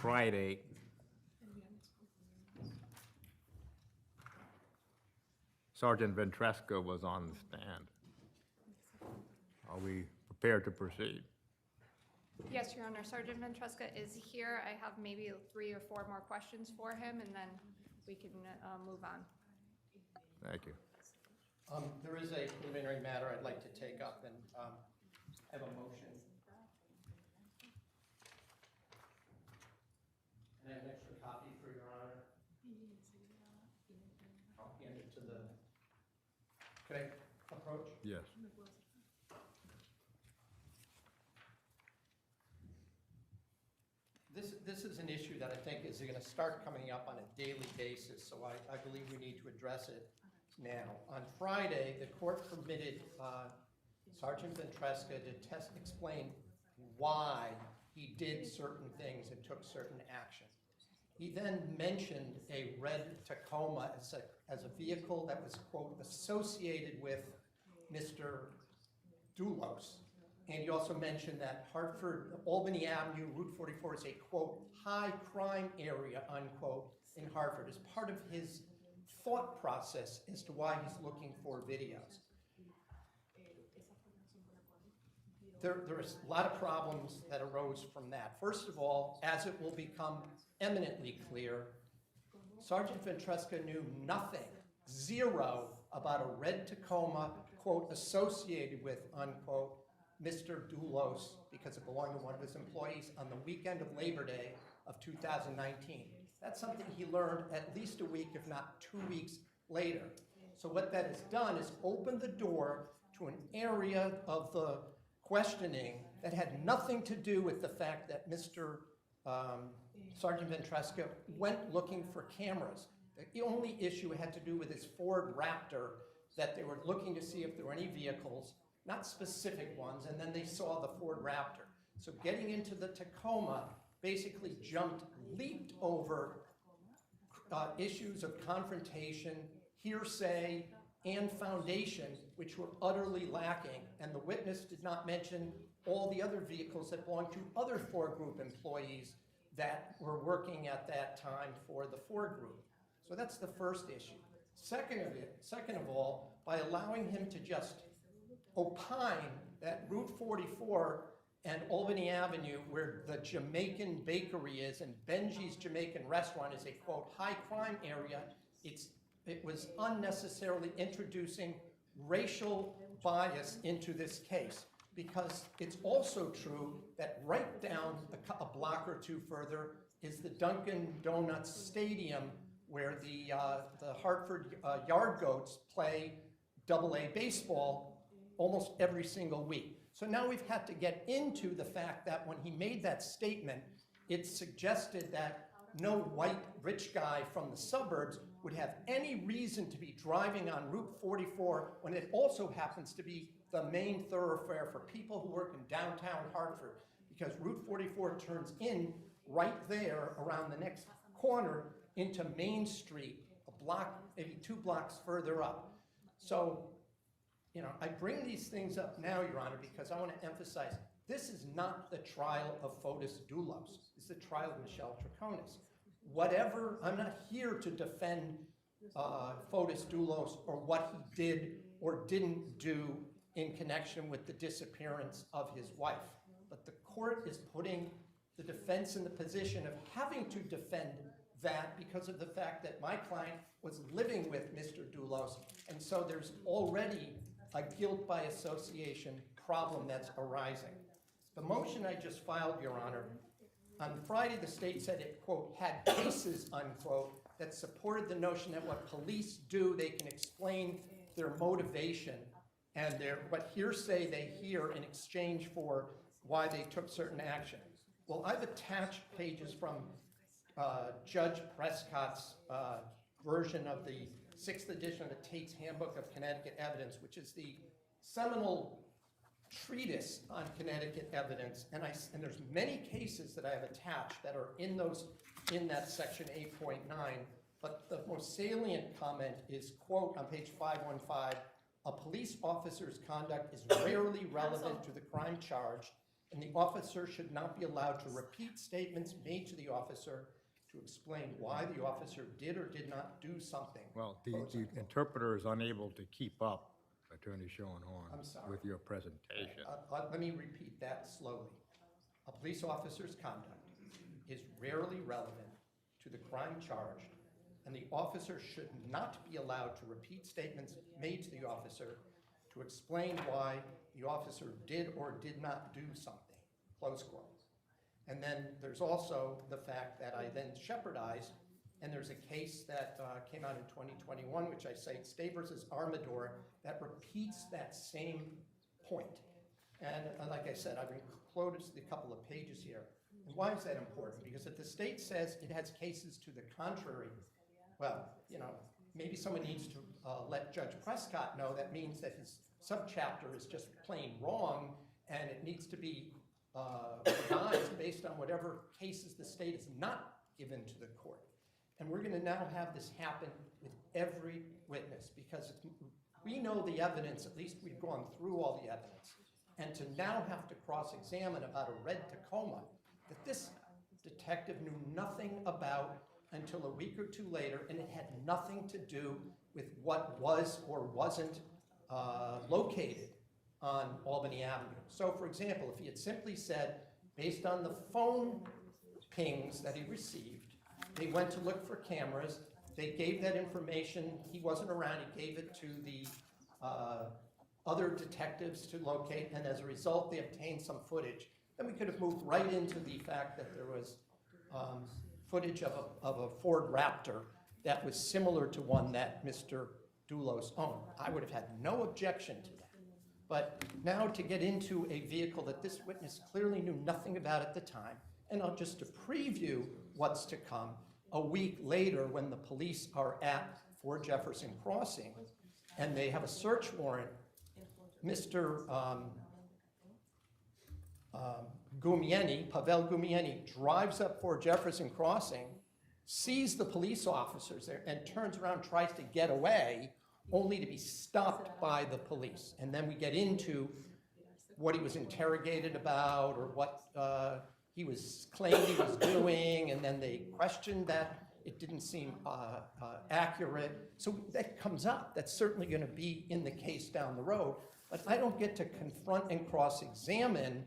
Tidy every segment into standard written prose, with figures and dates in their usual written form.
Friday, Sergeant Ventresca was on the stand. Are we prepared to proceed? Yes, Your Honor. Sergeant Ventresca is here. I have maybe 3 or 4 more questions for him, and then we can move on. Thank you. There is a preliminary matter I'd like to take up and have a motion. And I have an extra copy for Your Honor. I'll hand it to the, could I approach? Yes. This is an issue that I think is going to start coming up on a daily basis, so I believe we need to address it now. On Friday, the court permitted Sergeant Ventresca to explain why he did certain things and took certain action. He then mentioned a red Tacoma as a vehicle that was, quote, associated with Mr. Dulos. And he also mentioned that Hartford, Albany Avenue, Route 44 is a, quote, high crime area, unquote, in Hartford, as part of his thought process as to why he's looking for videos. There is a lot of problems that arose from that. First of all, as it will become eminently clear, Sergeant Ventresca knew nothing, zero, about a red Tacoma, quote, associated with, unquote, Mr. Dulos, because it belonged to one of his employees on the weekend of Labor Day of 2019. That's something he learned at least a week, if not 2 weeks later. So what that has done is opened the door to an area of the questioning that had nothing to do with the fact that Mr. Sergeant Ventresca went looking for cameras. The only issue had to do with his Ford Raptor, that they were looking to see if there were any vehicles, not specific ones, and then they saw the Ford Raptor. So getting into the Tacoma basically leaped over issues of confrontation, hearsay, and foundation, which were utterly lacking. And the witness did not mention all the other vehicles that belonged to other Ford Group employees that were working at that time for the Ford Group. So that's the first issue. Second of all, by allowing him to just opine that Route 44 and Albany Avenue, where the Jamaican bakery is and Benji's Jamaican restaurant is a, quote, high crime area, it was unnecessarily introducing racial bias into this case, because it's also true that right down a block or 2 further is the Dunkin' Donuts Stadium, where the Hartford Yard Goats play AA baseball almost every single week. So now we've had to get into the fact that when he made that statement, it suggested that no white rich guy from the suburbs would have any reason to be driving on Route 44 when it also happens to be the main thoroughfare for people who work in downtown Hartford, because Route 44 turns in right there around the next corner into Main Street, a block, maybe 2 blocks further up. So, you know, I bring these things up now, Your Honor, because I want to emphasize this is not the trial of Fotis Dulos. It's the trial of Michelle Troconis. Whatever, I'm not here to defend Fotis Dulos or what he did or didn't do in connection with the disappearance of his wife. But the court is putting the defense in the position of having to defend that because of the fact that my client was living with Mr. Dulos, and so there's already a guilt by association problem that's arising. The motion I just filed, Your Honor, on Friday the state said it, quote, had cases, unquote, that supported the notion that what police do, they can explain their motivation and what hearsay they hear in exchange for why they took certain action. Well, I've attached pages from Judge Prescott's version of the 6th edition of the Tate's Handbook of Connecticut Evidence, which is the seminal treatise on Connecticut evidence, and there's many cases that I have attached that are in that section 8.9, but the most salient comment is, quote, on page 515, a police officer's conduct is rarely relevant to the crime charged, and the officer should not be allowed to repeat statements made to the officer to explain why the officer did or did not do something. Well, the Close unquote. interpreter is unable to keep up, Attorney Schoenhorn, I'm sorry. with your presentation. Let me repeat that slowly. A police officer's conduct is rarely relevant to the crime charged, and the officer should not be allowed to repeat statements made to the officer to explain why the officer did or did not do something, close quote. And then there's also the fact that I then shepherdized, and there's a case that came out in 2021, which I cite, Stay versus Armador, that repeats that same point. And like I said, I've included a couple of pages here. And why is that important? Because if the state says it has cases to the contrary, well, you know, maybe someone needs to let Judge Prescott know that means that his subchapter is just plain wrong, and it needs to be revised based on whatever cases the state has not given to the court. And we're going to now have this happen with every witness, because we know the evidence, at least we've gone through all the evidence, and to now have to cross-examine about a red Tacoma that this detective knew nothing about until a week or two later, and it had nothing to do with what was or wasn't located on Albany Avenue. So, for example, if he had simply said, based on the phone pings that he received, they went to look for cameras, they gave that information, he wasn't around, he gave it to the other detectives to locate, and as a result, they obtained some footage. Then we could have moved right into the fact that there was footage of a Ford Raptor that was similar to one that Mr. Dulos owned. I would have had no objection to that. But now to get into a vehicle that this witness clearly knew nothing about at the time, and I'll just to preview what's to come, a week later when the police are at Fort Jefferson Crossing and they have a search warrant, Mr. Pavel Gumieni drives up Fort Jefferson Crossing, sees the police officers there, and turns around, tries to get away, only to be stopped by the police. And then we get into what he was interrogated about, or what he was claimed he was doing, and then they questioned that. It didn't seem accurate. So that comes up. That's certainly going to be in the case down the road. But I don't get to confront and cross-examine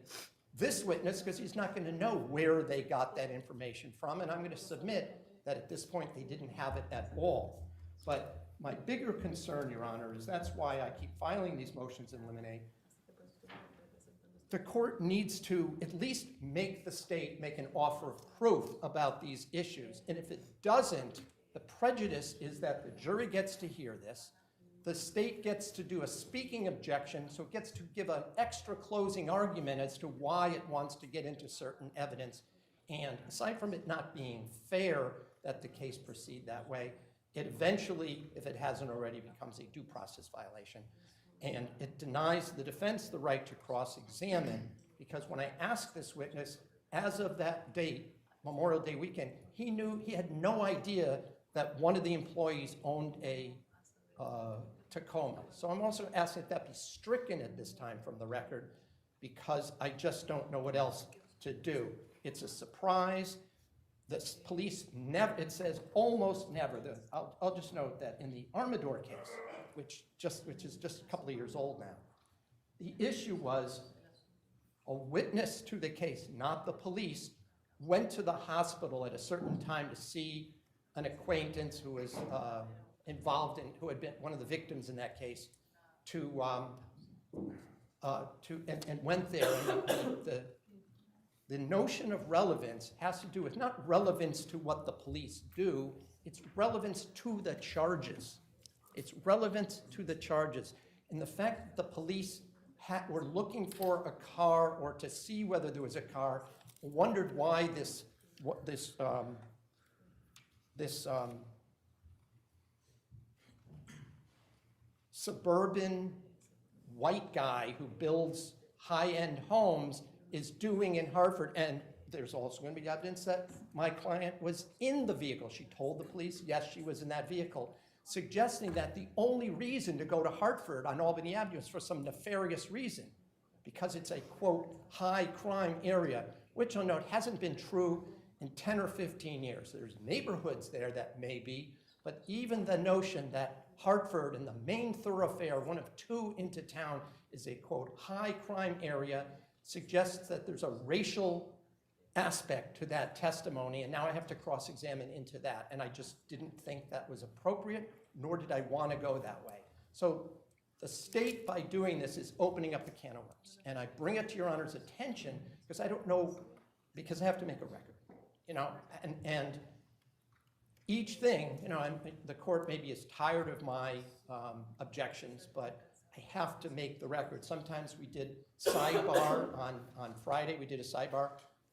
this witness because he's not going to know where they got that information from, and I'm going to submit that at this point they didn't have it at all. But my bigger concern, Your Honor, is that's why I keep filing these motions in limine. The court needs to at least make the state make an offer of proof about these issues, and if it doesn't, the prejudice is that the jury gets to hear this, the state gets to do a speaking objection, so it gets to give an extra closing argument as to why it wants to get into certain evidence. And aside from it not being fair that the case proceed that way, it eventually, if it hasn't already, becomes a due process violation. And it denies the defense the right to cross-examine, because when I asked this witness, as of that date, Memorial Day weekend, he had no idea that one of the employees owned a Tacoma. So I'm also asking that be stricken at this time from the record, because I just don't know what else to do. It's a surprise. The police never, it says almost never. I'll just note that in the Armador case, which is just a couple of years old now, the issue was a witness to the case, not the police, went to the hospital at a certain time to see an acquaintance who was involved in, who had been one of the victims in that case, and went there. And the notion of relevance has to do with not relevance to what the police do, it's relevance to the charges. It's relevance to the charges. And the fact that the police were looking for a car or to see whether there was a car, wondered why this suburban white guy who builds high-end homes is doing in Hartford. And there's also going to be evidence that my client was in the vehicle. She told the police, yes, she was in that vehicle, suggesting that the only reason to go to Hartford on Albany Avenue is for some nefarious reason, because it's a, quote, high crime area, which I'll note hasn't been true in 10 or 15 years. There's neighborhoods there that may be, but even the notion that Hartford and the main thoroughfare, one of two into town, is a, quote, high crime area suggests that there's a racial aspect to that testimony, and now I have to cross-examine into that, and I just didn't think that was appropriate, nor did I want to go that way. So the state, by doing this, is opening up a can of worms, and I bring it to Your Honor's attention because I don't know, because I have to make a record, you know, and each thing, you know, the court maybe is tired of my objections, but I have to make the record. Sometimes we did sidebar on Friday, we did a sidebar.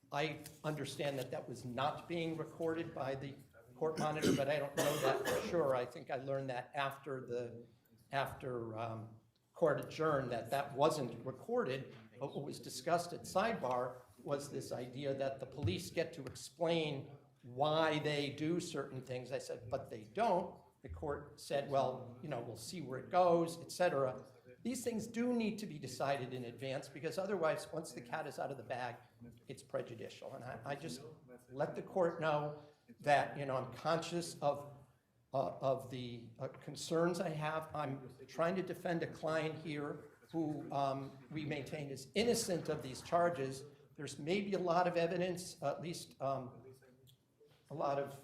I understand that that was not being recorded by the court monitor, but I don't know that for sure. I think I learned that after court adjourned, that wasn't recorded. But what was discussed at sidebar was this idea that the police get to explain why they do certain things. I said, but they don't. The court said, well, you know, we'll see where it goes, et cetera. These things do need to be decided in advance because otherwise, once the cat is out of the bag, it's prejudicial. And I just let the court know that, you know, I'm conscious of the concerns I have. I'm trying to defend a client here who we maintain is innocent of these charges. There's maybe a lot of evidence, at least a lot of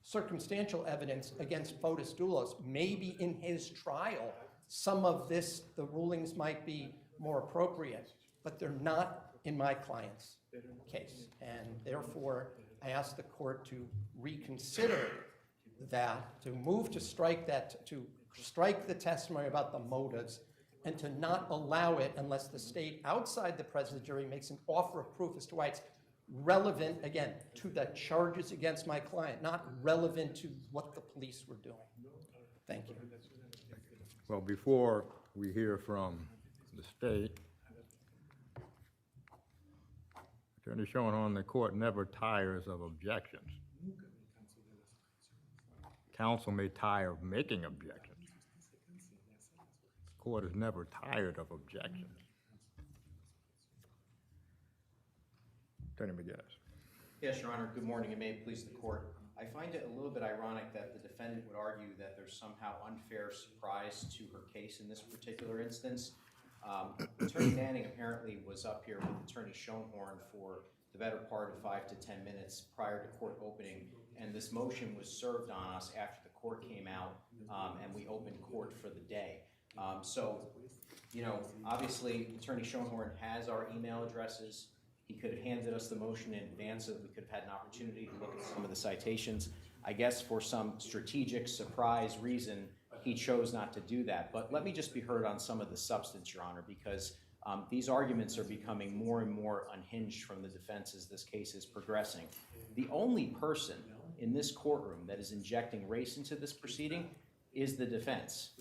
circumstantial evidence against Fotis Dulos. Maybe in his trial, some of this, the rulings might be more appropriate, but they're not in my client's case. And therefore, I ask the court to reconsider that, to move to strike that, to strike the testimony about the motives, and to not allow it unless the state outside the presence of the jury makes an offer of proof as to why it's relevant, again, to the charges against my client, not relevant to what the police were doing. Thank you. Well, before we hear from the state, Attorney Schoenhorn, the court never tires of objections. Counsel may tire of making objections. The court is never tired of objections. Attorney McGinnis. Yes, Your Honor. Good morning, and may it please the court. I find it a little bit ironic that the defendant would argue that there's somehow unfair surprise to her case in this particular instance. Attorney Manning apparently was up here with Attorney Schoenhorn for the better part of 5 to 10 minutes prior to court opening, and this motion was served on us after the court came out, and we opened court for the day. So, you know, obviously Attorney Schoenhorn has our email addresses. He could have handed us the motion in advance so that we could have had an opportunity to look at some of the citations. I guess for some strategic surprise reason, he chose not to do that. But let me just be heard on some of the substance, Your Honor, because these arguments are becoming more and more unhinged from the defense as this case is progressing. The only person in this courtroom that is injecting race into this proceeding is the defense.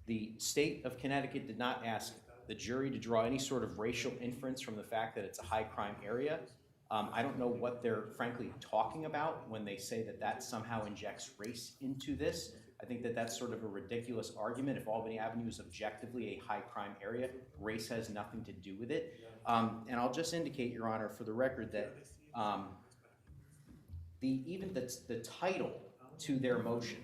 The state of Connecticut did not ask the jury to draw any sort of racial inference from the fact that it's a high crime area. I don't know what they're frankly talking about when they say that that somehow injects race into this. I think that that's sort of a ridiculous argument. If Albany Avenue is objectively a high crime area, race has nothing to do with it. And I'll just indicate, Your Honor, for the record that even the title to their motion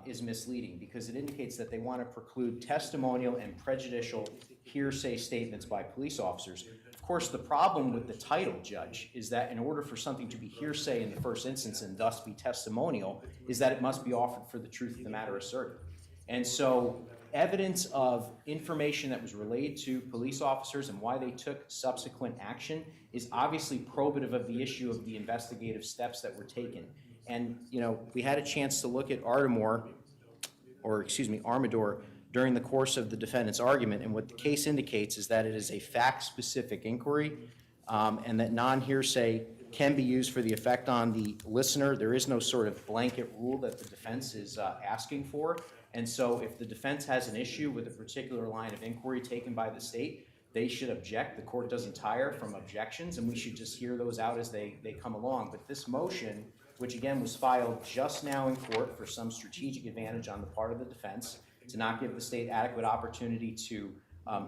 is misleading because it indicates that they want to preclude testimonial and prejudicial hearsay statements by police officers. Of course, the problem with the title, Judge, is that in order for something to be hearsay in the first instance and thus be testimonial, is that it must be offered for the truth of the matter asserted. And so evidence of information that was relayed to police officers and why they took subsequent action is obviously probative of the issue of the investigative steps that were taken. And, you know, we had a chance to look at Armador during the course of the defendant's argument, and what the case indicates is that it is a fact-specific inquiry and that non-hearsay can be used for the effect on the listener. There is no sort of blanket rule that the defense is asking for, and so if the defense has an issue with a particular line of inquiry taken by the state, they should object. The court doesn't tire from objections, and we should just hear those out as they come along. But this motion, which again was filed just now in court for some strategic advantage on the part of the defense, to not give the state adequate opportunity to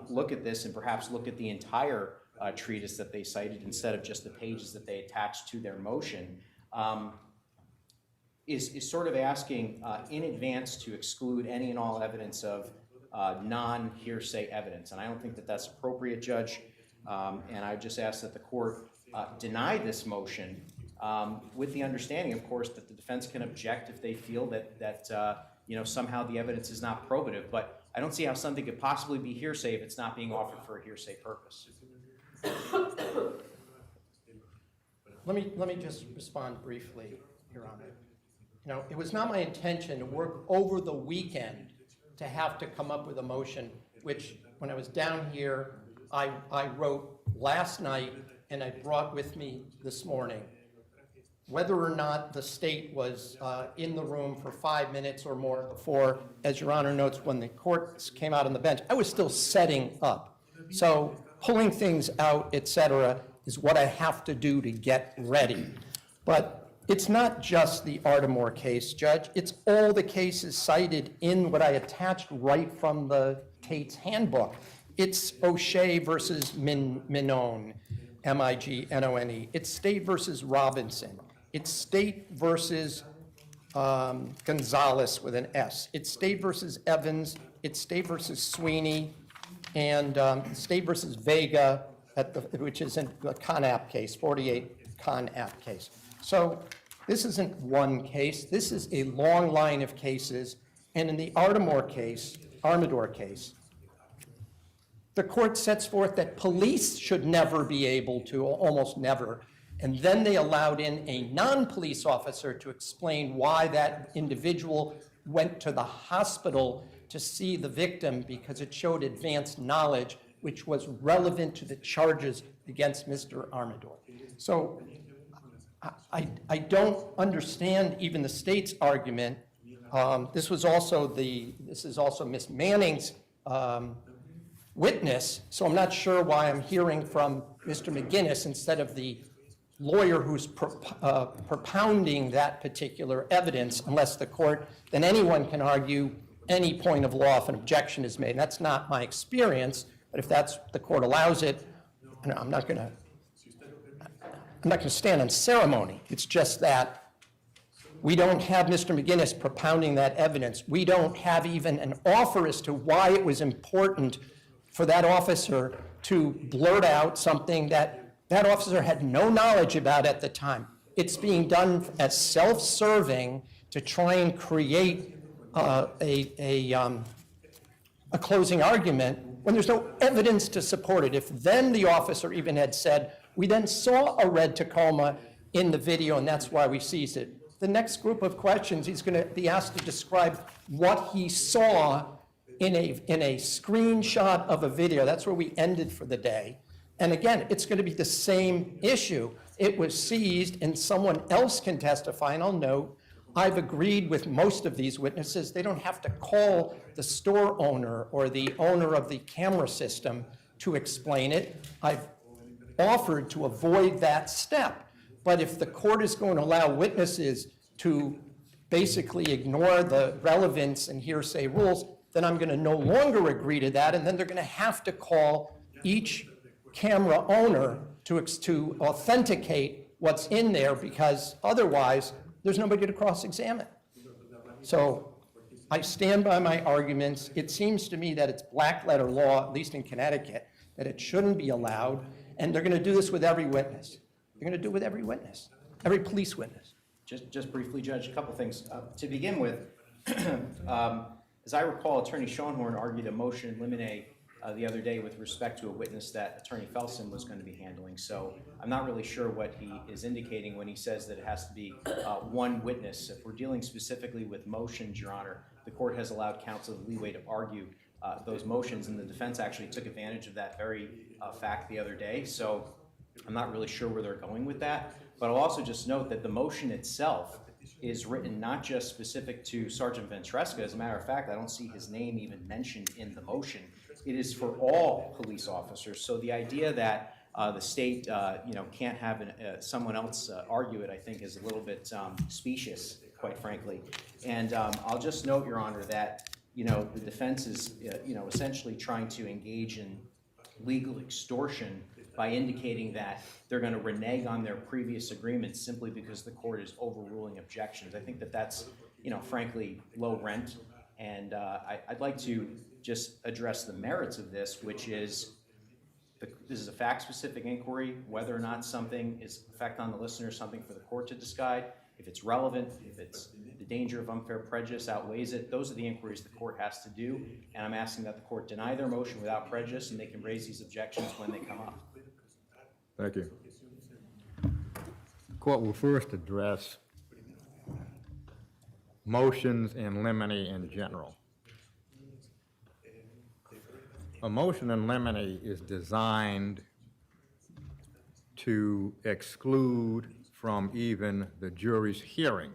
look at this and perhaps look at the entire treatise that they cited instead of just the pages that they attached to their motion, is sort of asking in advance to exclude any and all evidence of non-hearsay evidence. And I don't think that that's appropriate, Judge. And I just ask that the court deny this motion with the understanding, of course, that the defense can object if they feel that somehow the evidence is not probative. But I don't see how something could possibly be hearsay if it's not being offered for a hearsay purpose. Let me just respond briefly, Your Honor. It was not my intention to work over the weekend to have to come up with a motion, which when I was down here, I wrote last night and I brought with me this morning. Whether or not the state was in the room for 5 minutes or more before, as Your Honor notes, when the courts came out on the bench, I was still setting up. So pulling things out, et cetera, is what I have to do to get ready. But it's not just the Ardmore case, Judge. It's all the cases cited in what I attached right from the Tate's handbook. It's O'Shea versus Minone, M-I-G-N-O-N-E. It's State versus Robinson. It's State versus Gonzalez with an S. It's State versus Evans. It's State versus Sweeney, and State versus Vega, which is in the Con-App case, 48 Con-App case. So this isn't one case. This is a long line of cases. And in the Armador case, the court sets forth that police should never be able to, almost never, and then they allowed in a non-police officer to explain why that individual went to the hospital to see the victim because it showed advanced knowledge which was relevant to the charges against Mr. Armador. So I don't understand even the state's argument. This is also Miss Manning's witness, so I'm not sure why I'm hearing from Mr. McGinnis instead of the lawyer who's propounding that particular evidence, unless the court, then anyone can argue any point of law if an objection is made. And that's not my experience, but if the court allows it, I'm not going to stand on ceremony. It's just that we don't have Mr. McGinnis propounding that evidence. We don't have even an offer as to why it was important for that officer to blurt out something that that officer had no knowledge about at the time. It's being done as self-serving to try and create a closing argument when there's no evidence to support it. If then the officer even had said, we then saw a red Tacoma in the video and that's why we seized it. The next group of questions, he's going to be asked to describe what he saw in a screenshot of a video. That's where we ended for the day. And again, it's going to be the same issue. It was seized and someone else can testify. And I'll note, I've agreed with most of these witnesses. They don't have to call the store owner or the owner of the camera system to explain it. I've offered to avoid that step. But if the court is going to allow witnesses to basically ignore the relevance and hearsay rules, then I'm going to no longer agree to that, and then they're going to have to call each camera owner to authenticate what's in there, because otherwise there's nobody to cross-examine. So I stand by my arguments. It seems to me that it's black letter law, at least in Connecticut, that it shouldn't be allowed, and they're going to do this with every witness. They're going to do it with every witness, every police witness. Just briefly, Judge, a couple things. To begin with, as I recall, Attorney Schoenhorn argued a motion in limine the other day with respect to a witness that Attorney Felsen was going to be handling. So I'm not really sure what he is indicating when he says that it has to be one witness. If we're dealing specifically with motions, Your Honor, the court has allowed counsel the leeway to argue those motions, and the defense actually took advantage of that very fact the other day. So I'm not really sure where they're going with that. But I'll also just note that the motion itself is written not just specific to Sergeant Ventresca. As a matter of fact, I don't see his name even mentioned in the motion. It is for all police officers. So the idea that the state can't have someone else argue it, I think, is a little bit specious, quite frankly. And I'll just note, Your Honor, that the defense is, essentially trying to engage in legal extortion by indicating that they're going to renege on their previous agreements simply because the court is overruling objections. I think that that's, frankly, low rent. And I'd like to just address the merits of this, which is this is a fact-specific inquiry, whether or not something is effect on the listener, something for the court to decide. If it's relevant, if it's the danger of unfair prejudice outweighs it, those are the inquiries the court has to do. And I'm asking that the court deny their motion without prejudice, and they can raise these objections when they come up. Thank you. The court will first address motions in limine in general. A motion in limine is designed to exclude from even the jury's hearing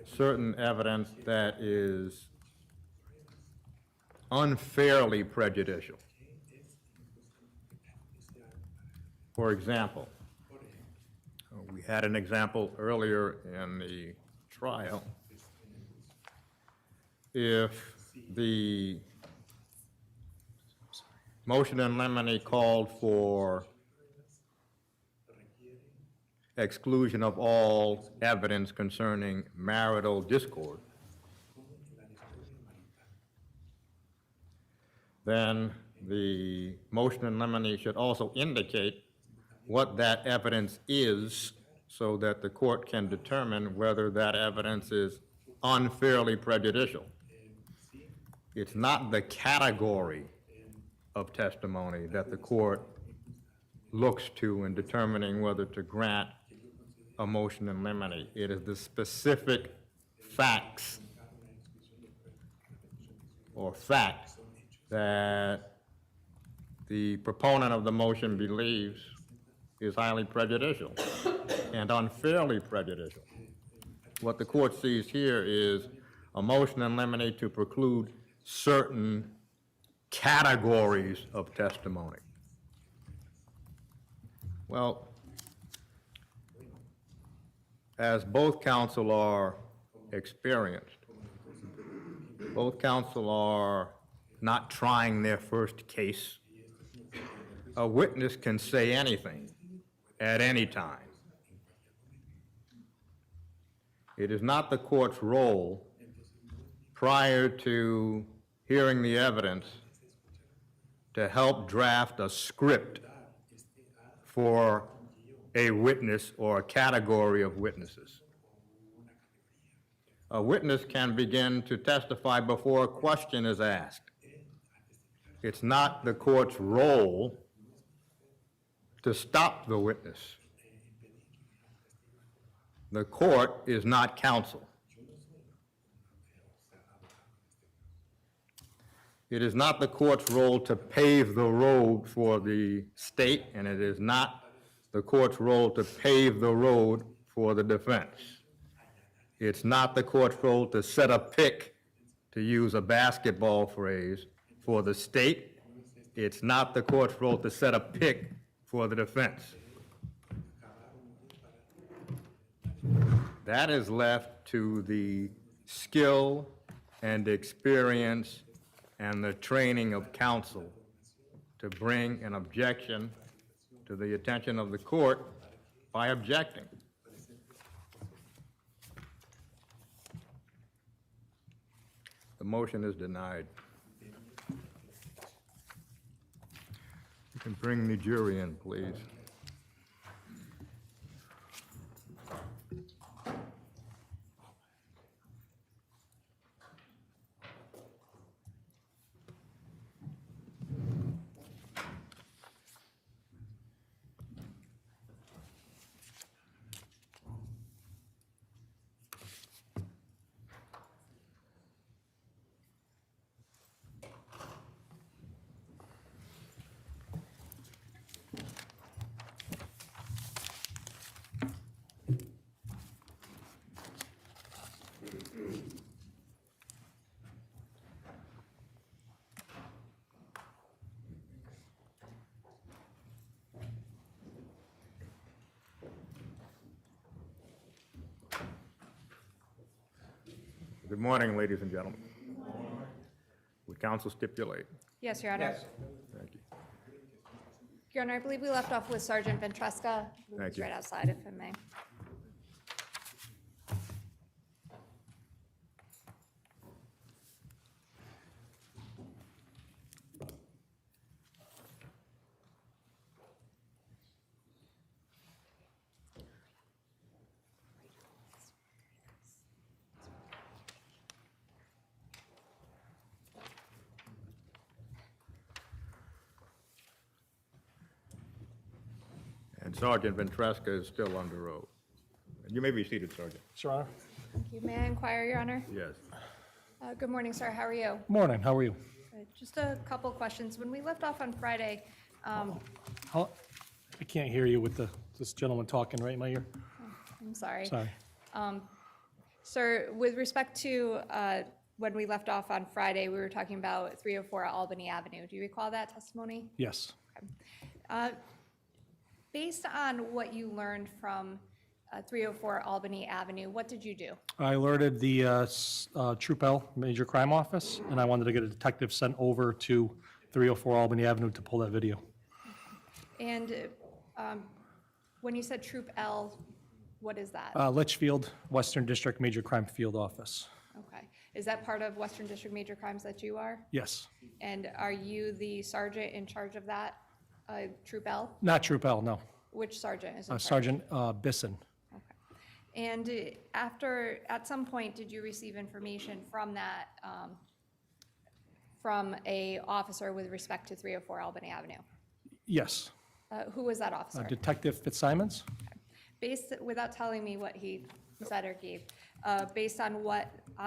certain evidence that is unfairly prejudicial. For example, we had an example earlier in the trial. If the motion in limine called for exclusion of all evidence concerning marital discord, then the motion in limine should also indicate what that evidence is so that the court can determine whether that evidence is unfairly prejudicial. It's not the category of testimony that the court looks to in determining whether to grant a motion in limine. It is the specific facts or fact that the proponent of the motion believes is highly prejudicial and unfairly prejudicial. What the court sees here is a motion in limine to preclude certain categories of testimony. Well, as both counsel are experienced, both counsel are not trying their first case, a witness can say anything at any time. It is not the court's role prior to hearing the evidence to help draft a script for a witness or a category of witnesses. A witness can begin to testify before a question is asked. It's not the court's role to stop the witness. The court is not counsel. It is not the court's role to pave the road for the state, and it is not the court's role to pave the road for the defense. It's not the court's role to set a pick, to use a basketball phrase, for the state. It's not the court's role to set a pick for the defense. That is left to the skill and experience and the training of counsel to bring an objection to the attention of the court by objecting. The motion is denied. You can bring the jury in, please. Good morning, ladies and gentlemen. council stipulate? Yes, Your Honor. Yes. Thank you. Your Honor, I believe we left off with Sergeant Ventresca. Thank He's you. right outside, if I may. And Sergeant Ventresca is still under oath. You may be seated, Sergeant. Your Honor. Thank you. May I inquire, Your Honor? Yes. Good morning, sir. How are you? Morning, how are you? Just a couple questions. When we left off on Friday, I can't hear you with this gentleman talking right in my ear. I'm sorry. Sorry. Sir, with respect to when we left off on Friday, we were talking about 304 Albany Avenue. Do you recall that testimony? Yes. Based on what you learned from 304 Albany Avenue, what did you do? I alerted the Troop L Major Crime Office, and I wanted to get a detective sent over to 304 Albany Avenue to pull that video. And when you said Troop L, what is that? Litchfield, Western District Major Crime Field Office. Okay. Is that part of Western District Major Crimes that you are? Yes. And are you the sergeant in charge of that, Troop L? Not Troop L, no. Which sergeant is in charge? Sergeant Bisson. Okay. And at some point, did you receive information from that, from a officer with respect to 304 Albany Avenue? Yes. Who was that officer? Detective Fitzsimons? Without telling me what he said or gave, based on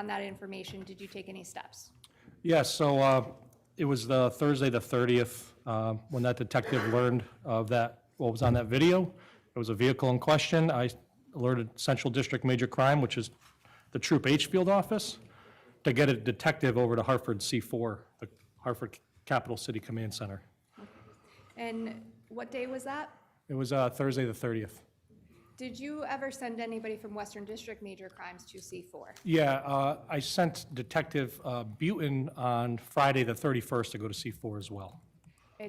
that information, did you take any steps? Yes, so it was the Thursday, the 30th, when that detective learned of what was on that video. It was a vehicle in question. I alerted Central District Major Crime, which is the Troop H Field Office, to get a detective over to Hartford C4, the Hartford Capital City Command Center. And what day was that? It was Thursday, the 30th. Did you ever send anybody from Western District Major Crimes to C4? Yeah, I sent Detective Butin on Friday, the 31st, to go to C4 as well.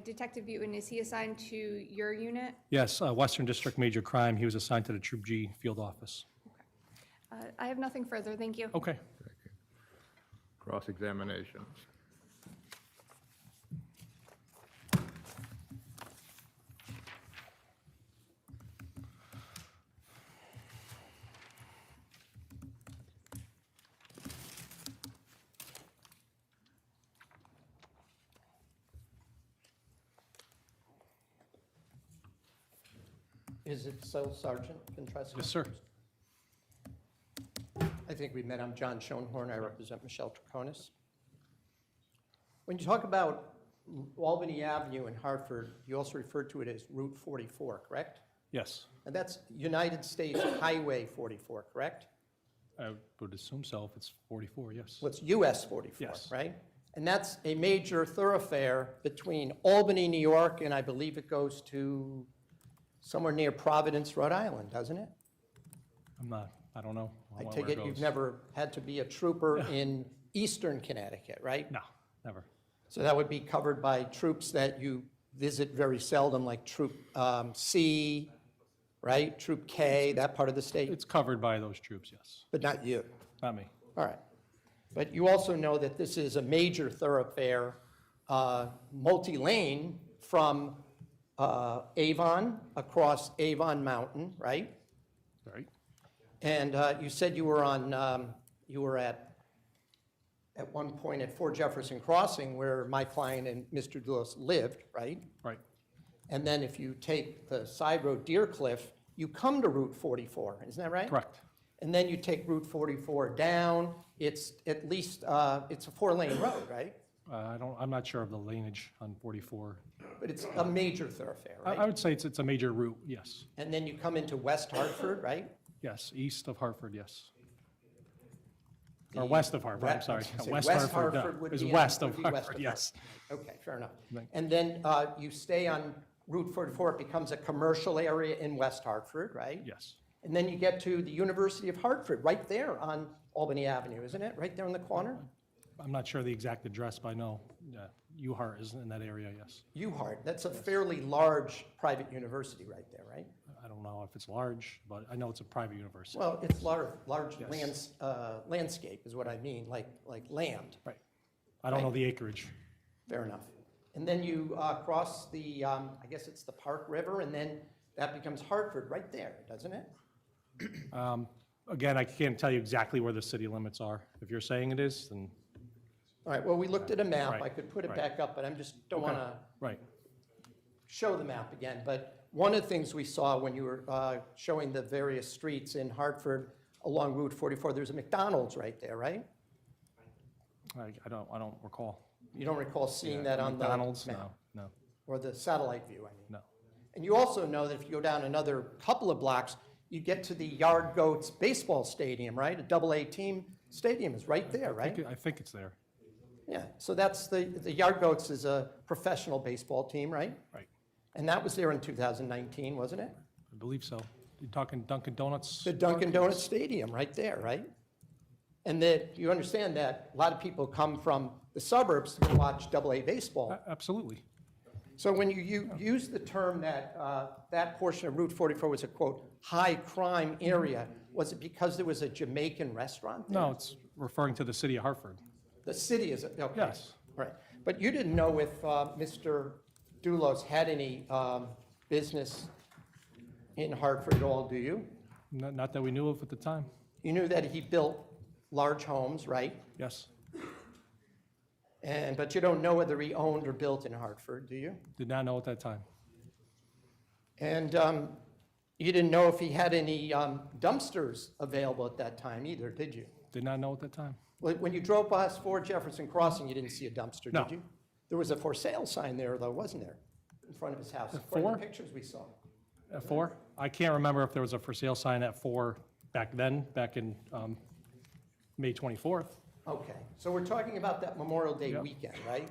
Detective Butin, is he assigned to your unit? Yes, Western District Major Crime. He was assigned to the Troop G Field Office. I have nothing further. Thank you. Okay. Cross-examination. Is it so, Sergeant Ventresca? Yes, sir. I think we met. I'm John Schoenhorn. I represent Michelle Troconis. When you talk about Albany Avenue in Hartford, you also refer to it as Route 44, correct? Yes. And that's United States Highway 44, correct? I would assume so if it's 44, yes. Well, it's US 44, Yes. right? And that's a major thoroughfare between Albany, New York, and I believe it goes to somewhere near Providence, Rhode Island, doesn't it? I don't know. I where take it you've goes. never had to be a trooper in eastern Connecticut, right? No, never. So that would be covered by troops that you visit very seldom, like Troop C, right? Troop K, that part of the state, It's covered by those troops, yes. but not you. Not me. All right. But you also know that this is a major thoroughfare, multi-lane from Avon, across Avon Mountain, right? Right? And you said you were at one point at Fort Jefferson Crossing where my client and Mr. Dulos lived, right? Right. And then if you take the side road Deer Cliff, you come to Route 44, isn't that right? Correct. And then you take Route 44 down, it's at least, it's a 4-lane road, right? I'm not sure of the lineage on 44. But it's a major thoroughfare, I right? would say it's a major route, yes. And then you come into West Hartford, right? Yes, east of Hartford, yes. Or The west of Hartford, I'm West- sorry. I was gonna say West West Hartford, no, Hartford would is be west would of be west Hartford, of yes. Okay, fair enough. Right. And then you stay on Route 44, it becomes a commercial area in West Hartford, right? Yes, And then you get to the University of Hartford, right there on Albany Avenue, isn't it? Right there in the corner? I'm not sure the exact address, but I know UHart is in that area, yes. UHart, that's a fairly large private university right there, right? I don't know if it's large, but I know it's a private university. Well, it's large Yes. landscape is what I mean, like land. Right. I don't know the acreage. Fair enough. And then you cross the, I guess it's the Park River, and then that becomes Hartford right there, doesn't it? Again, I can't tell you exactly where the city limits are. If you're saying it is, then, All right, well, we looked at a map. Right, I could put it right. back up, but I just don't want to right. show the map again. But one of the things we saw when you were showing the various streets in Hartford along Route 44, there's a McDonald's right there, right? I don't recall. You don't recall seeing that on the McDonald's? map? No, no, Or the satellite view, I mean. no. And you also know that if you go down another couple of blocks, you get to the Yard Goats baseball stadium, right? A AA team stadium is right there, right? I think it's there. Yeah, so that's the Yard Goats is a professional baseball team, right? Right. And that was there in 2019, wasn't it? I believe so. You're talking Dunkin' Donuts? The Dunkin' Donuts Stadium, right there, right? And that, you understand that a lot of people come from the suburbs to watch AA baseball. Absolutely. So when you use the term that that portion of Route 44 was a, quote, high crime area, was it because there was a Jamaican restaurant there? No, it's referring to the city of Hartford. The city is, okay. Yes. Right. But you didn't know if Mr. Dulos had any business in Hartford at all, do you? Not that we knew of at the time. You knew that he built large homes, right? Yes. But you don't know whether he owned or built in Hartford, do you? Did not know at that time. And you didn't know if he had any dumpsters available at that time either, did you? Did not know at that time. When you drove past 4 Jefferson Crossing, you didn't see a dumpster, No. did you? There was a for sale sign there, though, wasn't there? In front of his house, according to four? the pictures we saw. At 4? I can't remember if there was a for sale sign at 4 back then, back in May 24th. Okay, so we're talking about that Memorial Day Yep. weekend, right?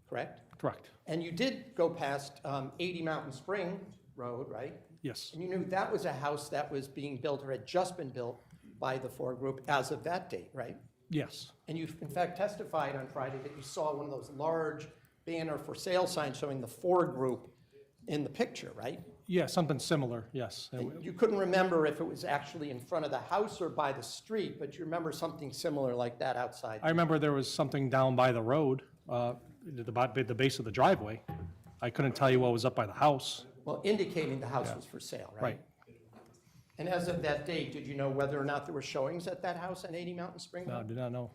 Correct? Correct. And you did go past 80 Mountain Spring Road, right? Yes. And you knew that was a house that was being built or had just been built by the Ford Group as of that date, right? Yes. And you, in fact, testified on Friday that you saw one of those large banner for sale signs showing the Ford Group in the picture, right? Yeah, something similar, yes. And you couldn't remember if it was actually in front of the house or by the street, but you remember something similar like that outside. I remember there was something down by the road, at the base of the driveway. I couldn't tell you what was up by the house. Well, indicating the house was for sale, right? Right. And as of that date, did you know whether or not there were showings at that house on 80 Mountain Spring No, Road? did not know.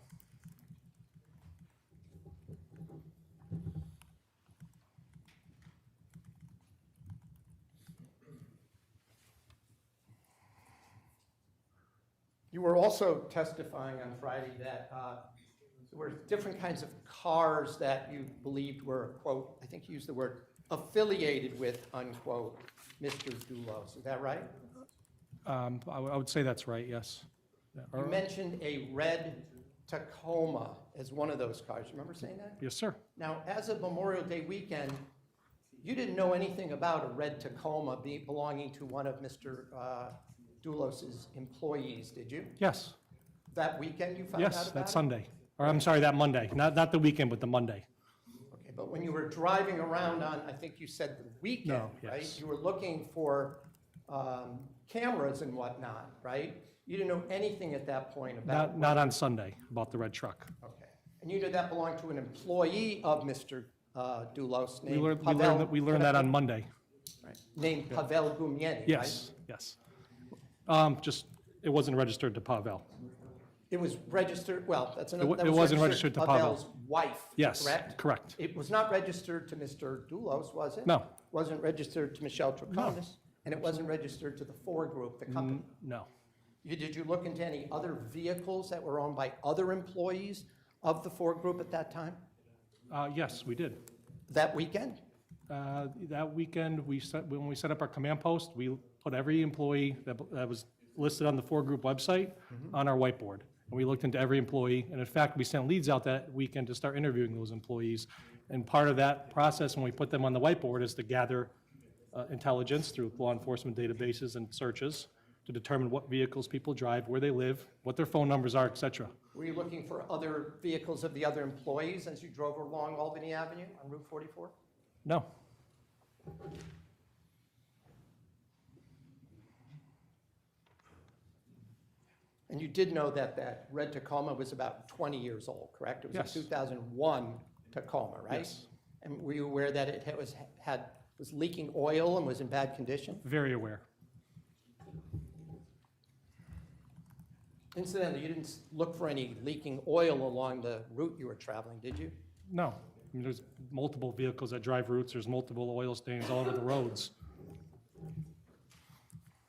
You were also testifying on Friday that there were different kinds of cars that you believed were, quote, I think you used the word, affiliated with, unquote, Mr. Dulos. Is that right? I would say that's right, yes. Yeah. You mentioned a red Tacoma as one of those cars. Remember saying that? Yes, sir. Now, as of Memorial Day weekend, you didn't know anything about a red Tacoma belonging to one of Mr. Dulos's employees, did you? Yes. That weekend you found out about Yes, it? that Sunday. Or I'm sorry, that Monday. Not the weekend, but the Monday. Okay, but when you were driving around on, I think you said the weekend, No, right? yes. You were looking for cameras and whatnot, right? You didn't know anything at that point about. Not on Sunday, about the red truck. Okay, and you knew that belonged to an employee of Mr. Dulos We named learned, Pavel. we learned that on Monday. Right, named Pavel Gumieni, right? Yes, yes. Just, it wasn't registered to Pavel. It was registered, well, that's another. that It was wasn't registered to Pavel. Pavel's wife, Yes, correct? correct. It was not registered to Mr. Dulos, was it? No. Wasn't registered to Michelle Troconis, and it wasn't registered to the Ford Group, the company. No. Did you look into any other vehicles that were owned by other employees of the Ford Group at that time? Yes, we did. That weekend? That weekend, when we set up our command post, we put every employee that was listed on the Ford Group website on our whiteboard. And we looked into every employee, and in fact, we sent leads out that weekend to start interviewing those employees. And part of that process, when we put them on the whiteboard, is to gather intelligence through law enforcement databases and searches to determine what vehicles people drive, where they live, what their phone numbers are, et cetera. Were you looking for other vehicles of the other employees as you drove along Albany Avenue on Route 44? No, And you did know that that red Tacoma was about 20 years old, correct? It was Yes. a 2001 Tacoma, right? Yes. And were you aware that it was leaking oil and was in bad condition? very aware. Incidentally, you didn't look for any leaking oil along the route you were traveling, did you? No, I mean, there's multiple vehicles that drive routes, there's multiple oil stains all over the roads.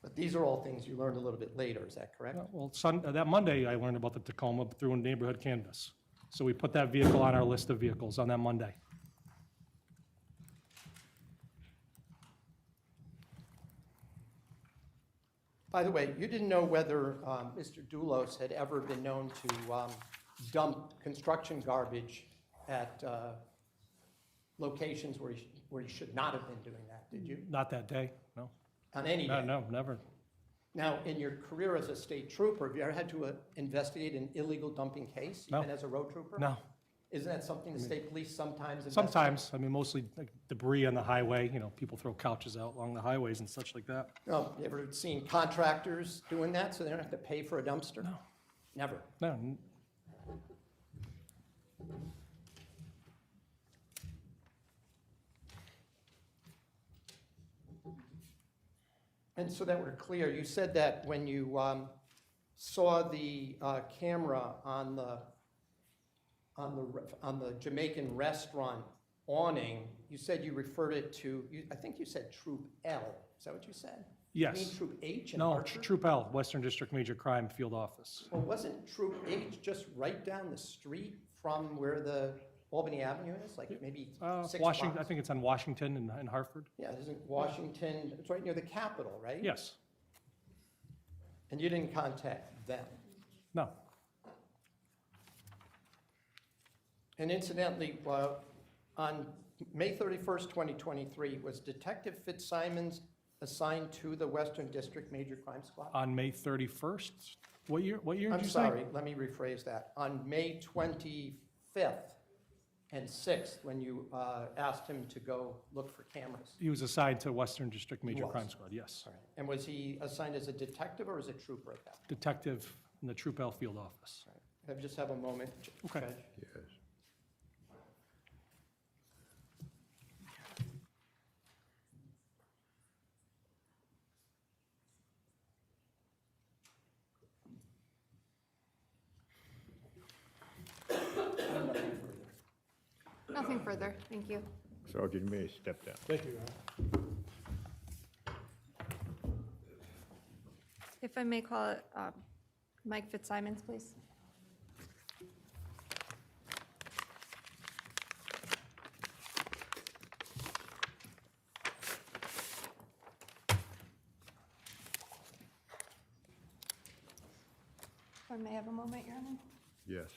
But these are all things you learned a little bit later, is that correct? Well, that Monday, I learned about the Tacoma through a neighborhood canvas. So we put that vehicle on our list of vehicles on that Monday. By the way, you didn't know whether Mr. Dulos had ever been known to dump construction garbage at locations where he should not have been doing that, did you? Not that day, no. On any day? No, never. Now, in your career as a state trooper, have you ever had to investigate an illegal dumping case, No. even as a road trooper? No, Isn't that something the state police sometimes investigate? sometimes, I mean, mostly like debris on the highway, people throw couches out along the highways and such like that. No, you ever seen contractors doing that so they don't have to pay for a dumpster? No. Never. No, And so that we're clear, you said that when you saw the camera on the Jamaican restaurant awning, you said you referred it to, I think you said Troop L. Is that what you said? Yes. You mean Troop H in no, Hartford? Troop L, Western District Major Crime Field Office. Well, wasn't Troop H just right down the street from where the Albany Avenue is? Like maybe 6 Washington, I blocks? think it's on Washington and Hartford. Yeah, isn't Washington, it's right near the Capitol, right? Yes, And you didn't contact them? no, And incidentally, on May 31st, 2023, was Detective Fitzsimons assigned to the Western District Major Crime Squad? on May 31st. What year did I'm you say? sorry, let me rephrase that. On May 25th and 6th, when you asked him to go look for cameras. He was assigned to Western District Major was. Crime Squad, yes. All right. And was he assigned as a detective or as a trooper at that point? Detective in the Troop L Field Office. Have just have a moment, Okay. Judge. Yes. Nothing further, thank you. Sergeant, you may step down. Thank you, Your Honor. If I may call it Mike Fitzsimons, please. If I may have a moment, Your Honor. Yes.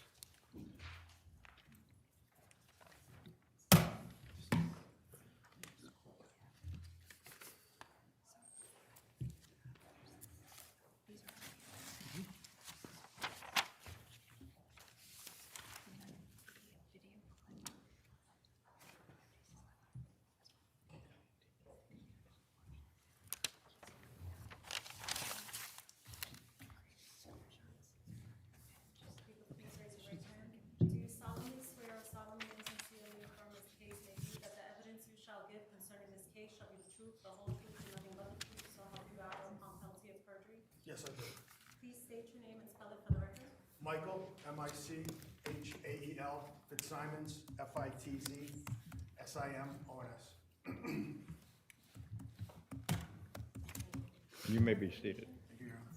Do you solemnly swear or solemnly and sincerely affirm as the case may be that the evidence you shall give concerning this case shall be the truth, the whole truth, and nothing but the truth, so help you God upon penalty of perjury? Yes, I do. Please state your name and spell it for the record. Michael, M-I-C-H-A-E-L, Fitzsimons, F-I-T-Z-S-I-M-O-N-S. You may be seated. Thank you, Your Honor.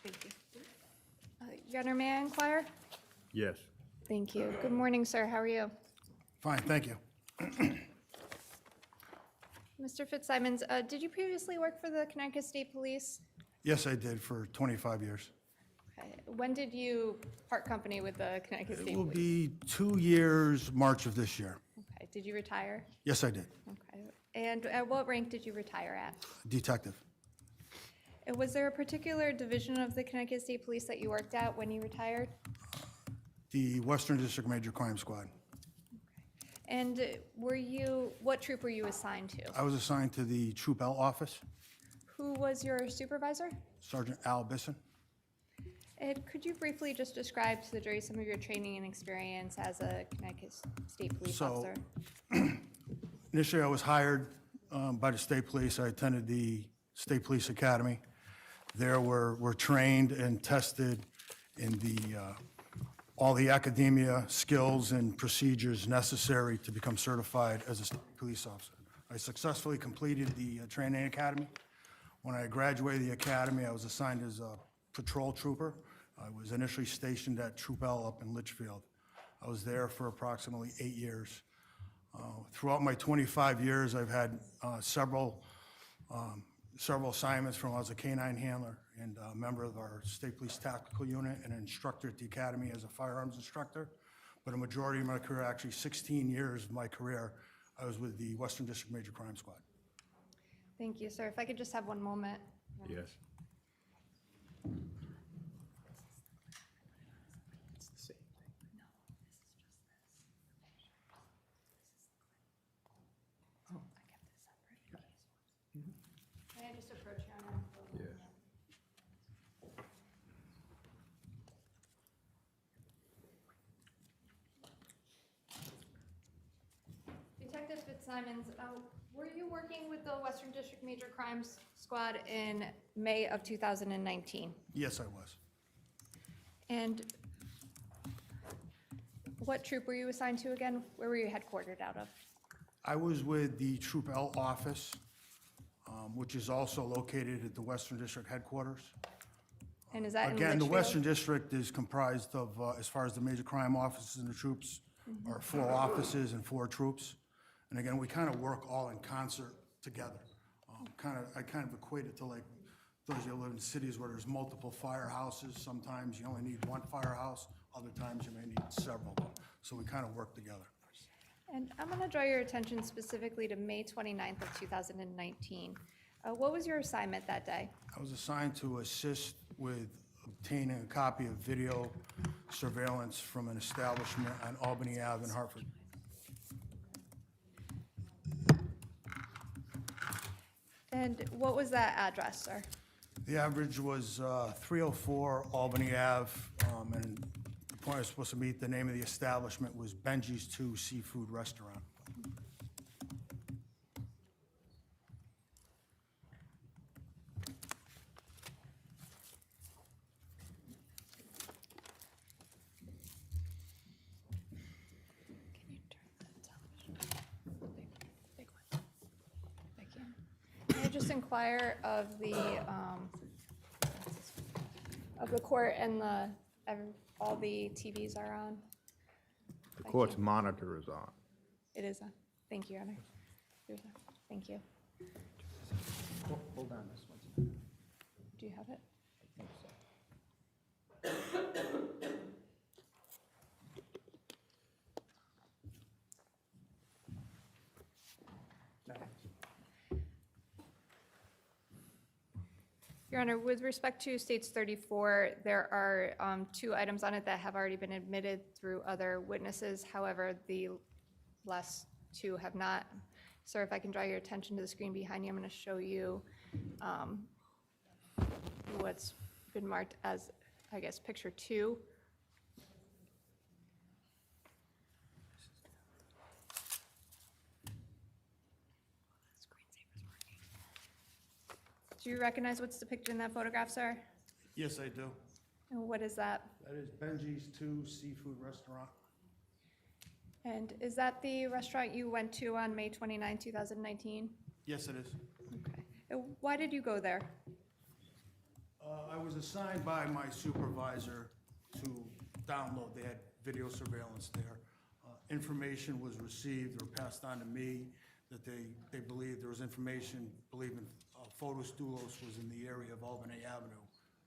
Thank you. Your Honor, may I inquire? Yes. Thank you. Good morning, sir. How are you? Fine, thank you. Mr. Fitzsimons, did you previously work for the Connecticut State Police? Yes, I did for 25 years. Okay. When did you part company with the Connecticut It State will Police? be 2 years, March of this year. Okay. Did you retire? Yes, I did. Okay. And at what rank did you retire at? Detective. And was there a particular division of the Connecticut State Police that you worked at when you retired? The Western District Major Crime Squad. And what troop were you assigned to? I was assigned to the Troop L office, Who was your supervisor? Sergeant Al Bisson. And could you briefly just describe to the jury some of your training and experience as a Connecticut State Police So- officer? Initially, I was hired by the state police. I attended the State Police Academy. There we're trained and tested in all the academia skills and procedures necessary to become certified as a state police officer. I successfully completed the training academy. When I graduated the academy, I was assigned as a patrol trooper. I was initially stationed at Troop L up in Litchfield. I was there for approximately 8 years. Throughout my 25 years, I've had several assignments from when I was a K-9 handler and a member of our State Police Tactical Unit and an instructor at the Academy as a firearms instructor. But a majority of my career, actually 16 years of my career, I was with the Western District Major Crime Squad. Thank you, sir. If I could just have one moment. Yes. May I just approach you on that? Yes. Detective Fitzsimons, were you working with the Western District Major Crimes Squad in May of 2019? Yes, I was. And what troop were you assigned to again? Where were you headquartered out of? I was with the Troop L office, which is also located at the Western District headquarters. And is that in Again, the Litchfield? Western District is comprised of, as far as the major crime offices and the troops, are 4 offices and 4 troops. And again, we kind of work all in concert together. I kind of equate it to like those of you who live in cities where there's multiple firehouses. Sometimes you only need one firehouse, other times you may need several. So we kind of work together. And I'm going to draw your attention specifically to May 29th of 2019. What was your assignment that day? I was assigned to assist with obtaining a copy of video surveillance from an establishment on Albany Ave in Hartford. And what was that address, sir? The average was 304 Albany Ave, and the point I was supposed to meet, the name of the establishment was Benji's 2 Seafood Restaurant. Can you turn the television? Big one. Thank you. May I just inquire of the court and all the TVs are on? The court's monitor is on. It is on. Thank you, Your Honor. Thank you. Hold on this one. Do you have it? Your Honor, with respect to States 34, there are 2 items on it that have already been admitted through other witnesses. However, the last 2 have not. Sir, if I can draw your attention to the screen behind you, I'm going to show you what's been marked as, I guess, picture 2. Do you recognize what's depicted in that photograph, sir? Yes, I do. And what is that? That is Benji's 2 Seafood Restaurant. And is that the restaurant you went to on May 29, 2019? Yes, it is. Okay. And why did you go there? I was assigned by my supervisor to download. They had video surveillance there. information was received or passed on to me, that they believed there was information, believing Photos Dulos was in the area of Albany Avenue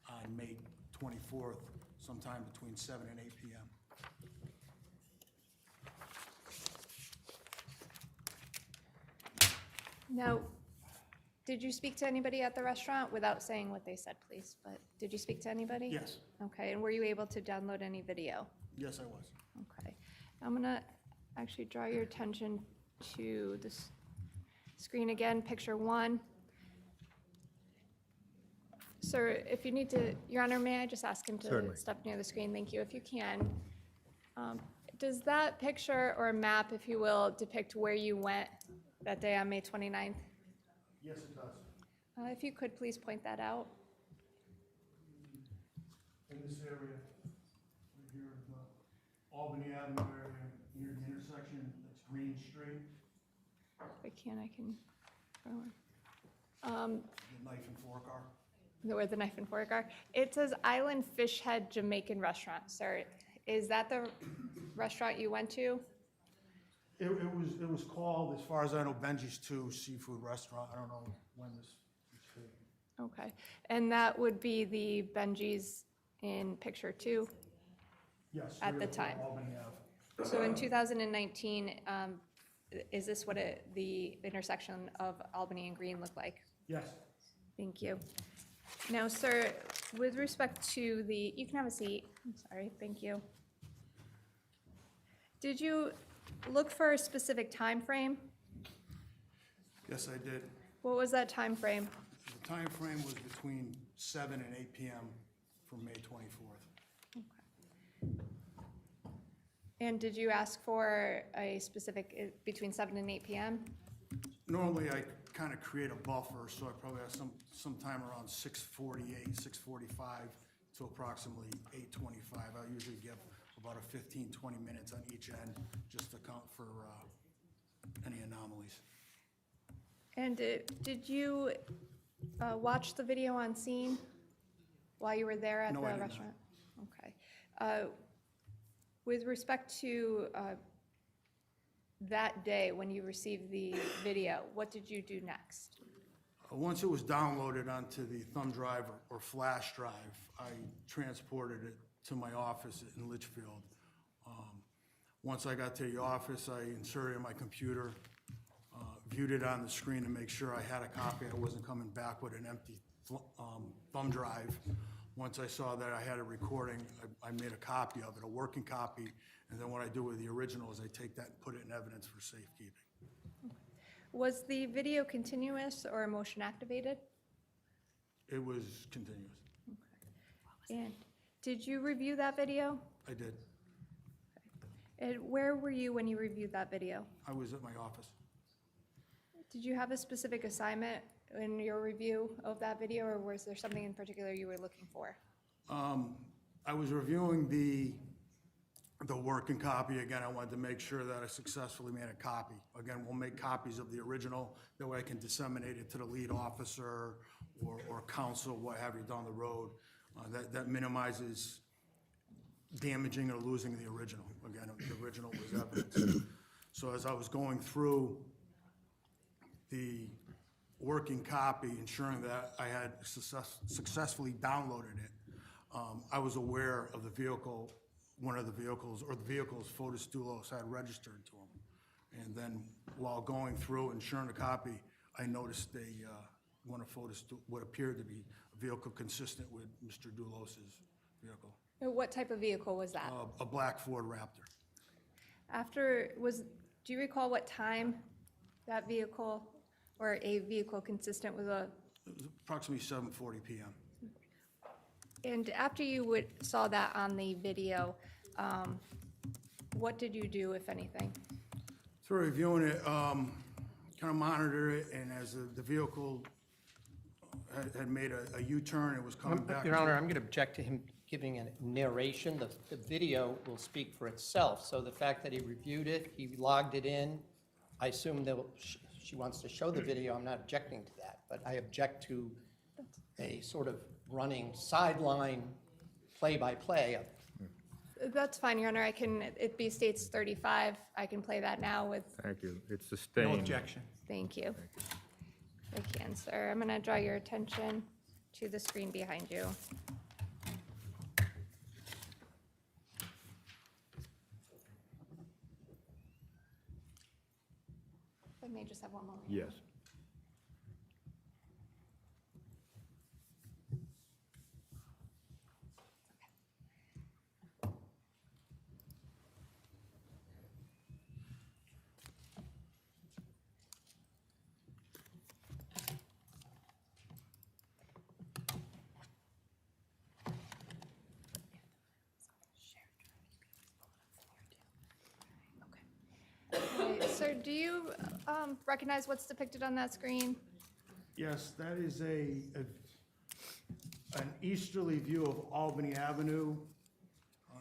on May 24th, sometime between 7 and 8 p.m. Now, did you speak to anybody at the restaurant without saying what they said, please? But did you speak to anybody? Yes. Okay, and were you able to download any video? Yes, I was. Okay. I'm gonna actually draw your attention to this screen again, picture 1. Sir, if you need to, Your Honor, may I just ask him to Certainly. step near the screen? Thank you, if you can. Does that picture or map, if you will, depict where you went that day on May 29th? Yes, it does. If you could, please point that out. In this area, right here, the Albany Avenue area, near the intersection, that's Green Street, If I can, I can. the knife and fork are. Where the knife and fork are. It says Island Fish Head Jamaican Restaurant, sir. Is that the restaurant you went to? It was called, as far as I know, Benji's 2 Seafood Restaurant. I don't know when this was taken. Okay. And that would be the Benji's in picture 2? Yes. At the 304 time. Albany Ave. So in 2019, is this what the intersection of Albany and Green looked like? Yes. Thank you. Now, sir, with respect to the, you can have a seat. I'm sorry, thank you. Did you look for a specific time frame? Yes, I did. What was that time frame? The time frame was between 7 and 8 p.m. for May 24th. And did you ask for a specific, between 7 and 8 p.m.? Normally, I kind of create a buffer, so I probably have sometime around 6:48, 6:45 to approximately 8:25. I usually give about a 15, 20 minutes on each end, just to account for any anomalies. And did you watch the video on scene while you were there at the No, I did not. restaurant? Okay. With respect to that day when you received the video, what did you do next? Once it was downloaded onto the thumb drive or flash drive, I transported it to my office in Litchfield. Once I got to the office, I inserted it in my computer, viewed it on the screen to make sure I had a copy. I wasn't coming back with an empty thumb drive. Once I saw that I had a recording, I made a copy of it, a working copy, and then what I do with the original is I take that and put it in evidence for safekeeping. Was the video continuous or motion activated? It was continuous. And did you review that video? I did. And where were you when you reviewed that video? I was at my office. Did you have a specific assignment in your review of that video, or was there something in particular you were looking for? I was reviewing the working copy. Again, I wanted to make sure that I successfully made a copy. Again, we'll make copies of the original, that way I can disseminate it to the lead officer or counsel, what have you, down the road. That minimizes damaging or losing the original. Again, the original was evidence. So as I was going through the working copy, ensuring that I had successfully downloaded it, I was aware of the vehicle, one of the vehicles, or the vehicles Photos Dulos had registered to him. And then while going through ensuring the copy, I noticed one of Photos, what appeared to be a vehicle consistent with Mr. Dulos's vehicle, What type of vehicle was that? a black Ford Raptor. Do you recall what time that vehicle, or a vehicle consistent with a, It was approximately 7:40 p.m. and after you saw that on the video, what did you do, if anything? Through reviewing it, kind of monitored it, and as the vehicle had made a U-turn, it was coming back. Your Honor, I'm going to object to him giving a narration. The video will speak for itself. So the fact that he reviewed it, he logged it in, I assume that she wants to show the video. I'm not objecting to that, but I object to a sort of running sideline play-by-play of That's fine, Your Honor. It be states 35. I can play that now with, Thank you. It's No sustained. objection. thank you. I can, sir. I'm going to draw your attention to the screen behind you. I may just have one moment. Yes. Okay, sir, do you recognize what's depicted on that screen? Yes, that is an easterly view of Albany Avenue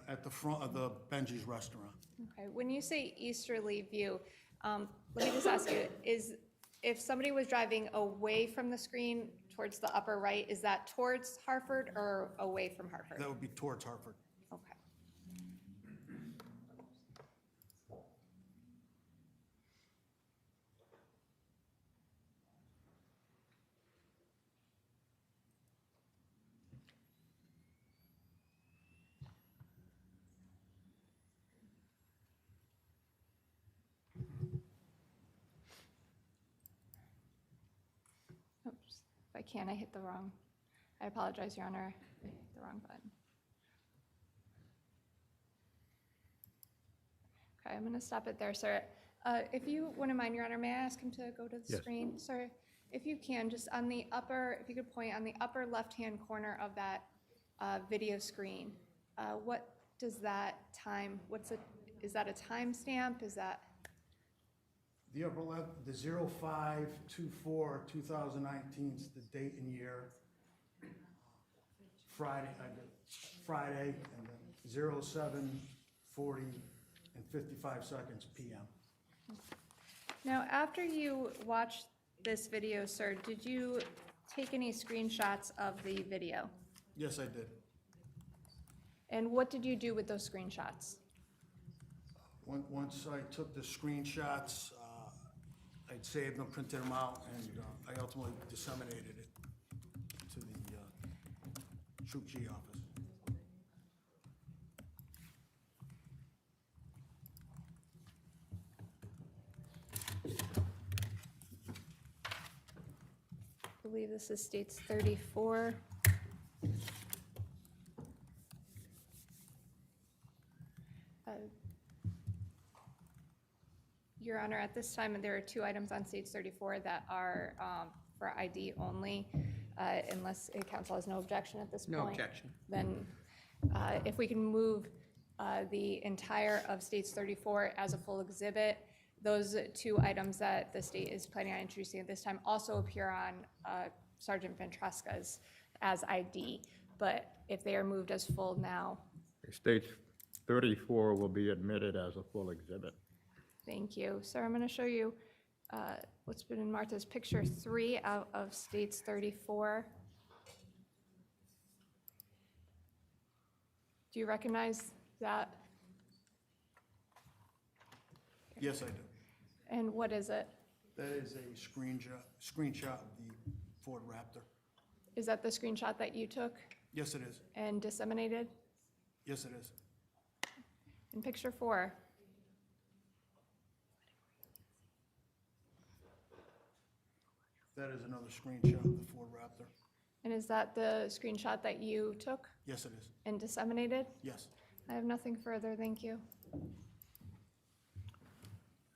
at the front of the Benji's Restaurant. Okay, when you say easterly view, let me just ask you, if somebody was driving away from the screen towards the upper right, is that towards Hartford or away from Hartford? That would be towards Hartford. Okay. Oops, if I can, I hit the wrong, I apologize, Your Honor, I hit the wrong button. Okay, I'm gonna stop it there, sir. If you wouldn't mind, Your Honor, may I ask him to go to the Yes. screen? Sir, if you can, just on the upper, if you could point on the upper left-hand corner of that video screen, what does that time, is that a timestamp? Is that, The upper left, the 05/24/2019 is the date and year. Friday, and then 07:40:55 PM. now, after you watched this video, sir, did you take any screenshots of the video? Yes, I did. And what did you do with those screenshots? Once I took the screenshots, I'd saved them, printed them out, and I ultimately disseminated it to the Troop G office. I believe this is states 34. Your Honor, at this time, there are two items on states 34 that are for ID only, unless council has no objection at this point. No objection. Then if we can move the entire of states 34 as a full exhibit, those two items that the state is planning on introducing at this time also appear on Sergeant Ventresca's as ID, but if they are moved as full now, States 34 will be admitted as a full exhibit. thank you. Sir, I'm going to show you what's been in marked as picture 3 out of states 34. Do you recognize that? Yes, I do. And what is it? That is a screenshot of the Ford Raptor. Is that the screenshot that you took Yes, it is. and disseminated? Yes, it is. In picture 4, That is another screenshot of the Ford Raptor. and is that the screenshot that you took Yes, it is. and disseminated? Yes. I have nothing further, thank you.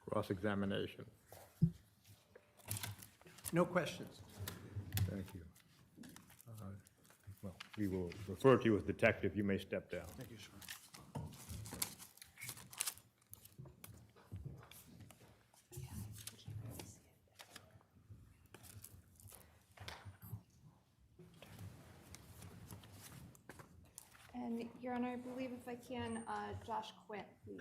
Cross-examination. No questions. Thank you. Well, we will refer to you as detective. You may step down. Thank you, sir. And Your Honor, I believe if I can, Josh Quint, please.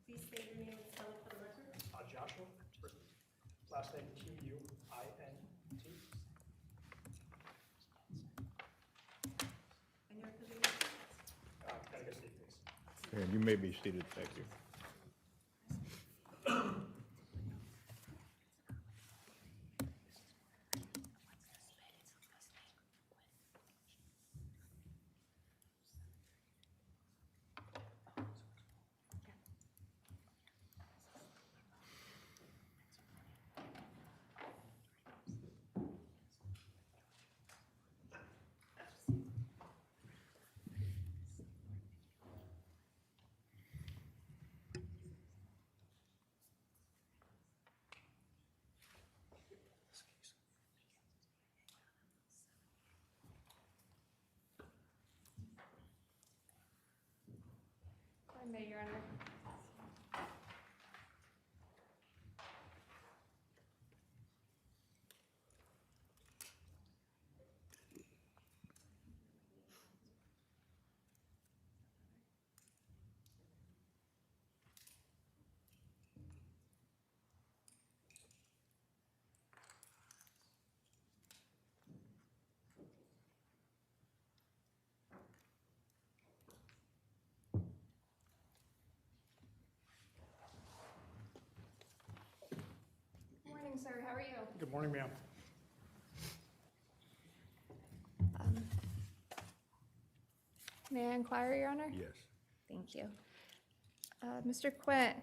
Please state your name and spell it for the record. Joshua, last name Q-U-I-N-T. And your affiliation? Connecticut State Police. And you may be seated, thank you. I may, Your Honor. Morning, sir. How are you? Good morning, ma'am. May I inquire, Your Honor? Yes. Thank you. Mr. Quint,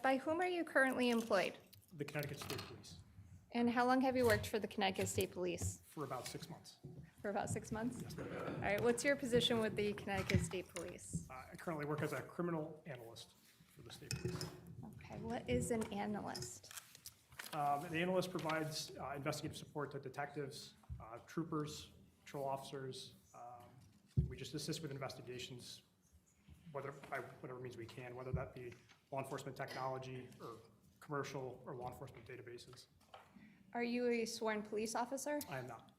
by whom are you currently employed? The Connecticut State Police And how long have you worked for the Connecticut State Police? for about 6 months. For about 6 months? All right, what's your position with the Connecticut State Police? I currently work as a criminal analyst for the state police. Okay, what is an analyst? The analyst provides investigative support to detectives, troopers, patrol officers. We just assist with investigations, by whatever means we can, whether that be law enforcement technology or commercial or law enforcement databases. Are you a sworn police officer? I am not.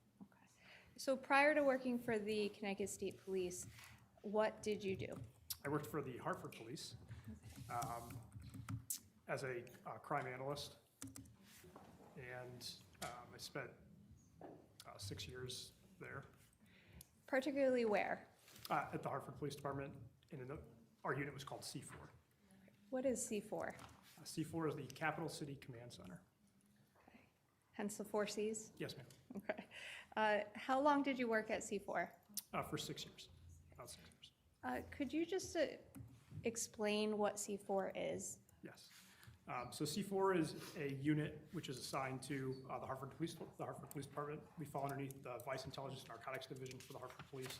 So prior to working for the Connecticut State Police, what did you do? I worked for the Hartford Police as a crime analyst, and I spent 6 years there Particularly where? at the Hartford Police Department. Our unit was called C4. What is C4? C4 is the Capital City Command Center. Hence the 4 Cs? Yes, ma'am. Okay. How long did you work at C4? For 6 years, about 6 years. Could you just explain what C4 is? Yes. So C4 is a unit which is assigned to the Hartford Police Department. We fall underneath the Vice Intelligence Narcotics Division for the Hartford Police.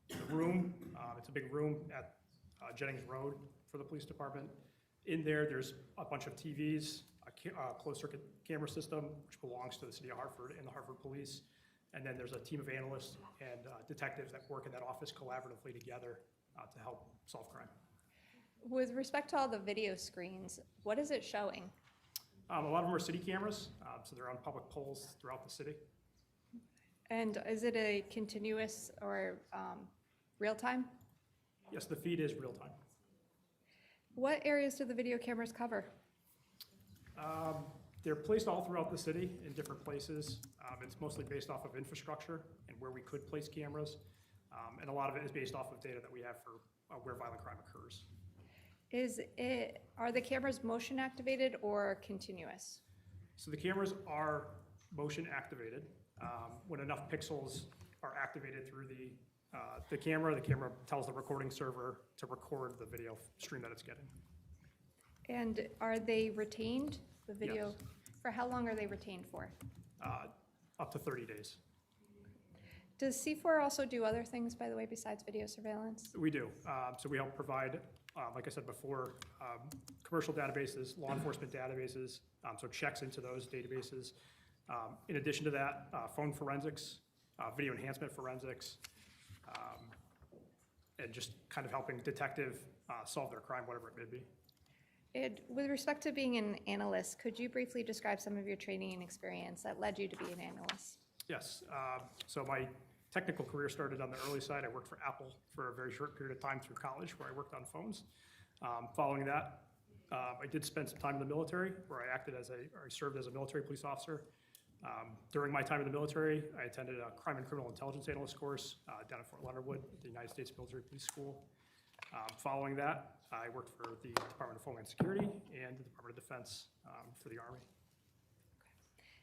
The room, it's a big room at Jennings Road for the police department. In there, there's a bunch of TVs, a closed-circuit camera system, which belongs to the city of Hartford and the Hartford Police. And then there's a team of analysts and detectives that work in that office collaboratively together to help solve crime. With respect to all the video screens, what is it showing? A lot of them are city cameras, so they're on public poles throughout the city. And is it a continuous or real-time? Yes, the feed is real-time. What areas do the video cameras cover? They're placed all throughout the city in different places. It's mostly based off of infrastructure and where we could place cameras. And a lot of it is based off of data that we have for where violent crime occurs. Are the cameras motion activated or continuous? So the cameras are motion activated. When enough pixels are activated through the camera tells the recording server to record the video stream that it's getting. And are they retained, the video? Yes. For how long are they retained for? Up to 30 days. Does C4 also do other things, by the way, besides video surveillance? We do. So we help provide, like I said before, commercial databases, law enforcement databases, so checks into those databases. In addition to that, phone forensics, video enhancement forensics, and just kind of helping detective solve their crime, whatever it may be. And with respect to being an analyst, could you briefly describe some of your training and experience that led you to be an analyst? Yes. So my technical career started on the early side. I worked for Apple for a very short period of time through college where I worked on phones. Following that, I did spend some time in the military where I served as a military police officer. During my time in the military, I attended a crime and criminal intelligence analyst course down at Fort Leonard Wood at the United States Military Police School. Following that, I worked for the Department of Homeland Security and the Department of Defense for the Army.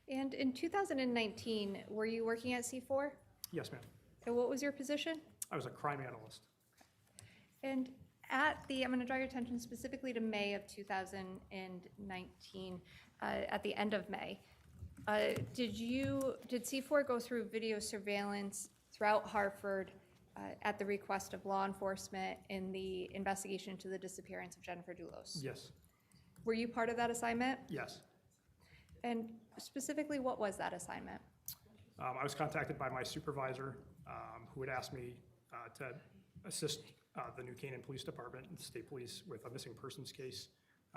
And in 2019, were you working at C4? Yes, ma'am. And what was your position? I was a crime analyst. And I'm going to draw your attention specifically to May of 2019, at the end of May. Did C4 go through video surveillance throughout Hartford at the request of law enforcement in the investigation into the disappearance of Jennifer Dulos? Yes, Were you part of that assignment? yes. And specifically, what was that assignment? I was contacted by my supervisor, who had asked me to assist the New Canaan Police Department and the state police with a missing persons case.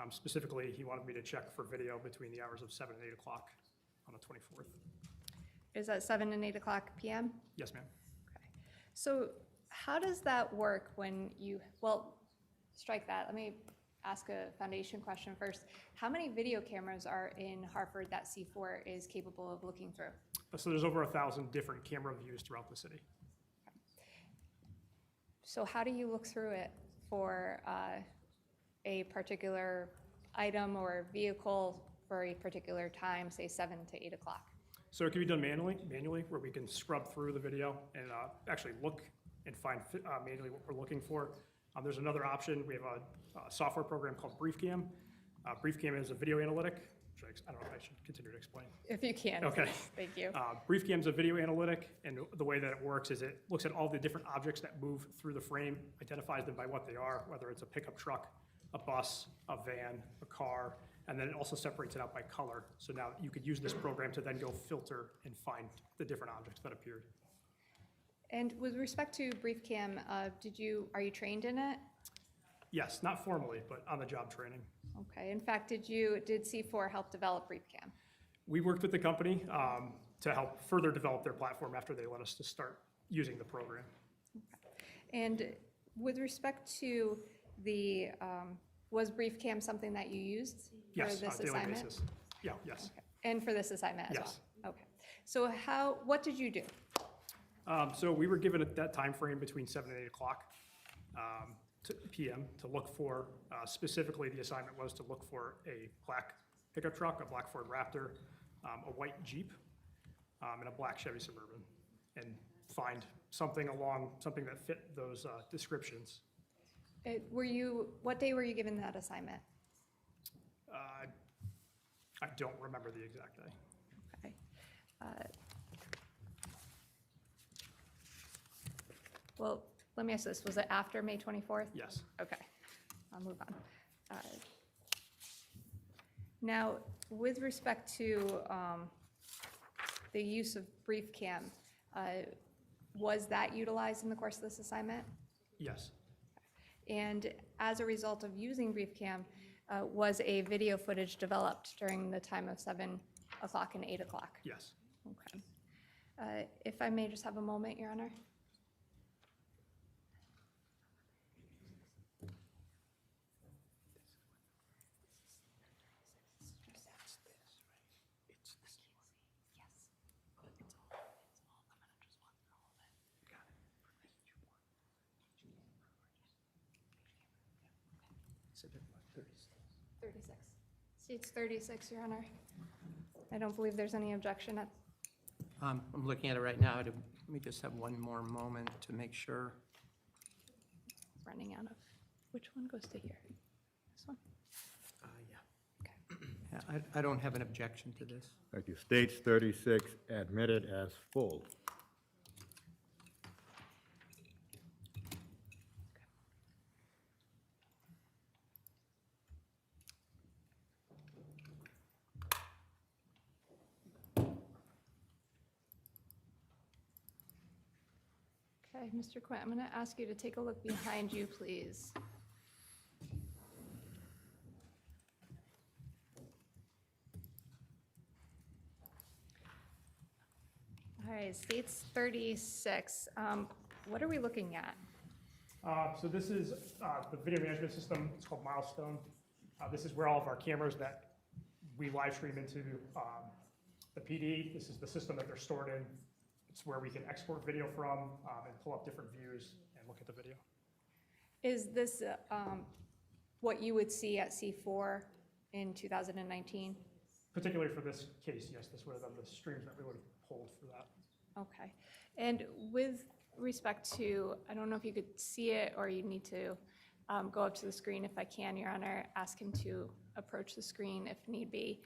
Specifically, he wanted me to check for video between the hours of 7 and 8 o'clock on the 24th. Is that 7 and 8 o'clock p.m.? Yes, ma'am. So how does that work when strike that. Let me ask a foundation question first. How many video cameras are in Hartford that C4 is capable of looking through? So there's over 1,000 different camera views throughout the city. So how do you look through it for a particular item or vehicle for a particular time, say 7 to 8 o'clock? So it can be done manually, where we can scrub through the video and actually look and find manually what we're looking for. There's another option. We have a software program called BriefCam. BriefCam is a video analytic, which I don't know if I should continue to explain. If you can, Okay. please. Thank you. BriefCam is a video analytic, and the way that it works is it looks at all the different objects that move through the frame, identifies them by what they are, whether it's a pickup truck, a bus, a van, a car, and then it also separates it out by color. So now you could use this program to then go filter and find the different objects that appeared. And with respect to BriefCam, are you trained in it? Yes, not formally, but on-the-job training. Okay. In fact, did C4 help develop BriefCam? We worked with the company to help further develop their platform after they let us to start using the program. And with respect to was BriefCam something that you used for Yes, this on a daily assignment? basis. Yeah, yes. Okay. And for this assignment as Yes. well? Okay. So what did you do? So we were given at that time frame between 7 and 8 o'clock p.m. to look for, specifically the assignment was to look for a black pickup truck, a black Ford Raptor, a white Jeep, and a black Chevy Suburban, and find something that fit those descriptions. What day were you given that assignment? I don't remember the exact day. Okay. Well, let me ask this. Was it after May 24th? Yes. Okay, I'll move on. Now, with respect to the use of BriefCam, was that utilized in the course of this assignment? Yes. And as a result of using BriefCam, was a video footage developed during the time of 7 o'clock and 8 o'clock? Yes. Okay. If I may just have a moment, Your Honor. Seats 36, Your Honor. I don't believe there's any objection. I'm looking at it right now. Let me just have one more moment to make sure. Running out of, which one goes to here? This one? Yeah, I don't have an objection to this. Thank you. States 36 admitted as full. Okay, Mr. Quinn, I'm going to ask you to take a look behind you, please. All right, States 36. What are we looking at? So this is the video management system. It's called Milestone. This is where all of our cameras that we live stream into the PD. This is the system that they're stored in. It's where we can export video from and pull up different views and look at the video. Is this what you would see at C4 in 2019? Particularly for this case, yes, this would have been the streams that we would have pulled for that. Okay. And with respect to, I don't know if you could see it or you need to go up to the screen. If I can, Your Honor, ask him to approach the screen if need be.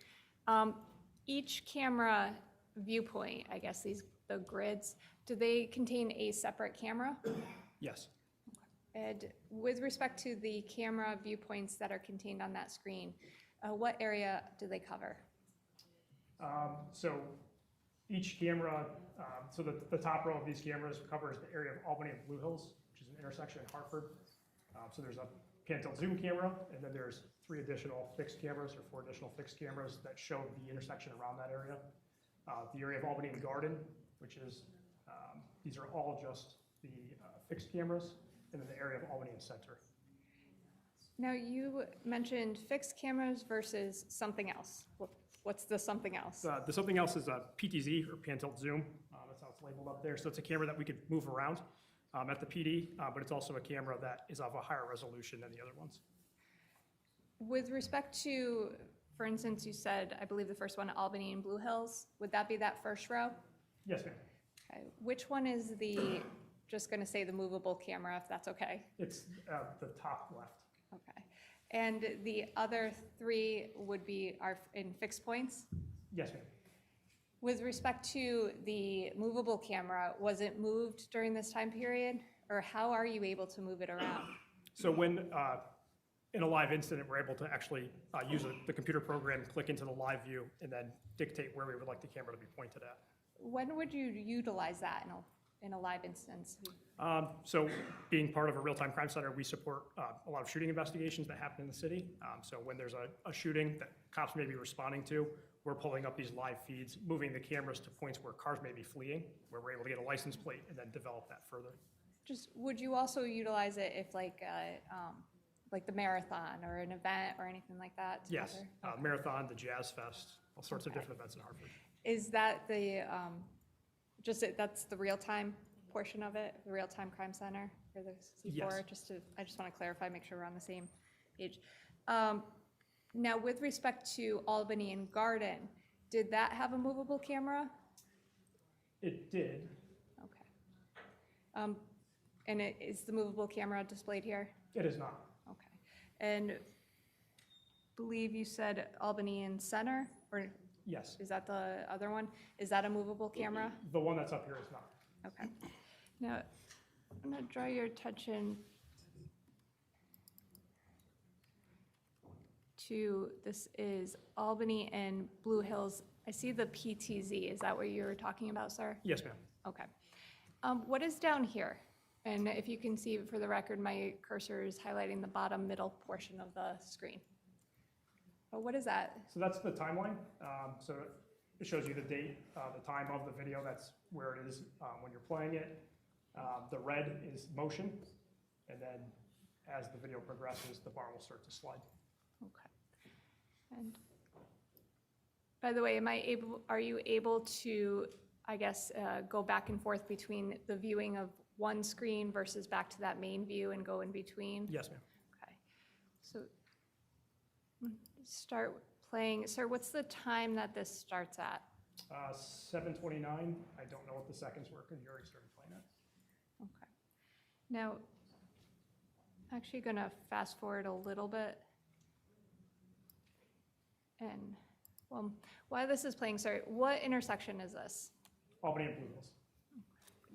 Each camera viewpoint, I guess the grids, do they contain a separate camera? Yes. And with respect to the camera viewpoints that are contained on that screen, what area do they cover? So each camera, so the top row of these cameras covers the area of Albany and Blue Hills, which is an intersection in Hartford. So there's a pan-tilt zoom camera, and then there's 3 additional fixed cameras or 4 additional fixed cameras that show the intersection around that area. The area of Albany and Garden, which is, these are all just the fixed cameras, and then the area of Albany and Center. Now, you mentioned fixed cameras versus something else. What's the something else? The something else is a PTZ, or pan-tilt zoom. That's how it's labeled up there. So it's a camera that we could move around at the PD, but it's also a camera that is of a higher resolution than the other ones. With respect to, for instance, you said, I believe the first one, Albany and Blue Hills, would that be that first row? Yes, ma'am. Okay. Which one is the, just going to say the movable camera, if that's okay? It's the top left. Okay. And the other 3 would be are in fixed points? Yes, ma'am. With respect to the movable camera, was it moved during this time period? Or how are you able to move it around? So when, in a live incident, we're able to actually use the computer program, click into the live view, and then dictate where we would like the camera to be pointed at. When would you utilize that in a live instance? So being part of a real-time crime center, we support a lot of shooting investigations that happen in the city. So when there's a shooting that cops may be responding to, we're pulling up these live feeds, moving the cameras to points where cars may be fleeing, where we're able to get a license plate and then develop that further. Just, would you also utilize it if like the marathon or an event or anything like that? Yes, together? Marathon, the Jazz Fest, all sorts of Okay. different events in Hartford. Is that the, that's the real-time portion of it, the real-time crime center for the C4? Yes. I just want to clarify, make sure we're on the same page. Now, with respect to Albany and Garden, did that have a movable camera? It did. Okay. And is the movable camera displayed here? It is not. Okay. And believe you said Albany and Center, or Yes. is that the other one? Is that a movable camera? The one that's up here is not. Okay. Now, I'm going to draw your attention to, this is Albany and Blue Hills. I see the PTZ. Is that what you were talking about, sir? Yes, ma'am. Okay. What is down here? And if you can see for the record, my cursor is highlighting the bottom middle portion of the screen. But what is that? So that's the timeline. So it shows you the date, the time of the video. That's where it is when you're playing it. The red is motion. And then as the video progresses, the bar will start to slide. Okay. And by the way, are you able to, I guess, go back and forth between the viewing of one screen versus back to that main view and go in between? Yes, ma'am. Okay. So start playing. Sir, what's the time that this starts at? 7:29. I don't know what the seconds were because you already started playing it. Okay. Now, I'm actually going to fast forward a little bit. And, well, while this is playing, sorry, what intersection is this? Albany and Blue Hills.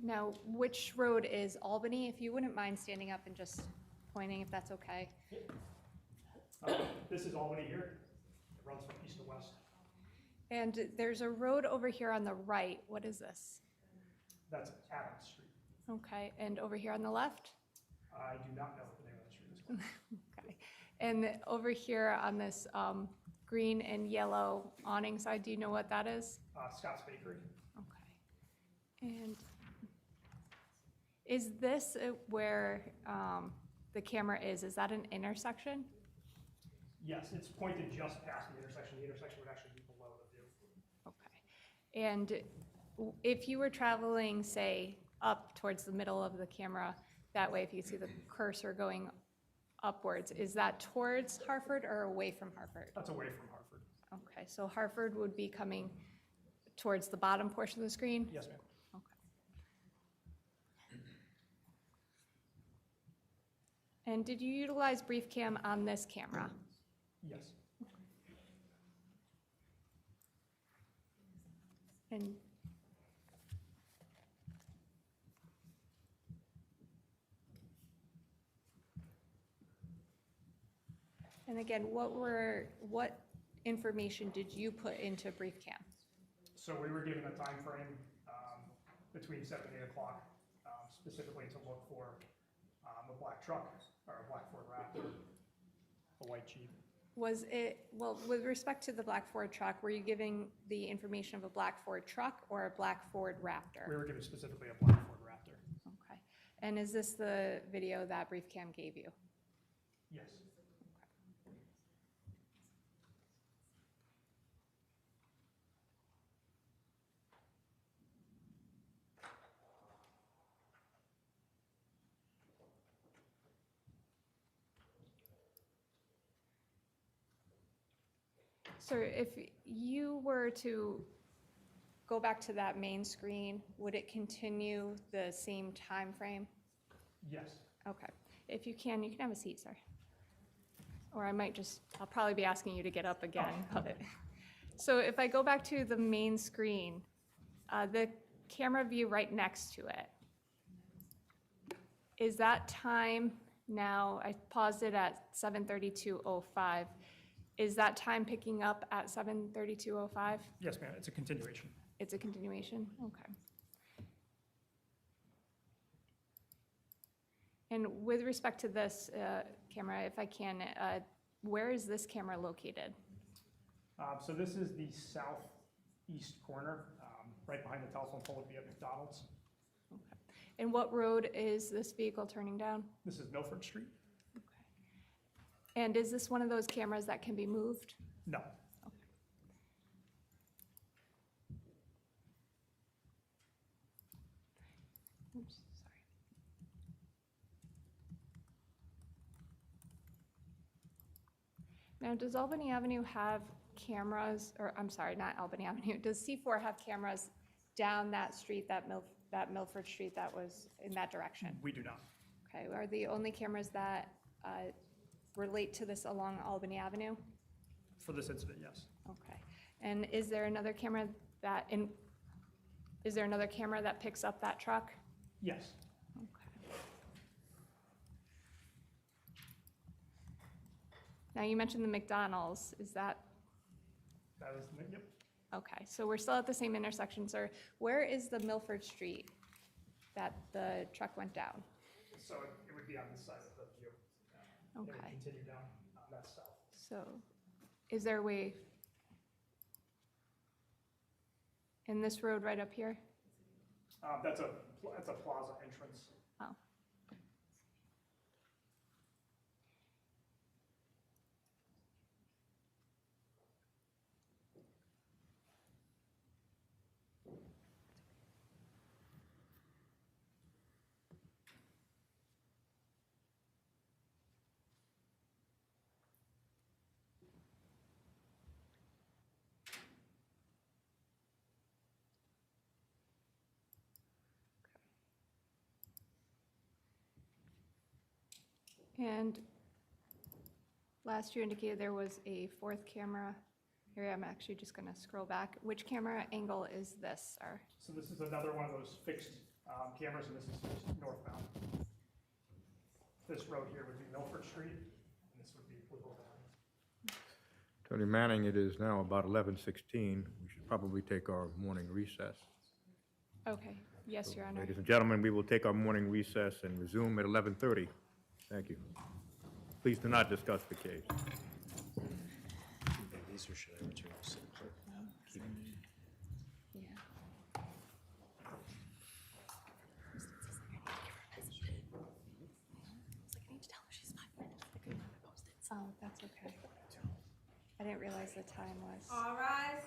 Now, which road is Albany? If you wouldn't mind standing up and just pointing, if that's okay. This is Albany here. It runs from east to west. And there's a road over here on the right. What is this? That's Adams Street. Okay, and over here on the left? I do not know what the name of that street is. Okay. And over here on this green and yellow awning side, do you know what that is? Scott's Bakery. Okay. And Is this where the camera is? Is that an intersection? Yes, it's pointed just past the intersection. The intersection would actually be below the view. Okay. And if you were traveling, say, up towards the middle of the camera, that way, if you see the cursor going upwards, is that towards Hartford or away from Hartford? That's away from Hartford. Okay, so Hartford would be coming towards the bottom portion of the screen? Yes, ma'am. Okay. And did you utilize brief cam on this camera? Yes. And again, what information did you put into brief cam? So we were given a time frame between 7 and 8 o'clock, specifically to look for a black truck or a black Ford Raptor, a white Jeep. Was it, well, with respect to the black Ford truck, were you giving the information of a black Ford truck or a black Ford Raptor? We were given specifically a black Ford Raptor. Okay. And is this the video that brief cam gave you? Yes. So if you were to go back to that main screen, would it continue the same time frame? Yes. Okay. If you can have a seat, sir. Or I might just, I'll probably be asking you to get up again. But- So if I go back to the main screen, the camera view right next to it, is that time now, I paused it at 7:32:05. Is that time picking up at 7:32:05? Yes, ma'am. It's a continuation. It's a continuation? Okay. And with respect to this camera, if I can, where is this camera located? So this is the southeast corner, right behind the telephone pole would be at McDonald's. Okay. And what road is this vehicle turning down? This is Milford Street? Okay. And is this one of those cameras that can be moved? No. Oops, sorry. Now, does Albany Avenue have cameras, or I'm sorry, not Albany Avenue, does C4 have cameras down that street, that Milford Street that was in that direction? We do not. Okay, are the only cameras that relate to this along Albany Avenue? For this incident, yes. Okay, and is there another camera that, is there another camera that picks up that truck? Yes. Okay. Now, you mentioned the McDonald's, is that, That is, yep. okay, so we're still at the same intersection, sir. Where is the Milford Street that the truck went down? So it would be on this side of the view. It would Okay. continue down on that south. So, is there a way, in this road right up here? That's a plaza entrance. Oh. And last you indicated there was a fourth camera. Here, I'm actually just gonna scroll back. Which camera angle is this, sir? So this is another one of those fixed cameras, and this is northbound. This road here would be Milford Street, and this would be Woodville Avenue. Attorney Manning, it is now about 11:16. We should probably take our morning recess. Okay, yes, Your Honor. Ladies and gentlemen, we will take our morning recess and resume at 11:30. Thank you. Please do not discuss the case. These, or should I return to city clerk? Keep them. Yeah. didn't realize the time was. All rise.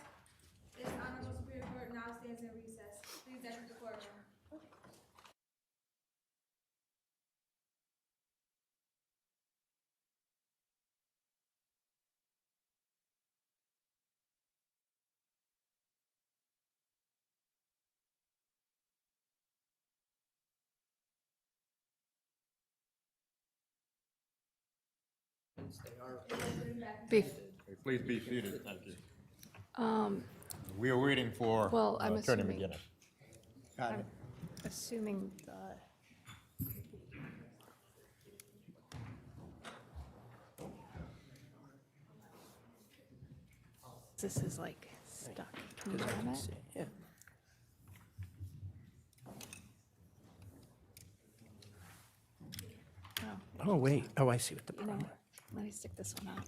This Honorable Superior Court now stands in recess. Please exit the courtroom. Please be seated, thank you. We are waiting for Well, I'm Attorney assuming- McGinnis. I'm assuming this is like stuck. Can you jam it? Yeah. Oh, Oh, wait. Oh, I see what the you know, problem. let me stick this one out.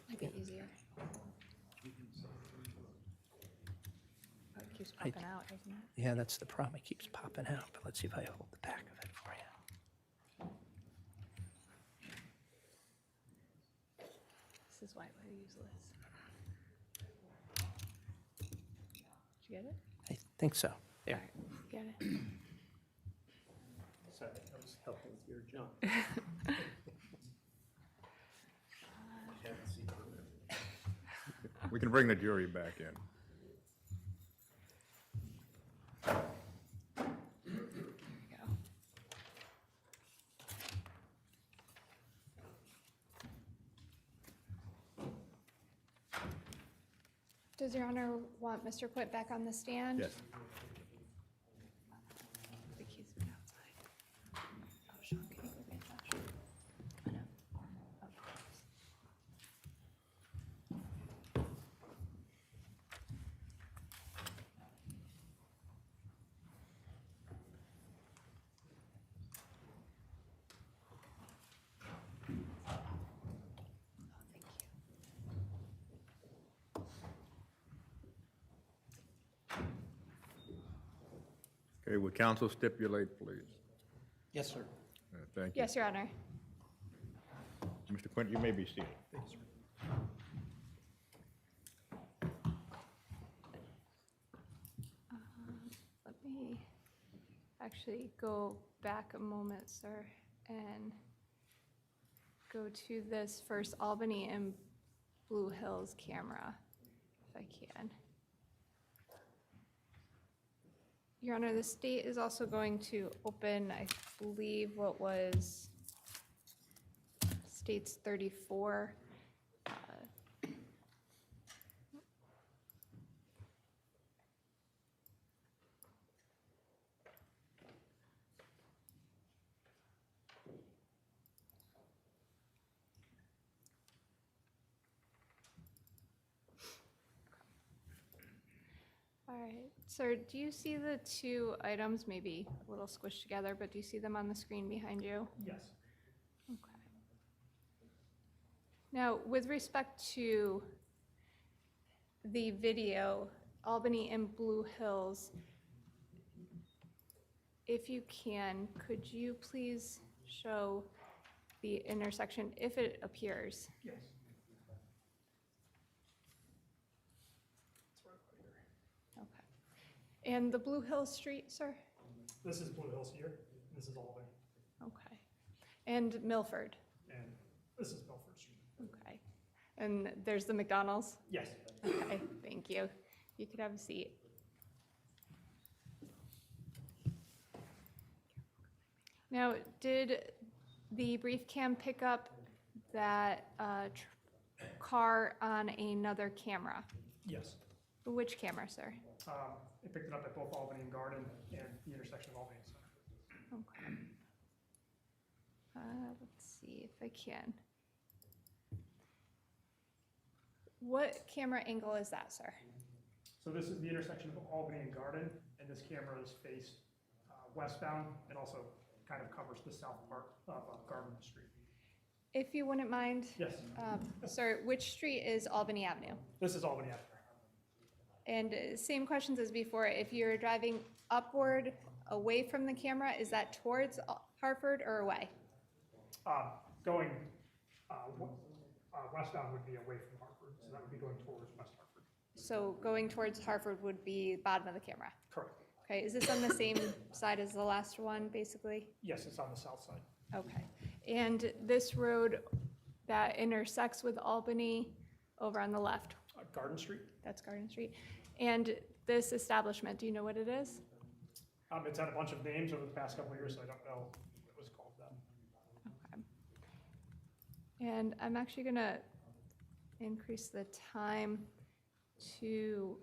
Might be easier. Oh, it keeps popping out, doesn't it? Yeah, that's the problem. It keeps popping out, but let's see if I hold the back of it for you. This is why we're useless. Did you get it? I think so. There. All right, get it. Sorry, I was helping with your jump. We can bring the jury back in. There we go. Does Your Honor want Mr. Quint back on the stand? Yes. I think he's been outside. Oh, Sean, can you go get that? Come on up. Oh, thanks. Oh, thank you. Okay, would counsel stipulate, please? Yes, sir. Thank you. Yes, Your Honor. Mr. Quint, you may be seated. Let me actually go back a moment, sir, and go to this first Albany and Blue Hills camera, if I can. Your Honor, the state is also going to open, I believe, what was State's 34. All right, sir, do you see the two items, maybe a little squished together, but do you see them on the screen behind you? Yes. Okay. Now, with respect to the video, Albany and Blue Hills, if you can, could you please show the intersection if it appears? Yes. Okay. And the Blue Hills Street, sir? This is Blue Hills here, and this is Albany, Okay. And Milford? and this is Milford Street. Okay. And there's the McDonald's? Yes. Okay, thank you. You could have a seat. Now, did the brief cam pick up that car on another camera? Yes. Which camera, sir? It picked it up at both Albany and Garden and the intersection of Albany and Center. Okay. Let's see if I can. What camera angle is that, sir? So this is the intersection of Albany and Garden, and this camera is faced westbound and also kind of covers the south part of Garden Street. If you wouldn't mind. Yes. Sir, which street is Albany Avenue? This is Albany Avenue. And same questions as before, if you're driving upward away from the camera, is that towards Hartford or away? Going westbound would be away from Hartford. so that would be going towards West Hartford. So going towards Hartford would be bottom of the camera. Correct. Okay, is this on the same side as the last one, basically? Yes, it's on the south side. Okay. And this road that intersects with Albany over on the left, Garden Street. that's Garden Street. And this establishment, do you know what it is? It's had a bunch of names over the past couple of years, so I don't know what it was called then. Okay. And I'm actually gonna increase the time to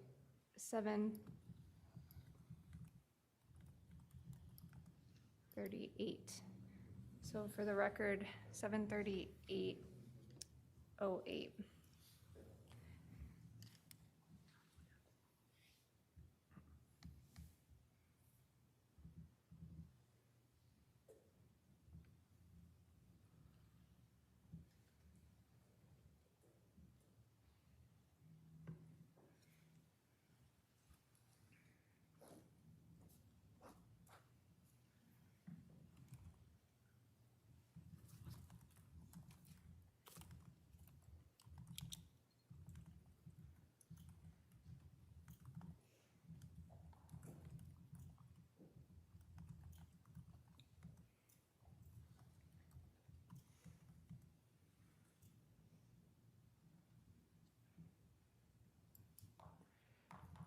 7:38. So for the record, 7:38:08.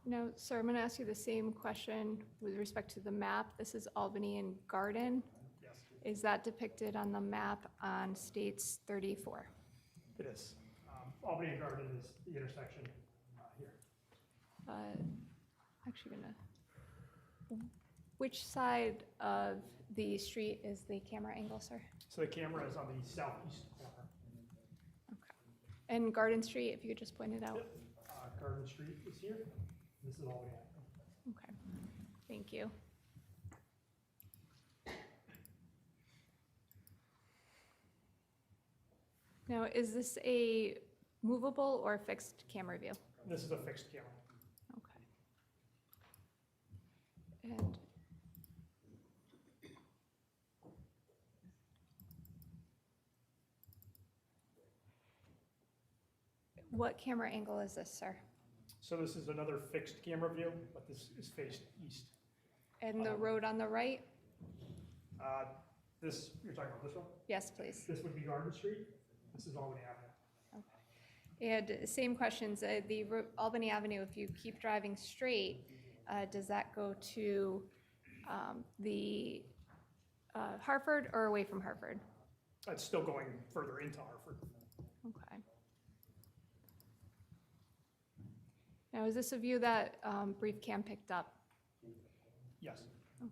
Now, sir, I'm going to ask you the same question with respect to the map. This is Albany and Garden. Yes, Is that depicted on the map on States 34? it is. Albany and Garden is the intersection here. Actually which side of the street is the camera angle, sir? So the camera is on the southeast corner. Okay. And Garden Street, if you could just point it out? Yep. Garden Street is here. This is Albany Avenue. Okay, thank you. Now, is this a movable or fixed camera view? This is a fixed camera. Okay. And what camera angle is this, sir? So this is another fixed camera view, but this is faced east. And the road on the right? This, you're talking about this one? Yes, please. This would be Garden Street. This is Albany Avenue. And same questions, Albany Avenue, if you keep driving straight, does that go to the Hartford or away from Hartford? It's still going further into Hartford. Okay. Now, is this a view that Brief Cam picked up? Yes. Okay.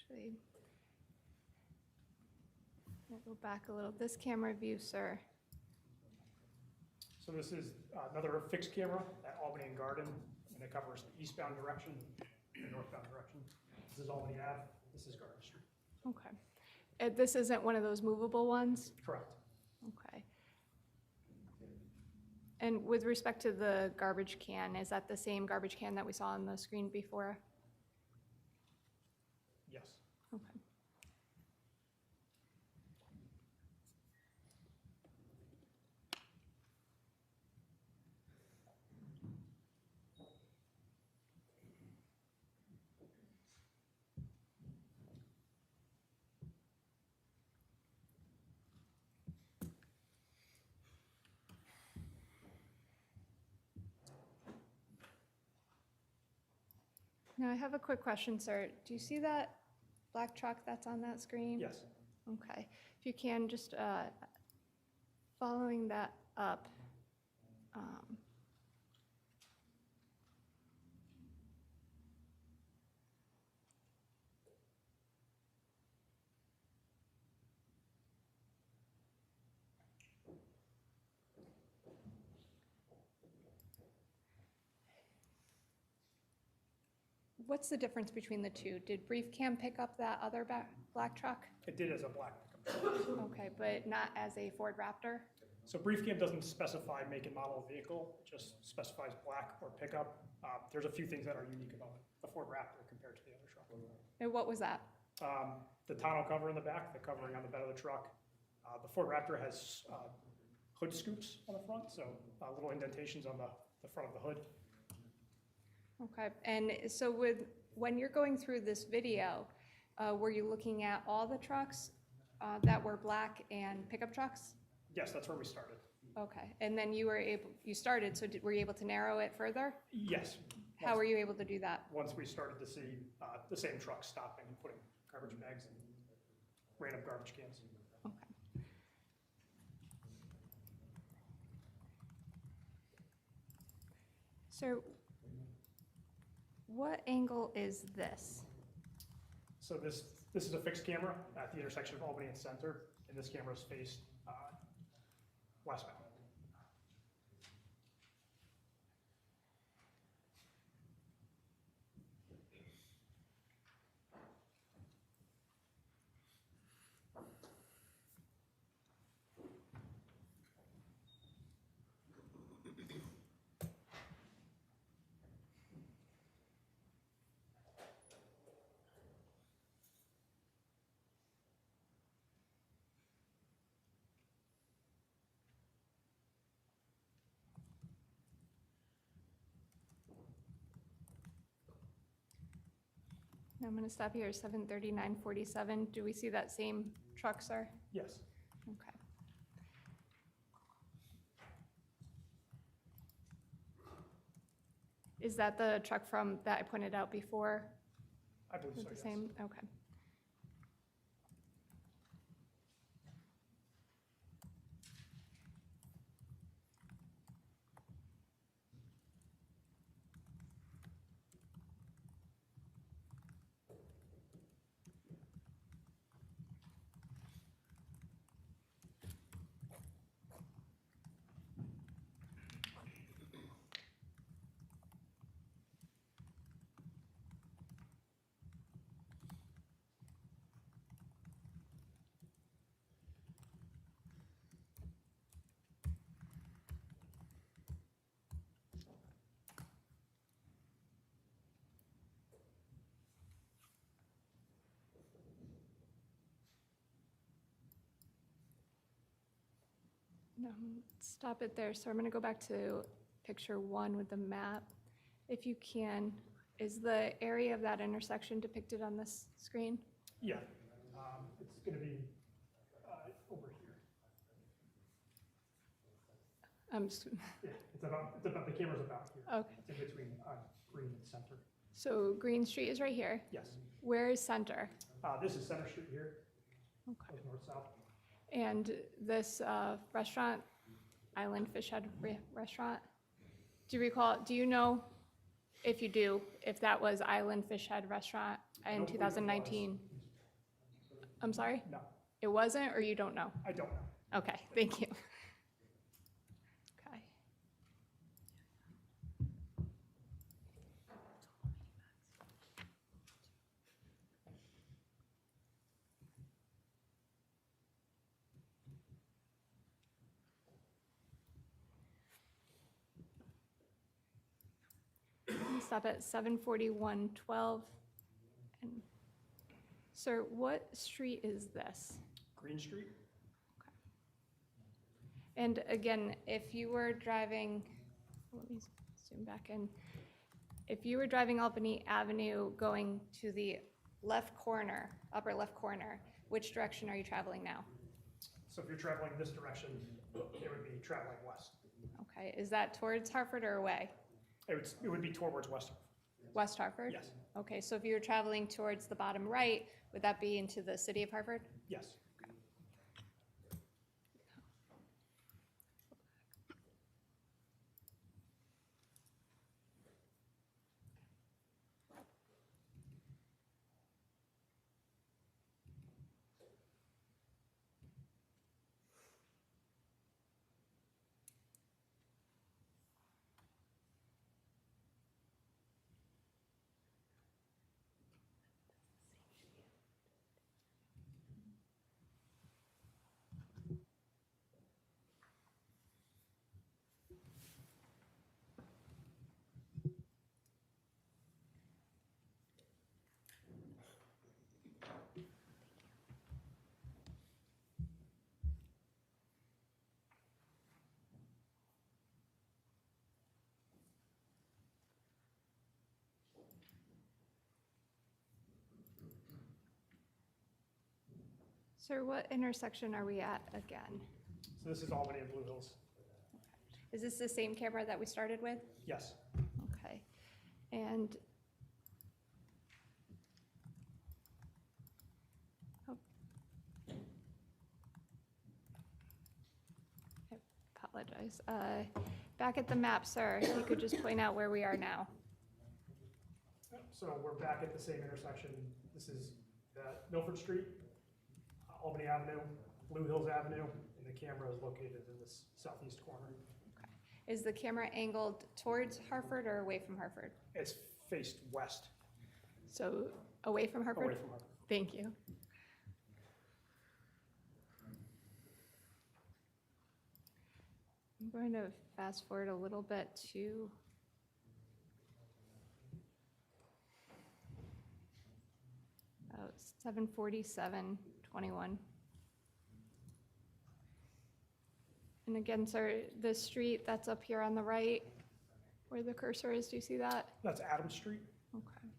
Actually, I'll go back a little. This camera view, sir. So this is another fixed camera at Albany and Garden, and it covers the eastbound direction and northbound direction. This is Albany Ave. This is Garden Street. Okay. This isn't one of those movable ones? Correct. Okay. And with respect to the garbage can, is that the same garbage can that we saw on the screen before? Yes. Okay. Now, I have a quick question, sir. Do you see that black truck that's on that screen? Yes. Okay. If you can, just following that up. What's the difference between the two? Did Brief Cam pick up that other black truck? It did as a black pickup truck. Okay, but not as a Ford Raptor? So Brief Cam doesn't specify make and model of vehicle, it just specifies black or pickup. There's a few things that are unique about the Ford Raptor compared to the other truck. And what was that? The tonneau cover in the back, the covering on the bed of the truck. The Ford Raptor has hood scoops on the front, so little indentations on the front of the hood. Okay, and so when you're going through this video, were you looking at all the trucks that were black and pickup trucks? Yes, that's where we started. Okay, and then you started, so were you able to narrow it further? Yes. How were you able to do that? Once we started to see the same trucks stopping and putting garbage bags and random garbage cans. Okay. So what angle is this? So this is a fixed camera at the intersection of Albany and Center, and this camera is faced westbound. Now I'm gonna stop here, 73947. Do we see that same truck, sir? Yes. Okay. Is that the truck that I pointed out before? I believe Is so, it the yes. same? Okay. No, stop it there. So I'm gonna go back to picture 1 with the map. If you can, is the area of that intersection depicted on this screen? Yeah. It's going to be over here. Yeah, the camera's about here. Okay. It's in between Green and Center. So Green Street is right here. Yes. Where is Center? This is Center Street here. Okay. Goes north-south. And this restaurant, Island Fish Head Restaurant, do you know, if you do, if that was Island Fish Head Restaurant in don't believe it 2019? I'm sorry? No, It wasn't, or you don't know? I don't know. Okay, thank you. Okay. Stop at 74112. And sir, what street is this? Green Street? And again, if you were driving, let me zoom back in. If you were driving Albany Avenue going to the left corner, upper left corner, which direction are you traveling now? So if you're traveling this direction, it would be traveling west. Okay, is that towards Hartford or away? It would be towards west. West Hartford? Yes. Okay, so if you were traveling towards the bottom right, would that be into the city of Hartford? Yes. Sir, what intersection are we at again? So this is Albany and Blue Hills. Is this the same camera that we started with? Yes. Okay, and. Oh. I apologize. Back at the map, sir, if you could just point out where we are now. So we're back at the same intersection. This is Milford Street, Albany Avenue, Blue Hills Avenue, and the camera is located in this southeast corner. Is the camera angled towards Hartford or away from Hartford? It's faced west, So away from Hartford? away from Hartford. Thank you. I'm going to fast forward a little bit to about 7:47:21. And again, sir, the street that's up here on the right, where the cursor is, do you see that? That's Adams Street. Okay.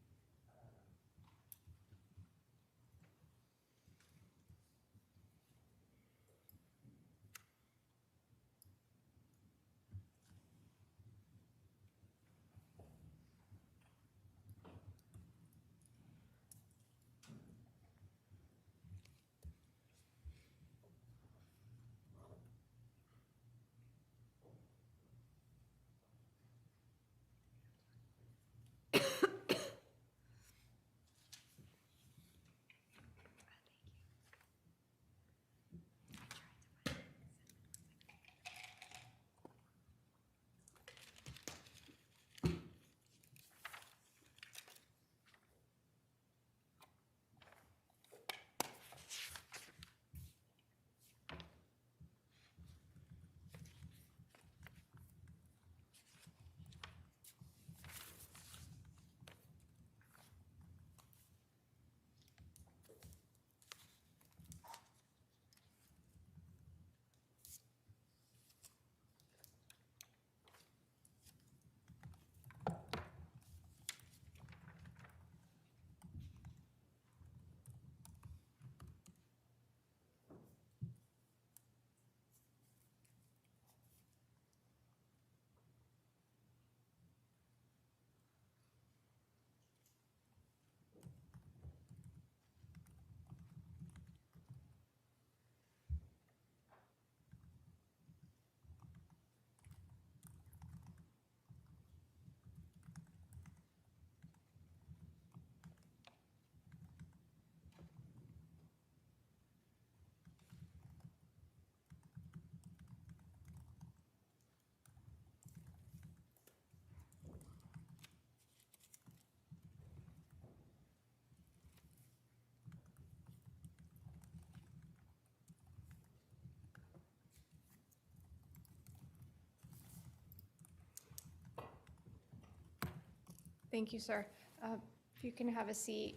Thank you, sir. If you can have a seat.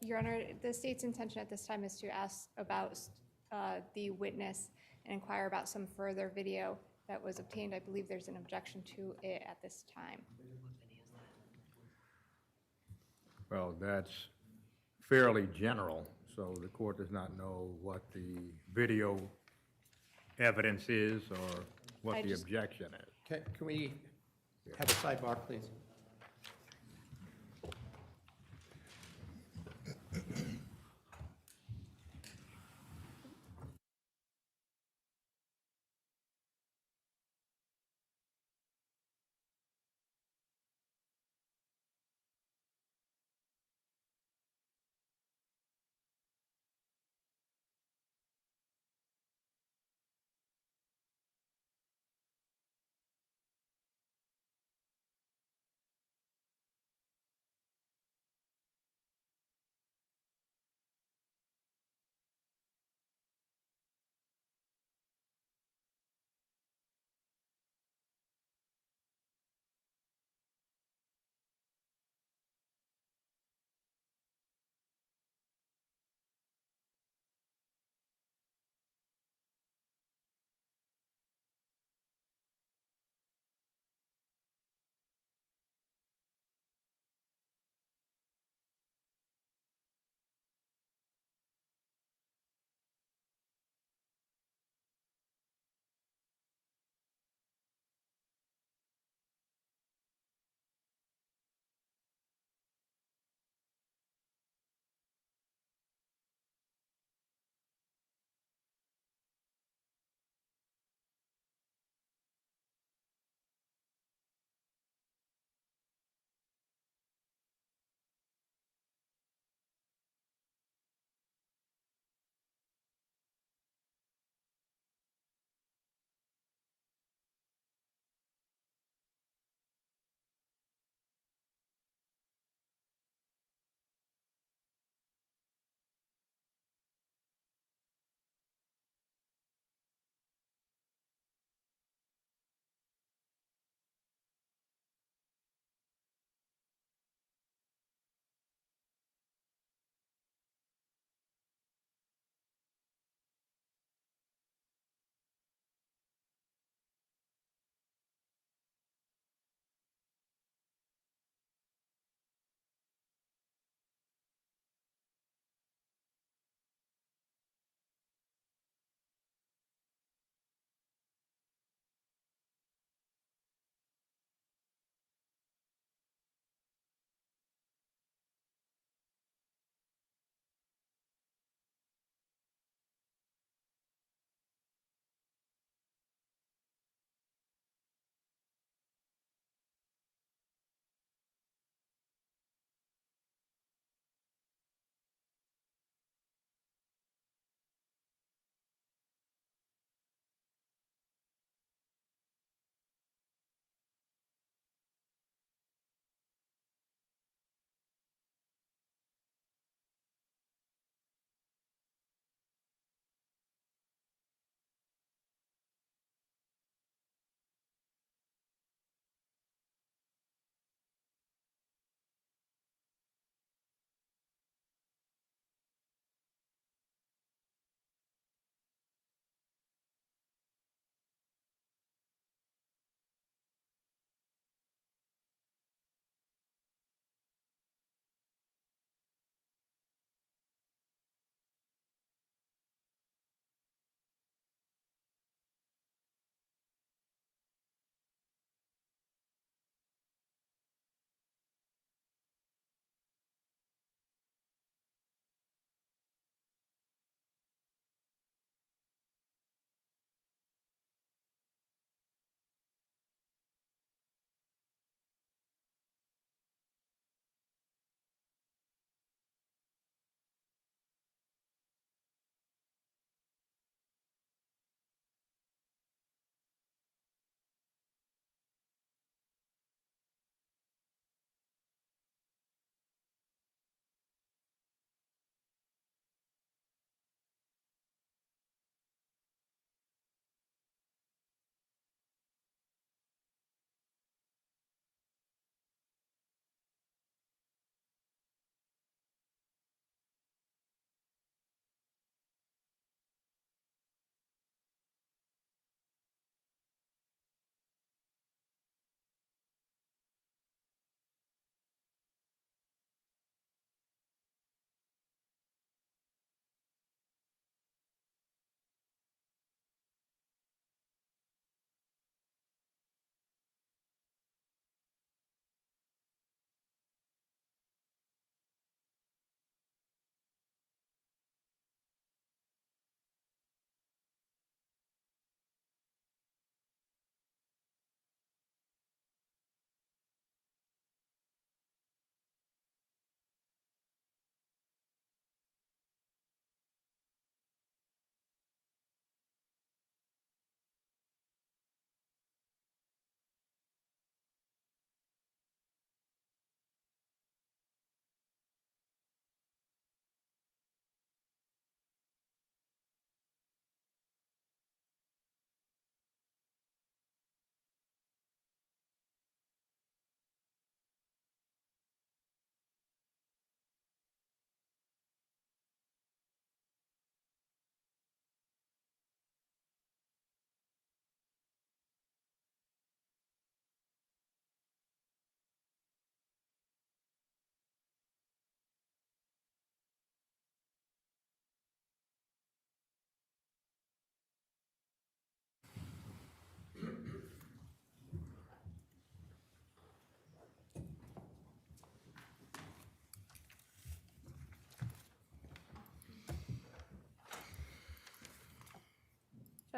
Your Honor, the state's intention at this time is to ask about the witness and inquire about some further video that was obtained. I believe there's an objection to it at this time. Well, that's fairly general, so the court does not know what the video evidence is or what I the just- objection is. Can we have a sidebar, please?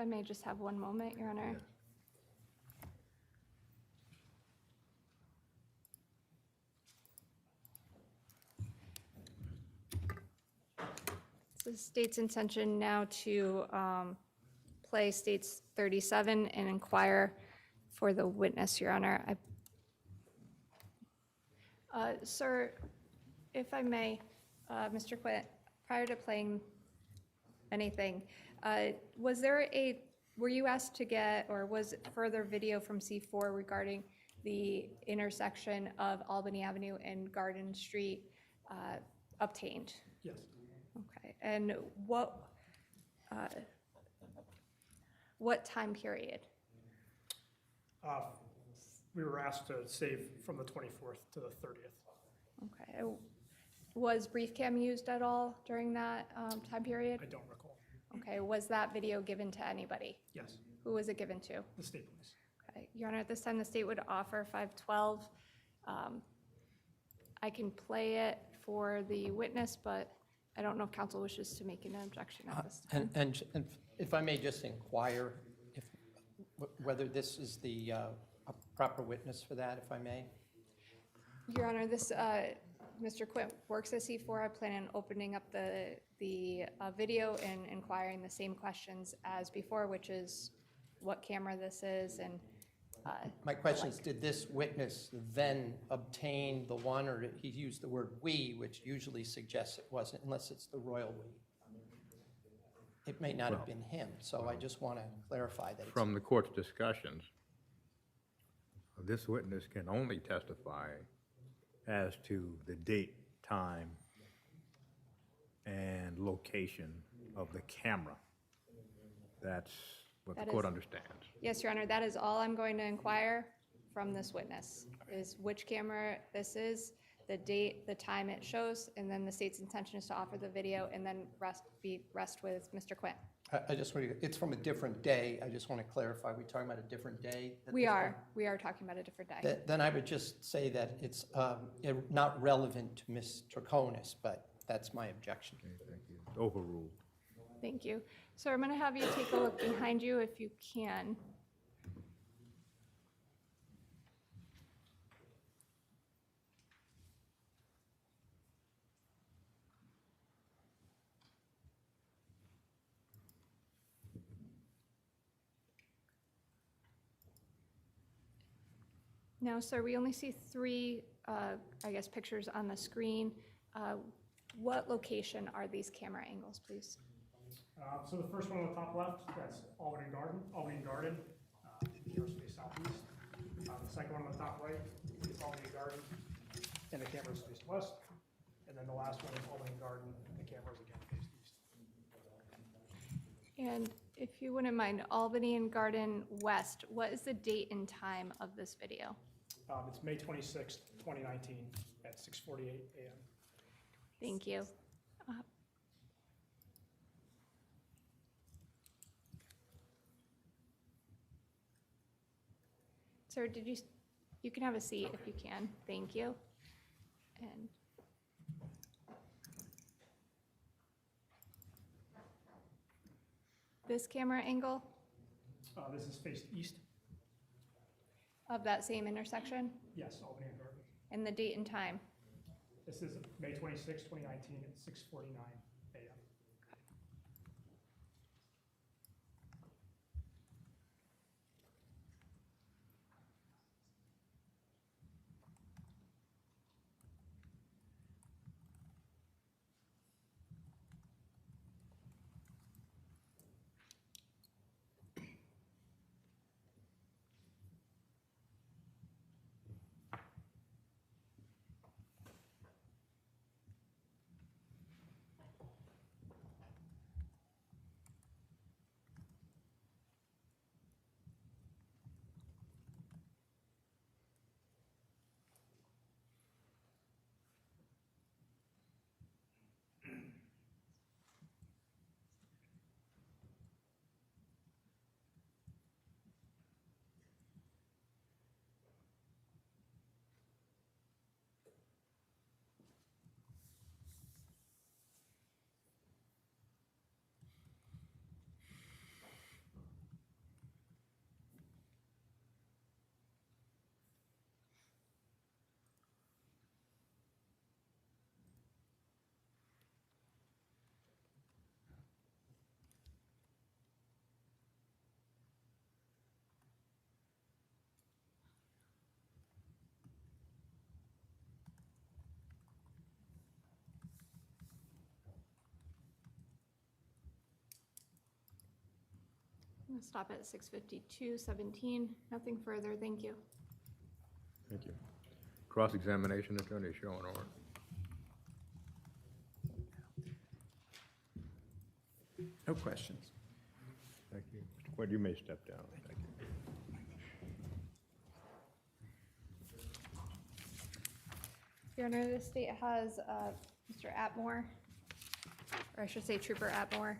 I may just have one moment, Your Honor. It's the state's intention now to play States 37 and inquire for the witness, Your Honor. Sir, if I may, Mr. Quint, prior to playing anything, were you asked to get, or was further video from C4 regarding the intersection of Albany Avenue and Garden Street obtained? Yes. Okay, and what time period? We were asked to save from the 24th to the 30th. Okay, was brief cam used at all during that time period? I don't recall. Okay, was that video given to anybody? Yes, Who was it given to? the state police. Okay, Your Honor, at this time, the state would offer 512. I can play it for the witness, but I don't know if counsel wishes to make an objection at this time. And if I may just inquire whether this is the a proper witness for that, if I may? Your Honor, this, Mr. Quint works at C4. I plan on opening up the video and inquiring the same questions as before, which is what camera this is and. My question is, did this witness then obtain the one, or did he use the word "we," which usually suggests it wasn't, unless it's the royal we? It may not have been him, so I just want to clarify that. It's From the court's discussions, this witness can only testify as to the date, time, and location of the camera. That's what the That court is- understands. Yes, Your Honor, that is all I'm going to inquire from this witness, is which camera this is, the date, the time it shows, and then the state's intention is to offer the video and then rest with Mr. Quint. I just want to, it's from a different day. I just want to clarify, we're talking about a different day? at We this are point? talking about a different day. Then I would just say that it's not relevant to Ms. Troconis, but that's my objection. Okay, thank you. It's overruled. Thank you. So I'm going to have you take a look behind you if you can. Now, sir, we only see three, I guess, pictures on the screen. What location are these camera angles, please? So the first one on the top left, that's Albany Garden, camera's face southeast. The second one on the top right is Albany Garden, and the camera's faced west. And then the last one is Albany Garden, and the camera's again faced east. And if you wouldn't mind, Albany and Garden West, what is the date and time of this video? It's May 26th, 2019, at 6:48 a.m. Thank you. Sir, you can have a seat if you can. Thank you. And this camera angle This is faced east. of that same intersection Yes, Albany and Garden. and the date and time. This is May 26th, 2019, at 6:49 a.m. I'm gonna stop at 6:52:17. Nothing further, thank you. Thank you. Cross-examination, Attorney Schoenauer. No questions. Thank you. Mr. Quinn, you may step down. Thank you. Your Honor, the state has Mr. Atmore, or I should say Trooper Atmore.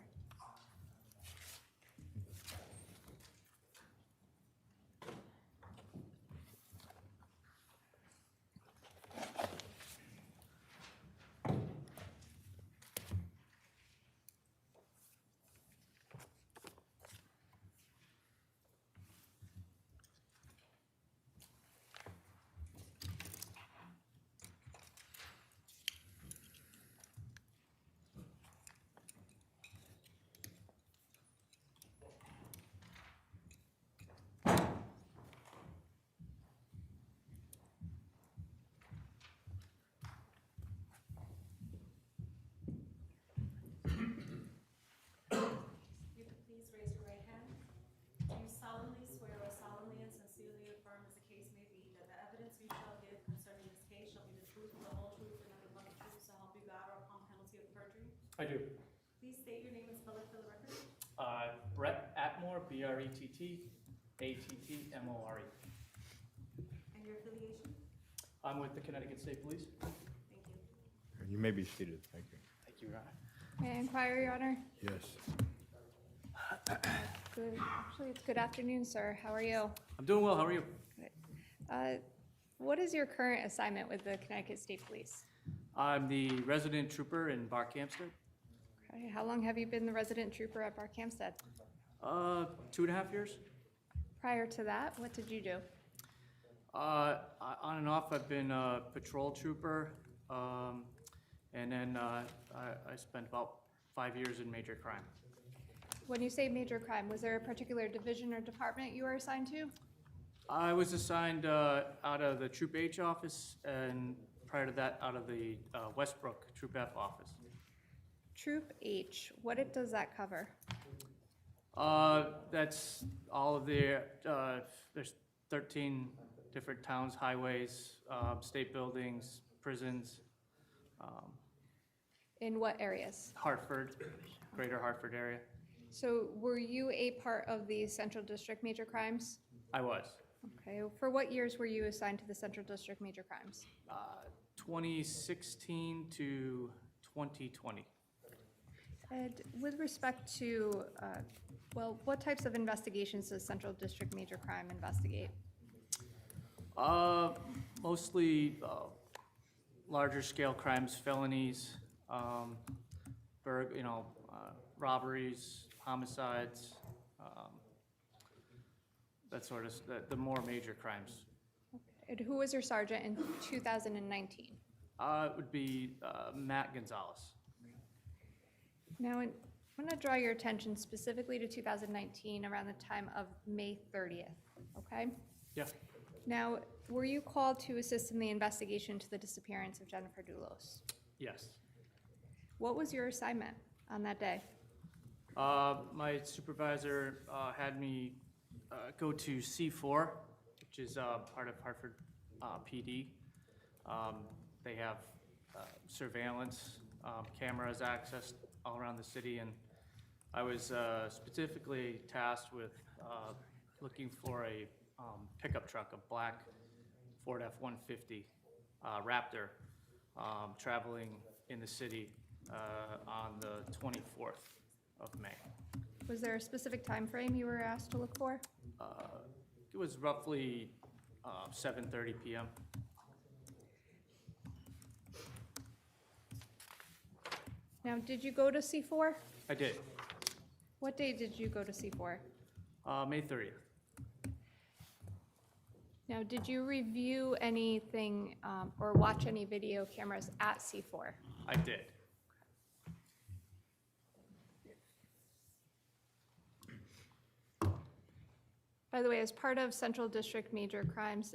You could please raise your right hand. Do you solemnly swear or solemnly and sincerely affirm, as the case may be, that the evidence you shall give concerning this case shall be the truth, the whole truth, and nothing but the truth, so help you God, or upon penalty of perjury? I do. Please state your name and spell it for the record. Brett Atmore, B-R-E-T-T, A-T-T-M-O-R-E. And your affiliation? I'm with the Connecticut State Police. Thank you. You may be seated. Thank you. Thank you, Your Honor. May I inquire, Your Honor? Yes. Good, actually, it's good afternoon, sir. How are you? I'm doing well, how are you? What is your current assignment with the Connecticut State Police? I'm the resident trooper in Barkhamsted. Okay, how long have you been the resident trooper at Barkhamsted? 2.5 years. Prior to that, what did you do? On and off, I've been a patrol trooper, and then I spent about 5 years in major crime. When you say major crime, was there a particular division or department you were assigned to? I was assigned out of the Troop H office, and prior to that, out of the Westbrook Troop F office. Troop H, does that cover? That's all of there's 13 different towns, highways, state buildings, prisons, In what areas? Hartford, greater Hartford area. So were you a part of the Central District Major Crimes? I was. Okay, for what years were you assigned to the Central District Major Crimes? 2016 to 2020. And with respect to, what types of investigations does Central District Major Crime investigate? Mostly larger scale crimes, felonies, robberies, homicides, that sort of, the more major crimes. And who was your sergeant in 2019? It would be Matt Gonzalez. Now, I'm going to draw your attention specifically to 2019, around the time of May 30th, okay? Yeah. Now, were you called to assist in the investigation to the disappearance of Jennifer Dulos? Yes. What was your assignment on that day? My supervisor had me go to C4, which is part of Hartford PD. They have surveillance, cameras accessed all around the city, and I was specifically tasked with looking for a pickup truck, a black Ford F-150 Raptor, traveling in the city on the 24th of May. Was there a specific time frame you were asked to look for? It was roughly 7:30 p.m. Now, did you go to C4? I did. What day did you go to C4? May 30th. Now, did you review anything or watch any video cameras at C4? I did. By the way, as part of Central District Major Crimes,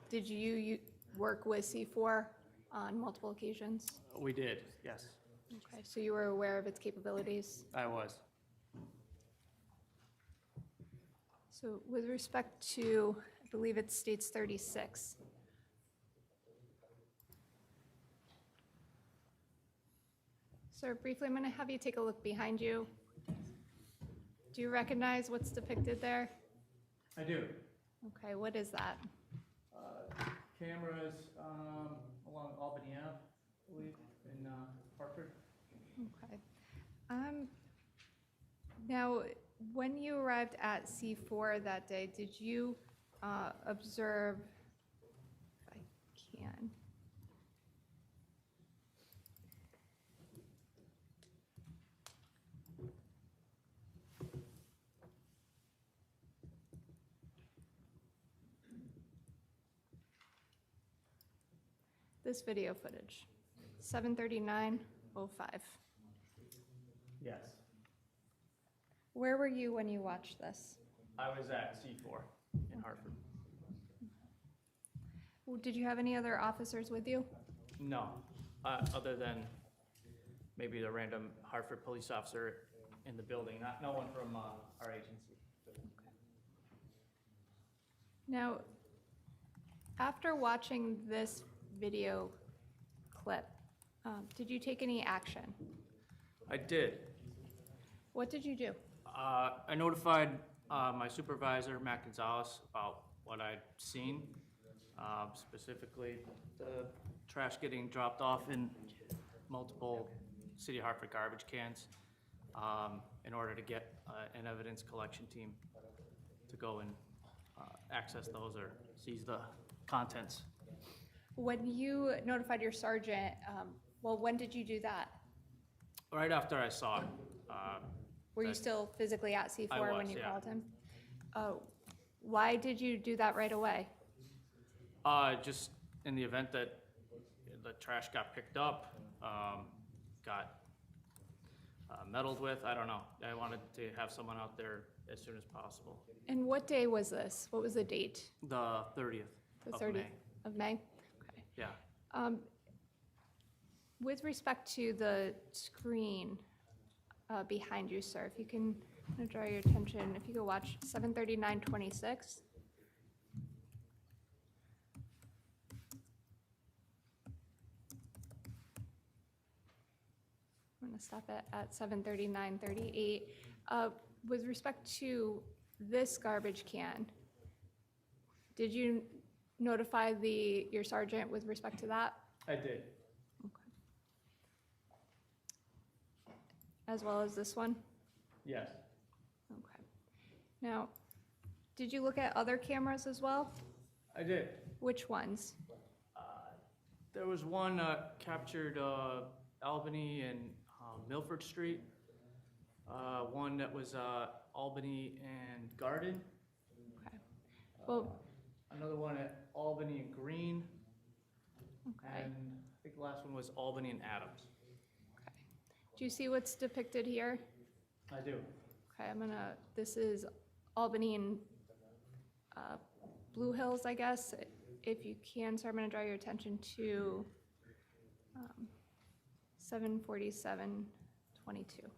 did you work with C4 on multiple occasions? We did, yes. Okay, so you were aware of its capabilities? I was. So with respect to, I believe it states 36. Sir, briefly, I'm going to have you take a look behind you. Do you recognize what's depicted there? I do. Okay, what is that? Cameras along Albany Ave, I believe, in Hartford. Okay. Now, when you arrived at C4 that day, did you observe, if I can, this video footage, 7:39:05. Yes. Where were you when you watched this? I was at C4 in Hartford. Did you have any other officers with you? No, other than maybe the random Hartford police officer in the building, no one from our agency. Now, after watching this video clip, did you take any action? I did. What did you do? I notified my supervisor, Matt Gonzalez, about what I'd seen, specifically the trash getting dropped off in multiple City of Hartford garbage cans, in order to get an evidence collection team to go and access those or seize the contents. When you notified your sergeant, well, when did you do that? Right after I saw it. Were you that- still physically at C4 I when was, you yeah. called him? Why did you do that right away? Just in the event that the trash got picked up, got meddled with, I don't know. I wanted to have someone out there as soon as possible. And what day was this? What was the date? The 30th The of 30th May. of May? Okay. Yeah. With respect to the screen behind you, sir, if you can draw your attention, if you could watch 7:39:26. I'm going to stop it at 7:39:38. With respect to this garbage can, did you notify your sergeant with respect to that? I did. Okay. As well as this one? Yes. Okay. Now, did you look at other cameras as well? I did. Which ones? There was one captured Albany and Milford Street. One that was Albany and Garden. Okay. Well, Another one at Albany and Green. okay. And I think the last one was Albany and Adams. Okay. Do you see what's depicted here? I do. Okay, this is Albany and Blue Hills, I guess. If you can, sir, I'm gonna draw your attention to 7:47:22.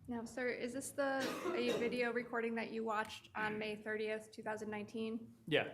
Now, sir, is this a video recording that you watched on May 30th, 2019? Yeah.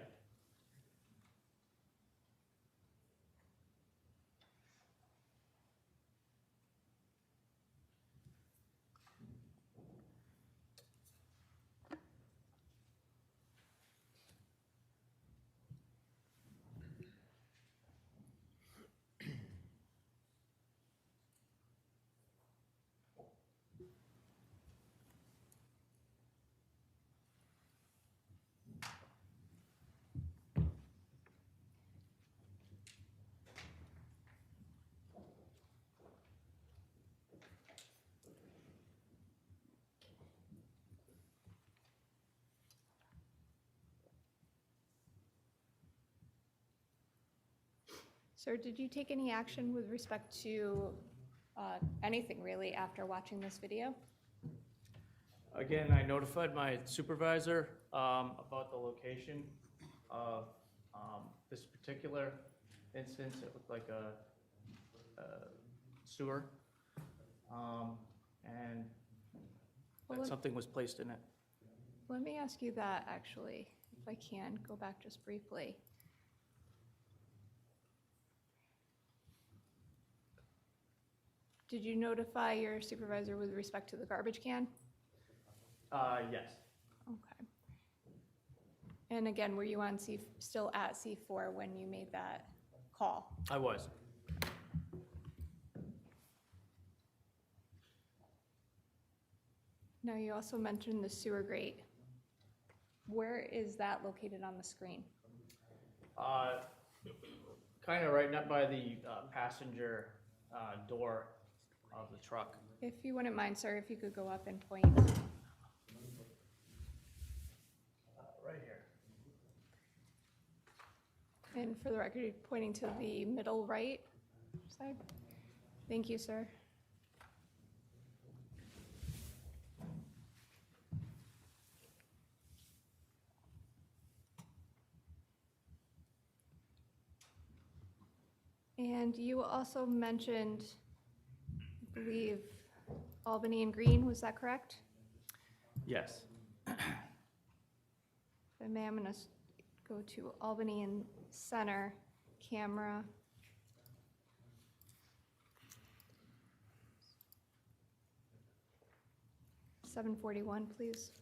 Sir, did you take any action with respect to anything really after watching this video? Again, I notified my supervisor about the location of this particular instance. It looked like a sewer, and Well, that something was placed in it. Let me ask you that, actually, if I can, go back just briefly. Did you notify your supervisor with respect to the garbage can? Yes. Okay. And again, were you on still at C4 when you made that call? I was. Now, you also mentioned the sewer grate. Where is that located on the screen? Kind of right up by the passenger door of the truck. If you wouldn't mind, sir, if you could go up and point. Right here. And for the record, you're pointing to the middle right side? Thank you, sir. And you also mentioned, I believe, Albany and Green, was that correct? Yes. If I may, I'm gonna go to Albany and Center camera. $741, please.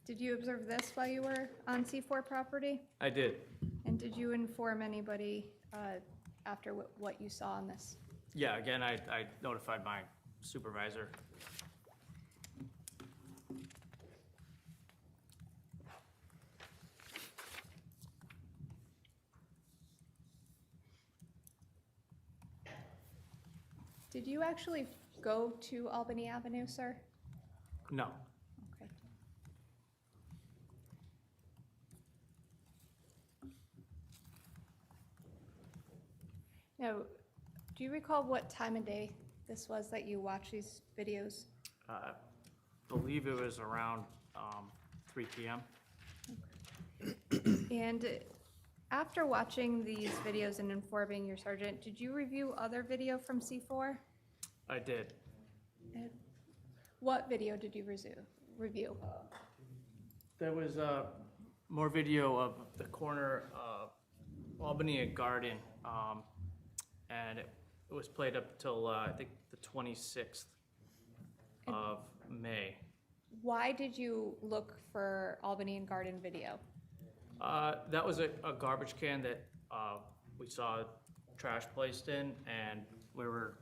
Did you observe this while you were on C4 property? I did. And did you inform anybody after what you saw on this? Yeah, again, I notified my supervisor. Did you actually go to Albany Avenue, sir? No. Okay. Now, do you recall what time of day this was that you watched these videos? Believe it was around 3 p.m. And after watching these videos and informing your sergeant, did you review other video from C4? I did. And what video did you review? There was more video of the corner of Albany and Garden, and it was played up till I think the 26th of May. Why did you look for Albany and Garden video? That was a garbage can that we saw trash placed in, and we were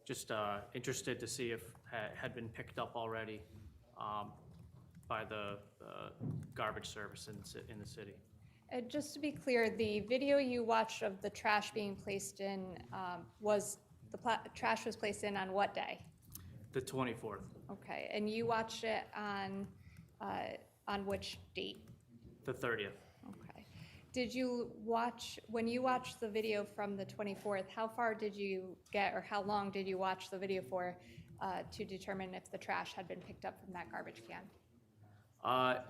just interested to see if it had been picked up already by the garbage service in the city. Just to be clear, the video you watched of the trash being placed in trash was placed in on what day? The 24th. Okay, and you watched it on which date? The 30th. Okay. Did you when you watched the video from the 24th, how far did you get, or how long did you watch the video for to determine if the trash had been picked up from that garbage can?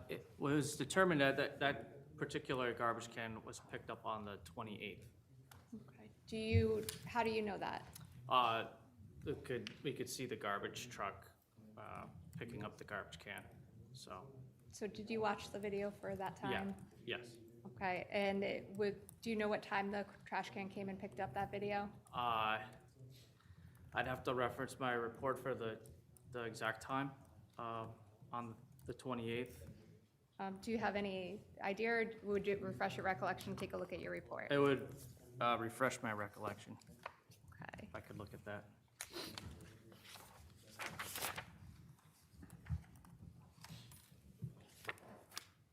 It was determined that particular garbage can was picked up on the 28th. Okay. How do you know that? We could see the garbage truck picking up the garbage can, so. So did you watch the video for that time? Yeah, yes. Okay, and do you know what time the trash can came and picked up that video? I'd have to reference my report for the exact time on the 28th. Do you have any idea, or would you refresh your recollection, take a look at your report? It would refresh my recollection Okay. if I could look at that.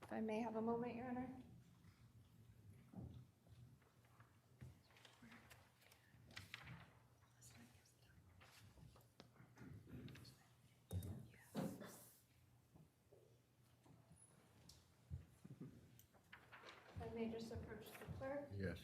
If I may have a moment, Your Honor? may just approach the clerk. Yes.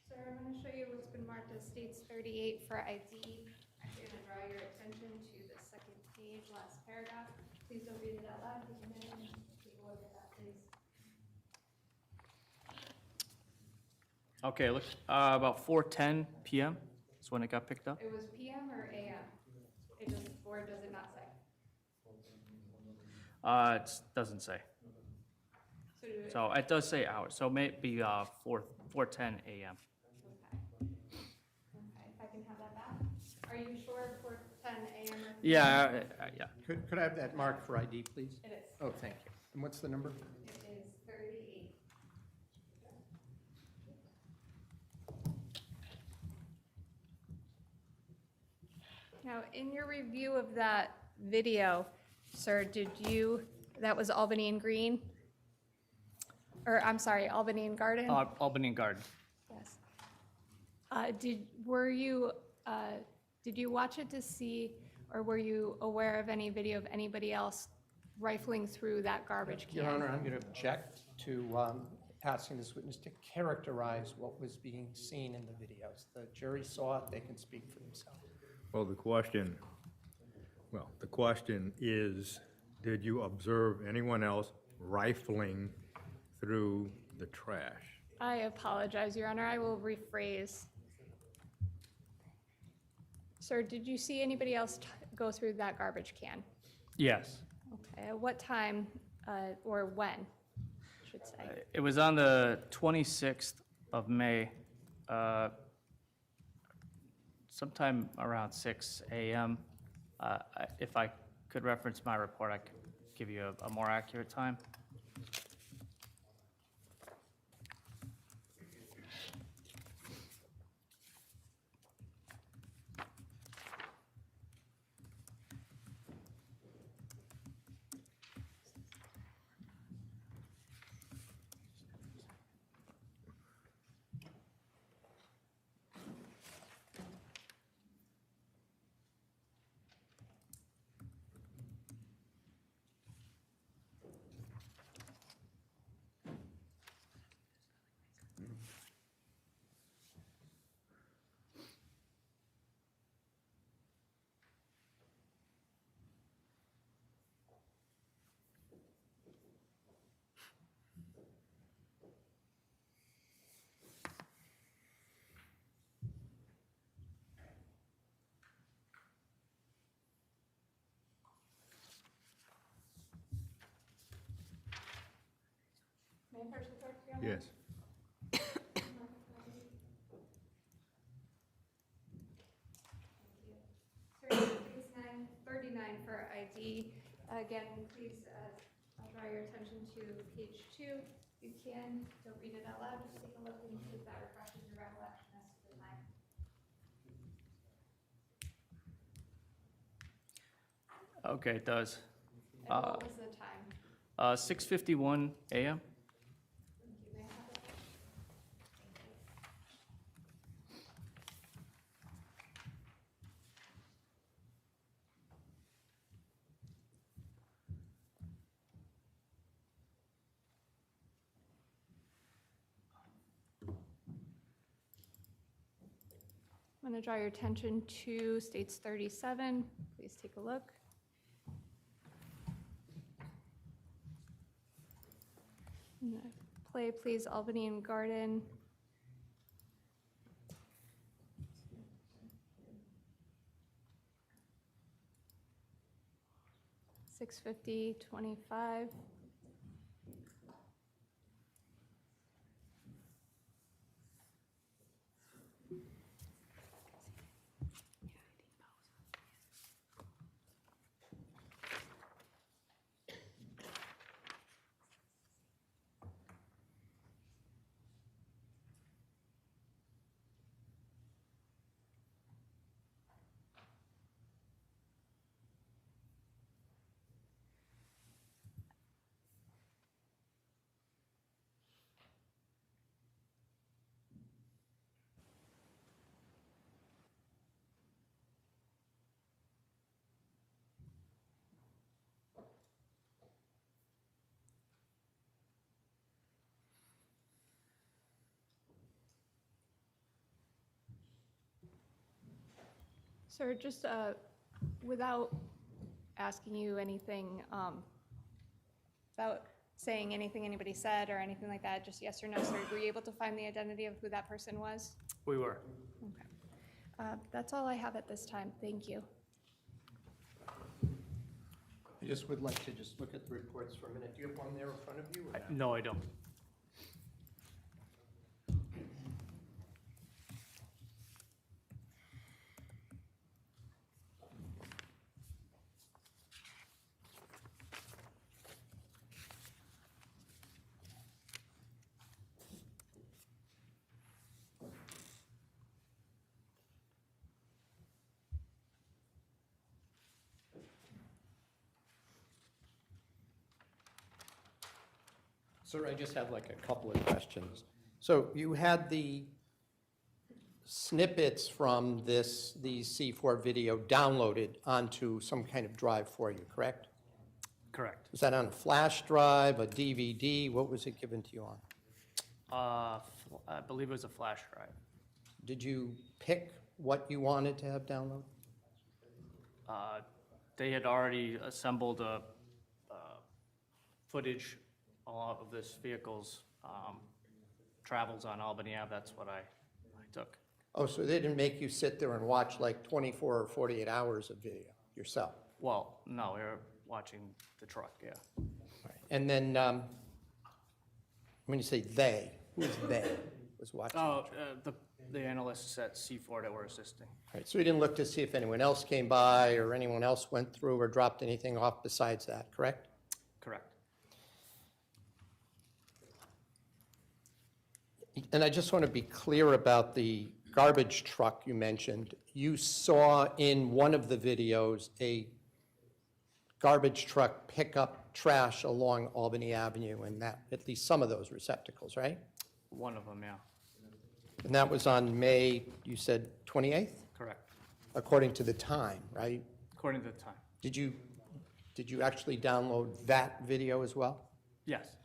Sir, I'm going to show you what's been marked as states 38 for ID. I'm going to draw your attention to the second page, last paragraph. Please don't read it out loud. Take a minute and take a look at that, please. Okay, look, about 4:10 PM is when it got picked up. It was PM or AM? It does, or does it not say? It doesn't say. So do it. So it does say hours, so maybe 4:10 AM. Okay. Okay, if I can have that back. Are you sure for 10 AM? or- Yeah, yeah. Could I have that marked for ID, please? It is. Oh, thank you. And what's the number? It is 38. Now, in your review of that video, sir, that was Albany and Green? Or, I'm sorry, Albany and Garden? Albany and Garden. Yes. Did you watch it to see, or were you aware of any video of anybody else rifling through that garbage can? Your Honor, I'm going to object to asking this witness to characterize what was being seen in the videos. The jury saw it, they can speak for themselves. Well, the question is, did you observe anyone else rifling through the trash? I apologize, Your Honor, I will rephrase. Sir, did you see anybody else go through that garbage can? Yes. Okay, at what time, or when, I should say? It was on the 26th of May, sometime around 6 AM. If I could reference my report, I could give you a more accurate time. May I approach the clerk, Your Honor? Yes. Sir, please 939 for ID. Again, please, I'll draw your attention to page 2. You can, don't read it out loud, just take a look and see if that refreshes your recollection as to the time. Okay, it does. And what was the time? 6:51 AM. Thank you. May I have it? I'm going to draw your attention to states 37. Please take a look. And, play, please, Albany and Garden. $650.25. Sir, just without asking you anything, without saying anything anybody said or anything like that, just yes or no, sir, were you able to find the identity of who that person was? We were. Okay. That's all I have at this time. Thank you. I just would like to just look at the reports for a minute. Do you have one there in front of you? or not? No, I don't. Sir, I just have like a couple of questions. So you had the snippets from these C4 video downloaded onto some kind of drive for you, correct? Correct. Was that on a flash drive, a DVD? What was it given to you on? I believe it was a flash drive. Did you pick what you wanted to have downloaded? They had already assembled a footage of this vehicle's travels on Albany Ave. That's what I took. Oh, so they didn't make you sit there and watch like 24 or 48 hours of video yourself? Well, no, we were watching the truck, yeah. And then, when you say they, who is they was watching? Oh, the analysts at C4 that were assisting. Right, so we didn't look to see if anyone else came by or anyone else went through or dropped anything off besides that, correct? Correct. And I just want to be clear about the garbage truck you mentioned. You saw in one of the videos a garbage truck pick up trash along Albany Avenue and that, at least some of those receptacles, right? One of them, yeah. And that was on May, you said 28th? Correct. According to the time, right? According to the time. Did you actually download that video as well? Yes.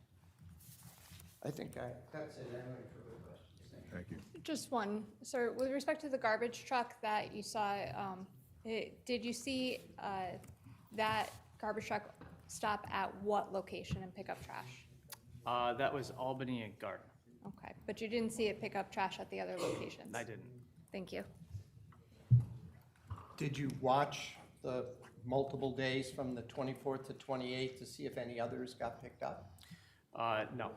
That's it. I don't have any further questions. Thank you. Just one, sir, with respect to the garbage truck that you saw, did you see that garbage truck stop at what location and pick up trash? That was Albany and Garden. Okay, but you didn't see it pick up trash at the other locations? I didn't. Thank you. Did you watch the multiple days from the 24th to 28th to see if any others got picked up? No.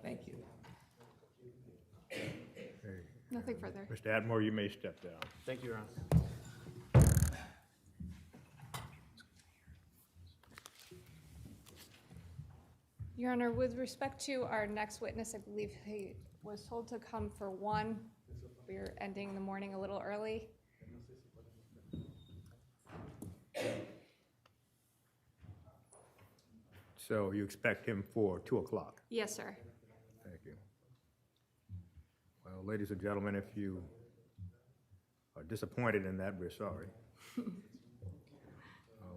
Thank you. Nothing further. Mr. Admore, you may step down. Thank you, Your Honor. Your Honor, with respect to our next witness, I believe he was told to come for 1. We're ending the morning a little early. So you expect him for 2 o'clock? Yes, sir. Thank you. Well, ladies and gentlemen, if you are disappointed in that, we're sorry.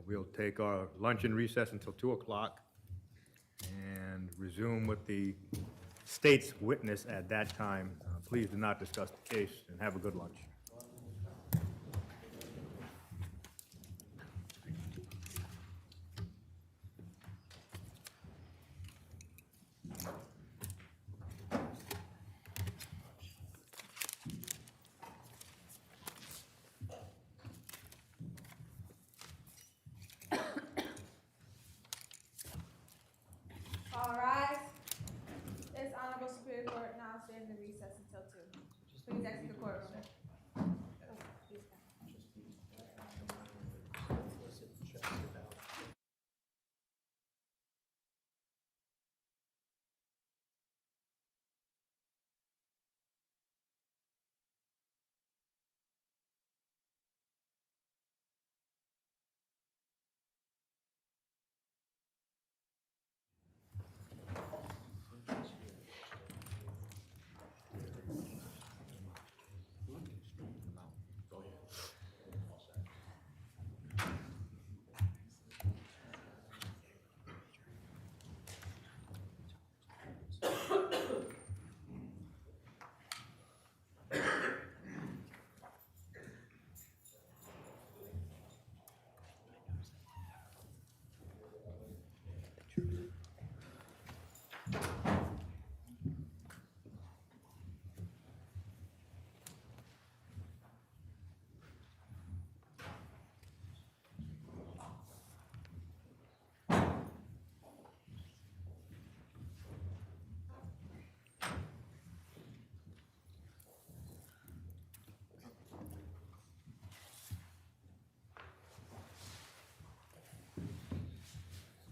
We'll take our luncheon recess until 2 o'clock and resume with the state's witness at that time. Please do not discuss the case and have a good lunch. All rise. This honorable Superior Court now stands in recess until 2. Please exit the courtroom.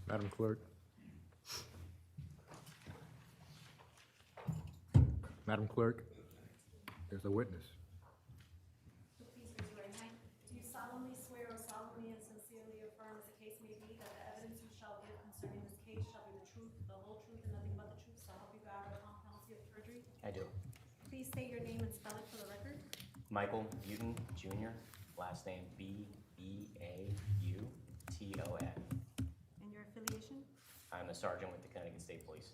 Madam Clerk? Madam Clerk, there's a witness. Please raise your right hand. Do you solemnly swear or solemnly and sincerely affirm, as the case may be, that the evidence you shall give concerning this case shall be the truth, the whole truth, and nothing but the truth, so help you God, or upon penalty of perjury? I do. Please state your name and spell it for the record. Michael Buten Jr., last name B-E-A-U-T-O-N. And your affiliation? I'm a sergeant with the Connecticut State Police.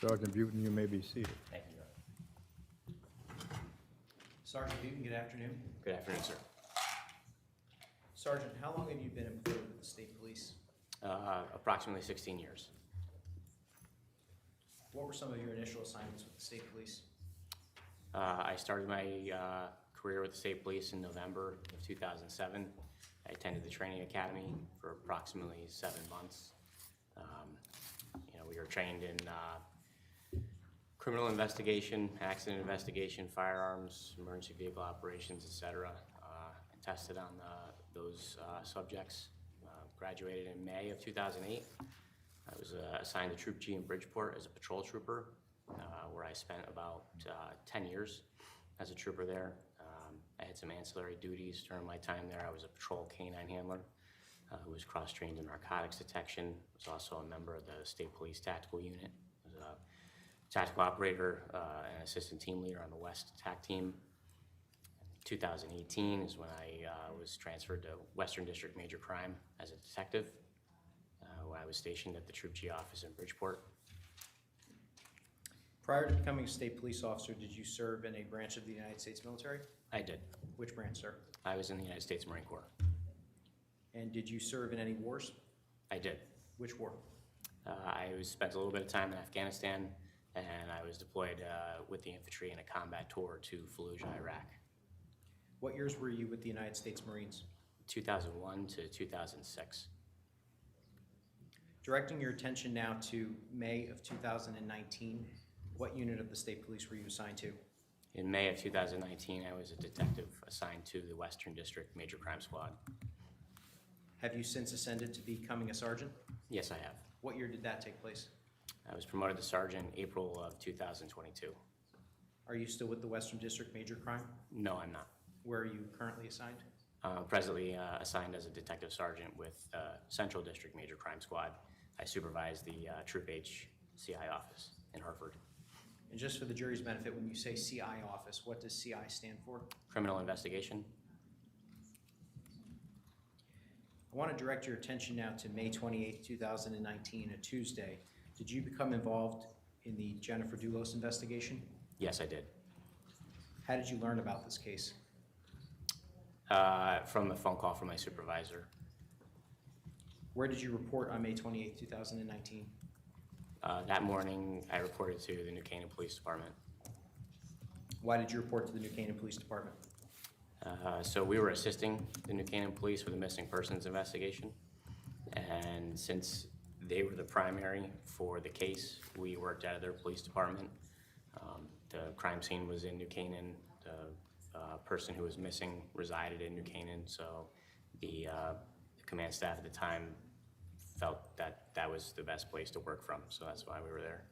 Sergeant Buten, you may be seated. Thank you, Your Honor. Sergeant Newton, good afternoon. Good afternoon, sir. Sergeant, how long have you been employed with the state police? Approximately 16 years. What were some of your initial assignments with the state police? I started my career with the state police in November of 2007. I attended the training academy for approximately 7 months. We were trained in criminal investigation, accident investigation, firearms, emergency vehicle operations, etc. And tested on those subjects. Graduated in May of 2008. I was assigned to Troop G in Bridgeport as a patrol trooper, where I spent about 10 years as a trooper there. I had some ancillary duties during my time there. I was a patrol canine handler who was cross-trained in narcotics detection. Was also a member of the State Police Tactical Unit. Was a tactical operator and assistant team leader on the West TAC team. 2018 is when I was transferred to Western District Major Crime as a detective, where I was stationed at the Troop G office in Bridgeport. Prior to becoming a state police officer, did you serve in a branch of the United States military? I did. Which branch, sir? I was in the United States Marine Corps. And did you serve in any wars? I did. Which war? Spent a little bit of time in Afghanistan, and I was deployed with the infantry in a combat tour to Fallujah, Iraq. What years were you with the United States Marines? 2001 to 2006. Directing your attention now to May of 2019, what unit of the state police were you assigned to? In May of 2019, I was a detective assigned to the Western District Major Crime Squad. Have you since ascended to becoming a sergeant? Yes, I have. What year did that take place? I was promoted to sergeant April of 2022. Are you still with the Western District Major Crime? No, I'm not. Where are you currently assigned? Presently assigned as a detective sergeant with Central District Major Crime Squad. I supervise the Troop H CI office in Hartford. And just for the jury's benefit, when you say CI office, what does CI stand for? Criminal investigation. I want to direct your attention now to May 28, 2019, a Tuesday. Did you become involved in the Jennifer Dulos investigation? Yes, I did. How did you learn about this case? From a phone call from my supervisor. Where did you report on May 28, 2019? That morning, I reported to the New Canaan Police Department. Why did you report to the New Canaan Police Department? So we were assisting the New Canaan Police with a missing persons investigation. And since they were the primary for the case, we worked out of their police department. The crime scene was in New Canaan. The person who was missing resided in New Canaan. So the command staff at the time felt that that was the best place to work from. So that's why we were there.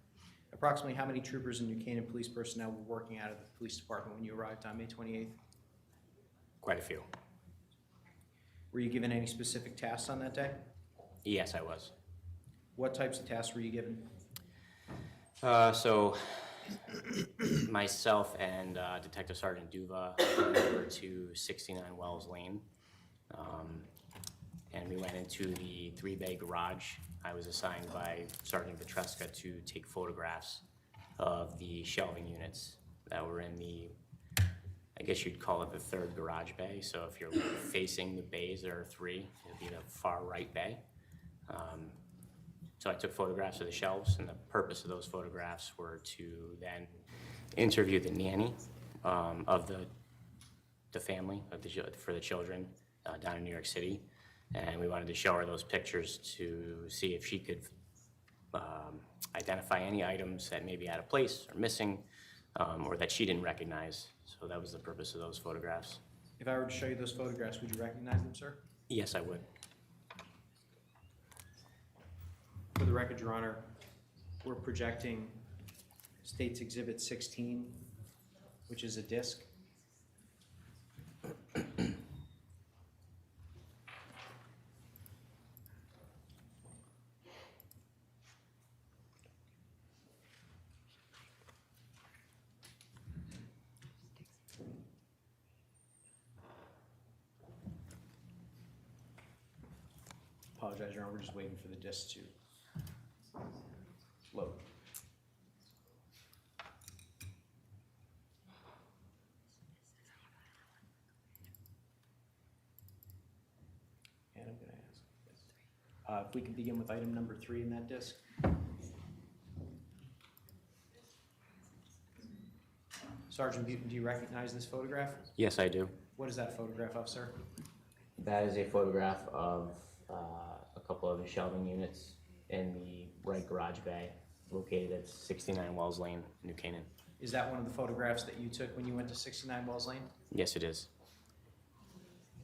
Approximately how many troopers and New Canaan police personnel were working out of the police department when you arrived on May 28th? Quite a few. Were you given any specific tasks on that day? Yes, I was. What types of tasks were you given? So myself and Detective Sergeant Duva went over to 69 Wells Lane, and we went into the 3-bay garage. I was assigned by Sergeant Petruska to take photographs of the shelving units that were in the, I guess you'd call it the 3rd garage bay. So if you're facing the bays, there are 3. It'd be the far right bay. So I took photographs of the shelves, and the purpose of those photographs were to then interview the nanny of the family for the children down in New York City. And we wanted to show her those pictures to see if she could identify any items that may be out of place or missing, or that she didn't recognize. So that was the purpose of those photographs. If I were to show you those photographs, would you recognize them, sir? Yes, I would. For the record, Your Honor, we're projecting State's Exhibit 16, which is a disc. Apologize, Your Honor, we're just waiting for the disc to load. And I'm going to ask, if we could begin with item number 3 in that disc. Sergeant Butin, do you recognize this photograph? Yes, I do. What is that photograph of, sir? That is a photograph of a couple of the shelving units in the right garage bay located at 69 Wells Lane, New Canaan. Is that one of the photographs that you took when you went to 69 Wells Lane? Yes, it is.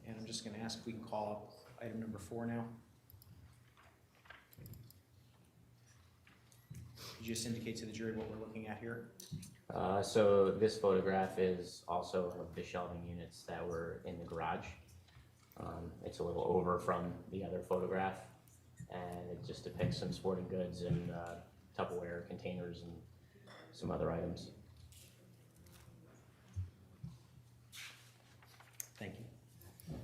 And I'm just going to ask if we can call up item number 4 now. Could you just indicate to the jury what we're looking at here? So this photograph is also of the shelving units that were in the garage. It's a little over from the other photograph, and it just depicts some sporting goods and Tupperware containers and some other items. Thank you.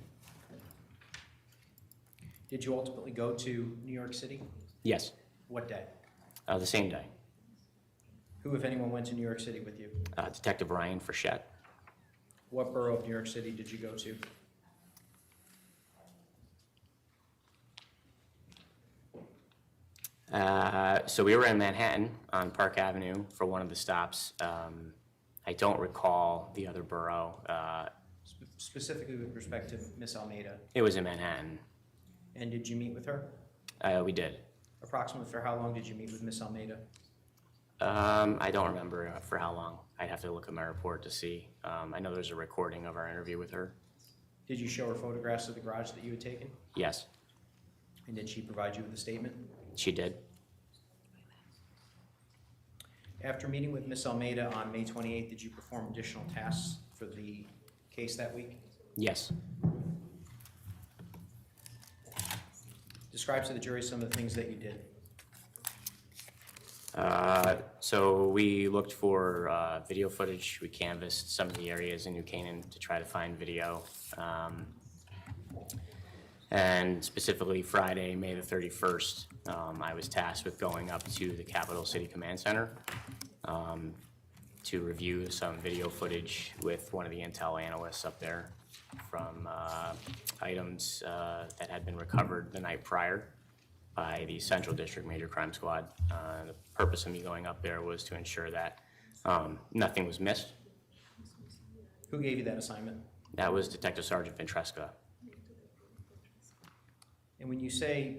Did you ultimately go to New York City? Yes, What day? the same day. Who, if anyone, went to New York City with you? Detective Ryan Frechette. What borough of New York City did you go to? So we were in Manhattan on Park Avenue for one of the stops. I don't recall the other borough. Specifically with respect to Miss Almeida. It was in Manhattan. And did you meet with her? We did. Approximately for how long did you meet with Miss Almeida? I don't remember for how long. I'd have to look at my report to see. I know there's a recording of our interview with her. Did you show her photographs of the garage that you had taken? Yes, And did she provide you with a statement? she did. After meeting with Miss Almeida on May 28th, did you perform additional tasks for the case that week? Yes. Describe to the jury some of the things that you did. So we looked for video footage. We canvassed some of the areas in New Canaan to try to find video. And specifically Friday, May the 31st, I was tasked with going up to the Capital City Command Center to review some video footage with one of the intel analysts up there from items that had been recovered the night prior by the Central District Major Crime Squad. The purpose of me going up there was to ensure that nothing was missed. Who gave you that assignment? That was Detective Sergeant Ventresca. And when you say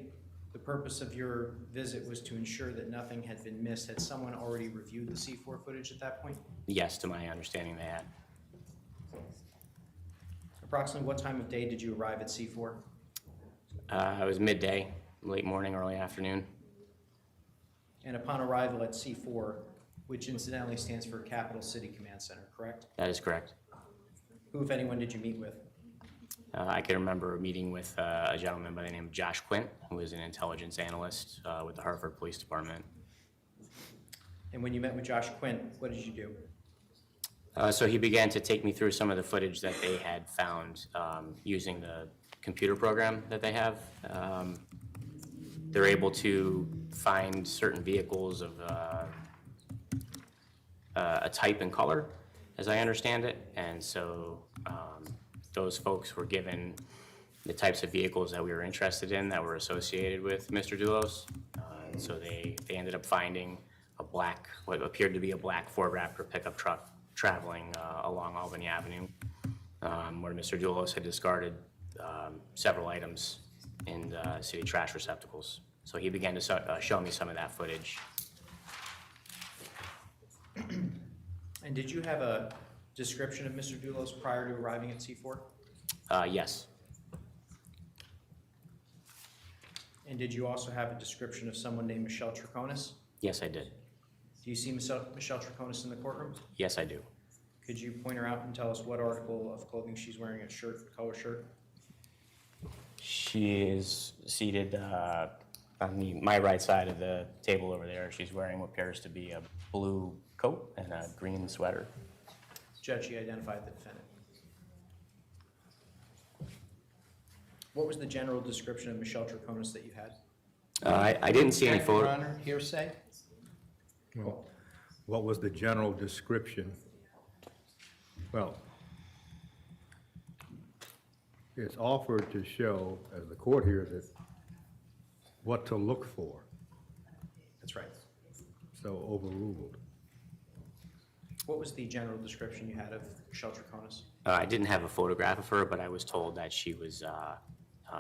the purpose of your visit was to ensure that nothing had been missed, had someone already reviewed the C4 footage at that point? Yes, to my understanding they had. Approximately what time of day did you arrive at C4? It was midday, late morning, early afternoon. And upon arrival at C4, which incidentally stands for Capital City Command Center, correct? That is correct. Who, if anyone, did you meet with? I can remember meeting with a gentleman by the name of Josh Quint, who is an intelligence analyst with the Hartford Police Department. And when you met with Josh Quint, what did you do? So he began to take me through some of the footage that they had found using the computer program that they have. They're able to find certain vehicles of a type and color, as I understand it, and so those folks were given the types of vehicles that we were interested in that were associated with Mr. Dulos. And so they ended up finding a black, what appeared to be a black Ford Raptor pickup truck traveling along Albany Avenue, where Mr. Dulos had discarded several items in the city trash receptacles. So he began to show me some of that footage. And did you have a description of Mr. Dulos prior to arriving at C4? Yes. And did you also have a description of someone named Michelle Troconis? Yes, I did. Do you see Michelle Troconis in the courtroom? Yes, I do. Could you point her out and tell us what article of clothing she's wearing, a shirt, color shirt? She is seated on my right side of the table over there. She's wearing what appears to be a blue coat and a green sweater. Judge, you identified the defendant. What was the general description of Michelle Troconis that you had? I didn't see any Your photo. Honor, hearsay? Well, what was the general description? Well, it's offered to show, as the court hears it, what to look for, That's right. so overruled. What was the general description you had of Michelle Troconis? I didn't have a photograph of her, but I was told that she was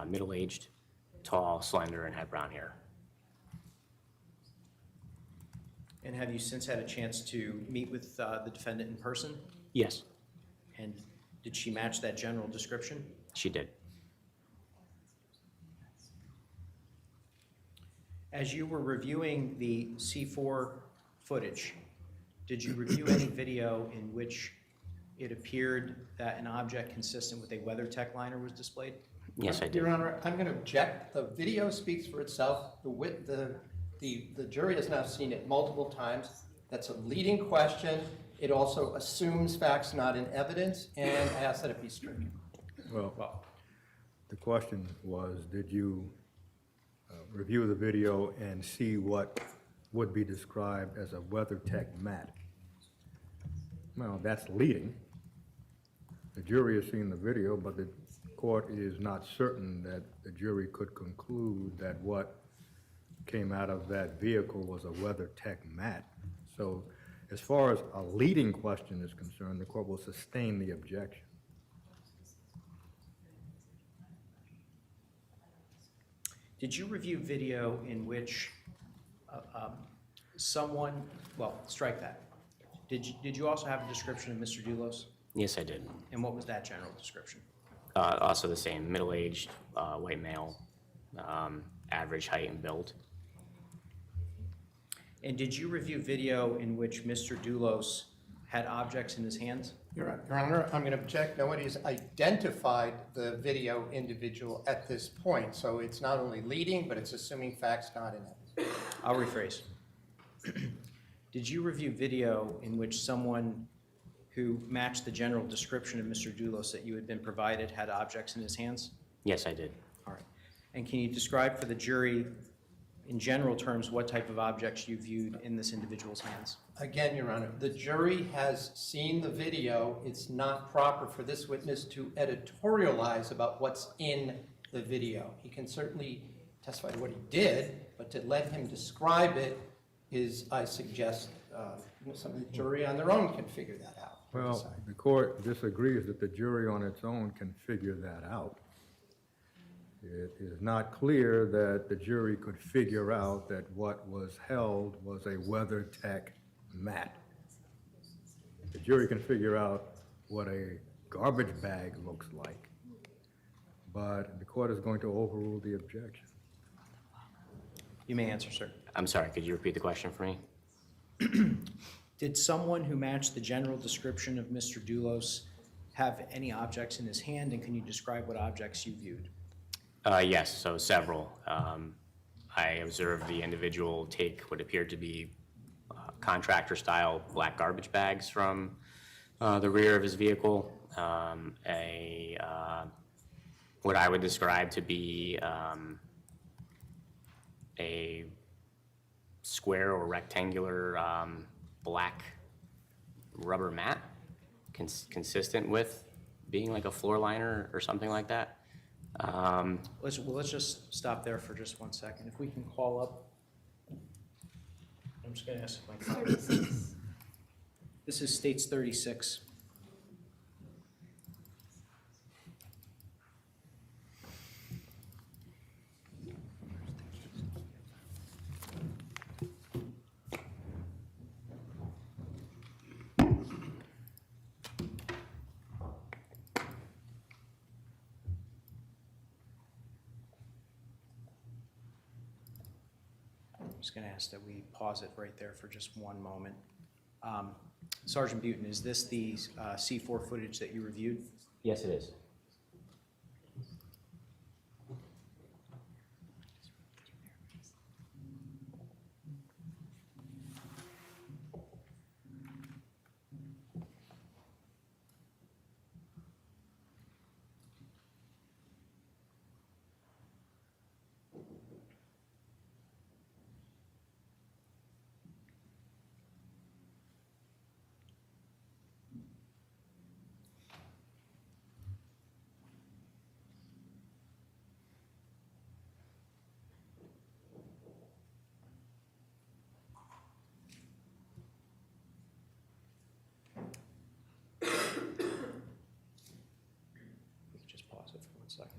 middle-aged, tall, slender, and had brown hair. And have you since had a chance to meet with the defendant in person? Yes, And did she match that general description? she did. As you were reviewing the C4 footage, did you review any video in which it appeared that an object consistent with a WeatherTech liner was displayed? Yes, I did. Your Honor, I'm going to object. The video speaks for itself. The jury has now seen it multiple times. That's a leading question. It also assumes facts not in evidence, and I ask that it be stricken. Well, the question was, did you review the video and see what would be described as a WeatherTech mat? Well, that's leading. The jury has seen the video, but the court is not certain that the jury could conclude that what came out of that vehicle was a WeatherTech mat. So as far as a leading question is concerned, the court will sustain the objection. Did you review video in which someone, well, strike that. Did you also have a description of Mr. Dulos? Yes, I did. And what was that general description? Also the same, middle-aged, white male, average height and build. And did you review video in which Mr. Dulos had objects in his hands? Your Honor, I'm going to object. Nobody's identified the video individual at this point, so it's not only leading, but it's assuming facts not in evidence. I'll rephrase. Did you review video in which someone who matched the general description of Mr. Dulos that you had been provided had objects in his hands? Yes, I did. All right. And can you describe for the jury, in general terms, what type of objects you viewed in this individual's hands? Again, Your Honor, the jury has seen the video. It's not proper for this witness to editorialize about what's in the video. He can certainly testify to what he did, but to let him describe it is, I suggest, some of the jury on their own can figure that out. Well, the court disagrees that the jury on its own can figure that out. It is not clear that the jury could figure out that what was held was a WeatherTech mat. The jury can figure out what a garbage bag looks like, but the court is going to overrule the objection. You may answer, sir. I'm sorry, could you repeat the question for me? Did someone who matched the general description of Mr. Dulos have any objects in his hand, and can you describe what objects you viewed? Yes, so several. I observed the individual take what appeared to be contractor-style black garbage bags from the rear of his vehicle, what I would describe to be a square or rectangular black rubber mat, consistent with being like a floor liner or something like that. Let's just stop there for just 1 second. If we can call up, I'm just going to ask my colleague. This is States 36. just going to ask that we pause it right there for just one moment. Sergeant Butin, is this the C4 footage that you reviewed? Yes, it is. We can just pause it for 1 second.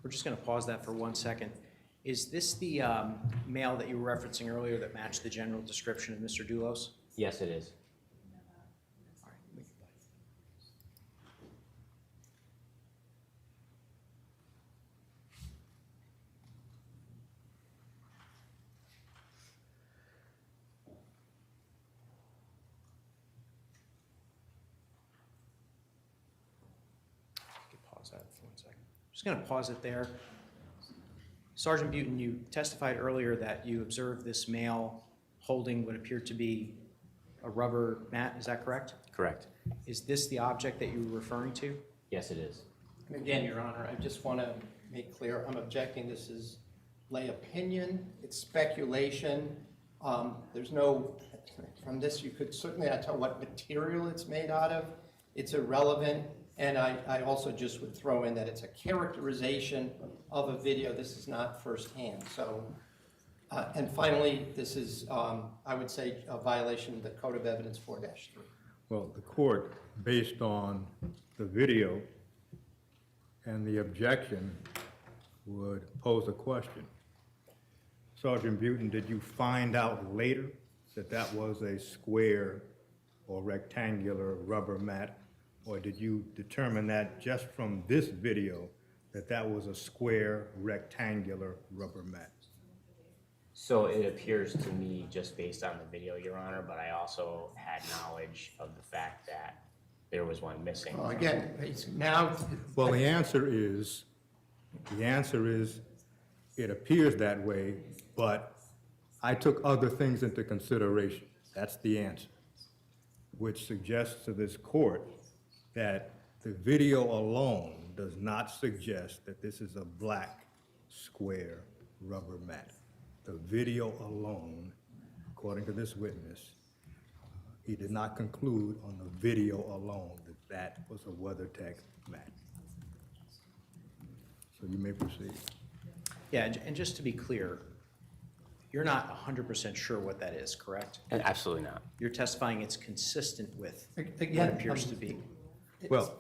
We're just going to pause that for 1 second. Is this the male that you were referencing earlier that matched the general description of Mr. Dulos? Yes, it is. All right, we can- we can pause that for 1 second. Just going to pause it there. Sergeant Butin, you testified earlier that you observed this male holding what appeared to be a rubber mat. Is that correct? Correct. Is this the object that you were referring to? Yes, it is. And again, Your Honor, I just want to make clear, I'm objecting, this is lay opinion, it's speculation. There's no, from this, you could certainly not tell what material it's made out of. It's irrelevant. And I also just would throw in that it's a characterization of a video. This is not firsthand. So, and finally, this is, I would say, a violation of the Code of Evidence 4-3. Well, the court, based on the video and the objection, would pose a question. Sergeant Butin, did you find out later that that was a square or rectangular rubber mat? Or did you determine that just from this video that that was a square rectangular rubber mat? So it appears to me, just based on the video, Your Honor, but I also had knowledge of the fact that there was one missing. Well, again, it's now. Well, the answer is, it appears that way, but I took other things into consideration. That's the answer, which suggests to this court that the video alone does not suggest that this is a black square rubber mat. The video alone, according to this witness, he did not conclude on the video alone that that was a WeatherTech mat. So you may proceed. Yeah, and just to be clear, you're not 100% sure what that is, correct? Absolutely not. You're testifying it's consistent with what Again, appears to be. Well,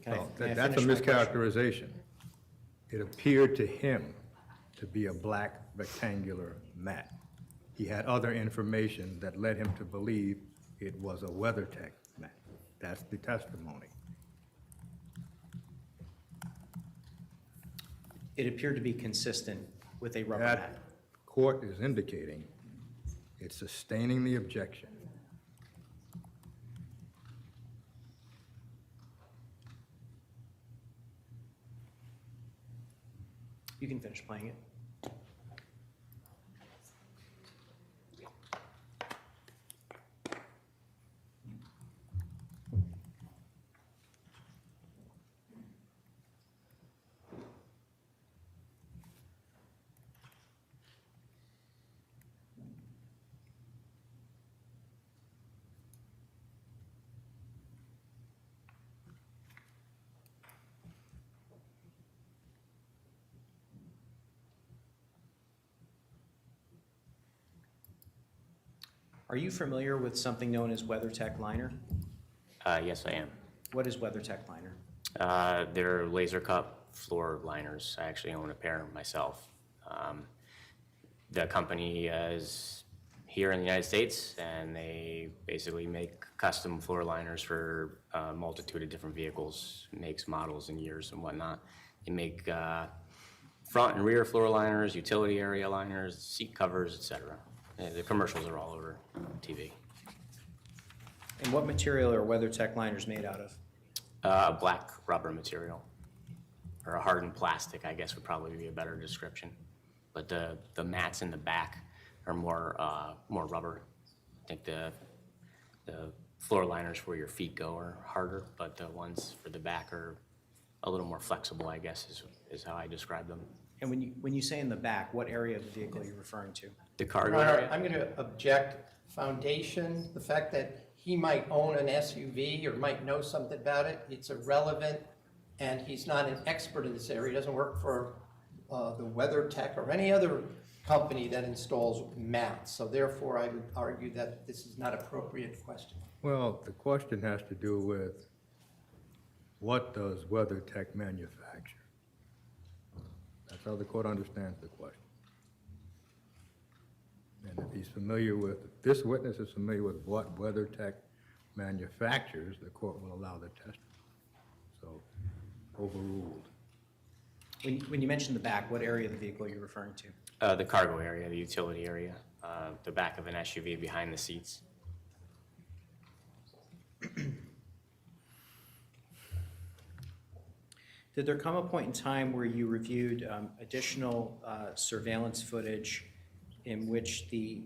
Can I that's a finish my question? mischaracterization. It appeared to him to be a black rectangular mat. He had other information that led him to believe it was a WeatherTech mat. That's the testimony. It appeared to be consistent with a rubber That mat. court is indicating it's sustaining the objection. You can finish playing it. Are you familiar with something known as WeatherTech liner? Yes, I am. What is WeatherTech liner? They're laser cut floor liners. I actually own a pair myself. The company is here in the United States, and they basically make custom floor liners for a multitude of different vehicles, makes, models, and years and whatnot. They make front and rear floor liners, utility area liners, seat covers, et cetera. The commercials are all over TV. And what material are WeatherTech liners made out of? Black rubber material, or a hardened plastic, I guess would probably be a better description. But the mats in the back are more rubber. I think the floor liners where your feet go are harder, but the ones for the back are a little more flexible, I guess, is how I describe them. And when you say in the back, what area of the vehicle are you referring to? The Your cargo Honor, area? I'm going to object. Foundation, the fact that he might own an SUV or might know something about it, it's irrelevant, and he's not an expert in this area. He doesn't work for the WeatherTech or any other company that installs mats. So therefore, I would argue that this is not appropriate question. Well, the question has to do with what does WeatherTech manufacture? That's how the court understands the question. And if he's familiar with, if this witness is familiar with what WeatherTech manufactures, the court will allow the testimony. So, overruled. When you mention the back, what area of the vehicle are you referring to? The cargo area, the utility area, the back of an SUV behind the seats. Did there come a point in time where you reviewed additional surveillance footage in which the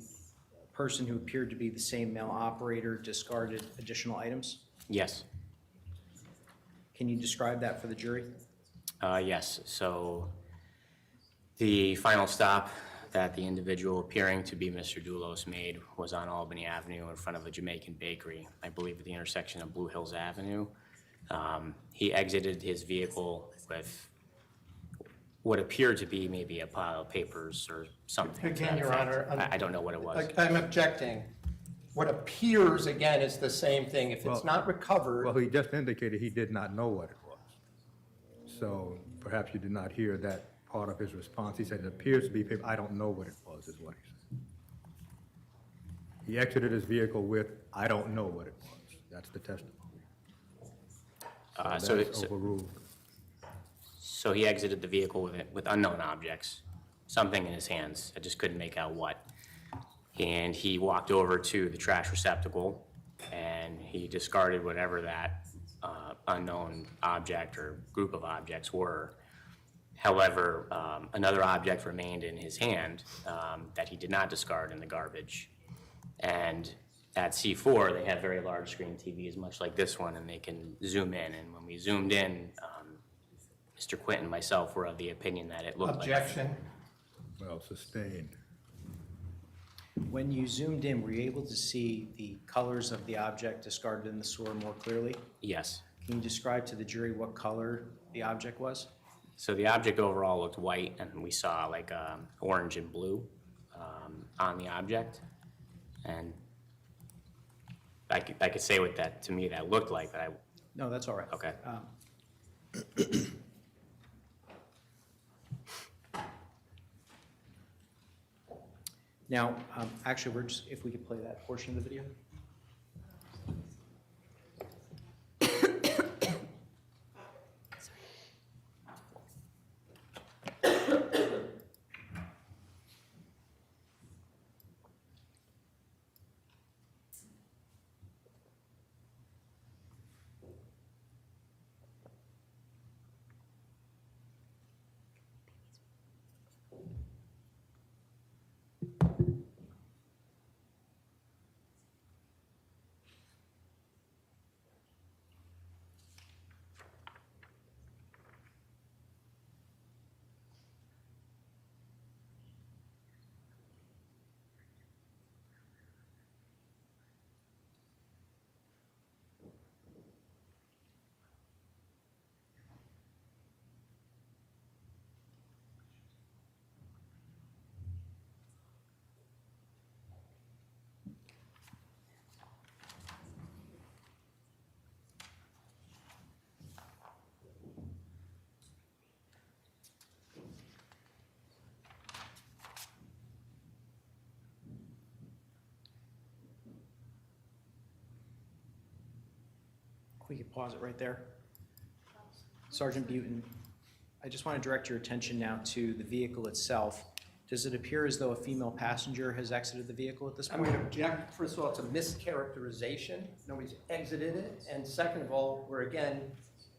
person who appeared to be the same male operator discarded additional items? Yes. Can you describe that for the jury? Yes, so the final stop that the individual appearing to be Mr. Dulos made was on Albany Avenue in front of a Jamaican bakery, I believe at the intersection of Blue Hills Avenue. He exited his vehicle with what appeared to be maybe a pile of papers or something. to Again, that Your effect. Honor, I don't know what it was. I'm objecting. What appears, again, is the same thing. If it's Well- not recovered. Well, he just indicated he did not know what it was. So perhaps you did not hear that part of his response. He said, it appears to be paper. I don't know what it was, is what he said. He exited his vehicle with, I don't know what it was. That's the testimony. So That's overruled. So he exited the vehicle with unknown objects, something in his hands. I just couldn't make out what. And he walked over to the trash receptacle and he discarded whatever that unknown object or group of objects were. However, another object remained in his hand that he did not discard in the garbage. And at C4, they have very large screen TVs, much like this one, and they can zoom in. And when we zoomed in, Mr. Quinton and myself were of the opinion that it looked like. Objection. Well, sustained. When you zoomed in, were you able to see the colors of the object discarded in the sewer more clearly? Yes. Can you describe to the jury what color the object was? So the object overall looked white, and we saw like orange and blue on the object. And I could say what that, to me, that looked like, but No, that's all right. okay. Now, actually, if we could play that portion of the video. We could pause it right there. Sergeant Butin, I just want to direct your attention now to the vehicle itself. Does it appear as though a female passenger has exited the vehicle at this I'm point? going to object. First of all, it's a mischaracterization. Nobody's exited it. And second of all, we're again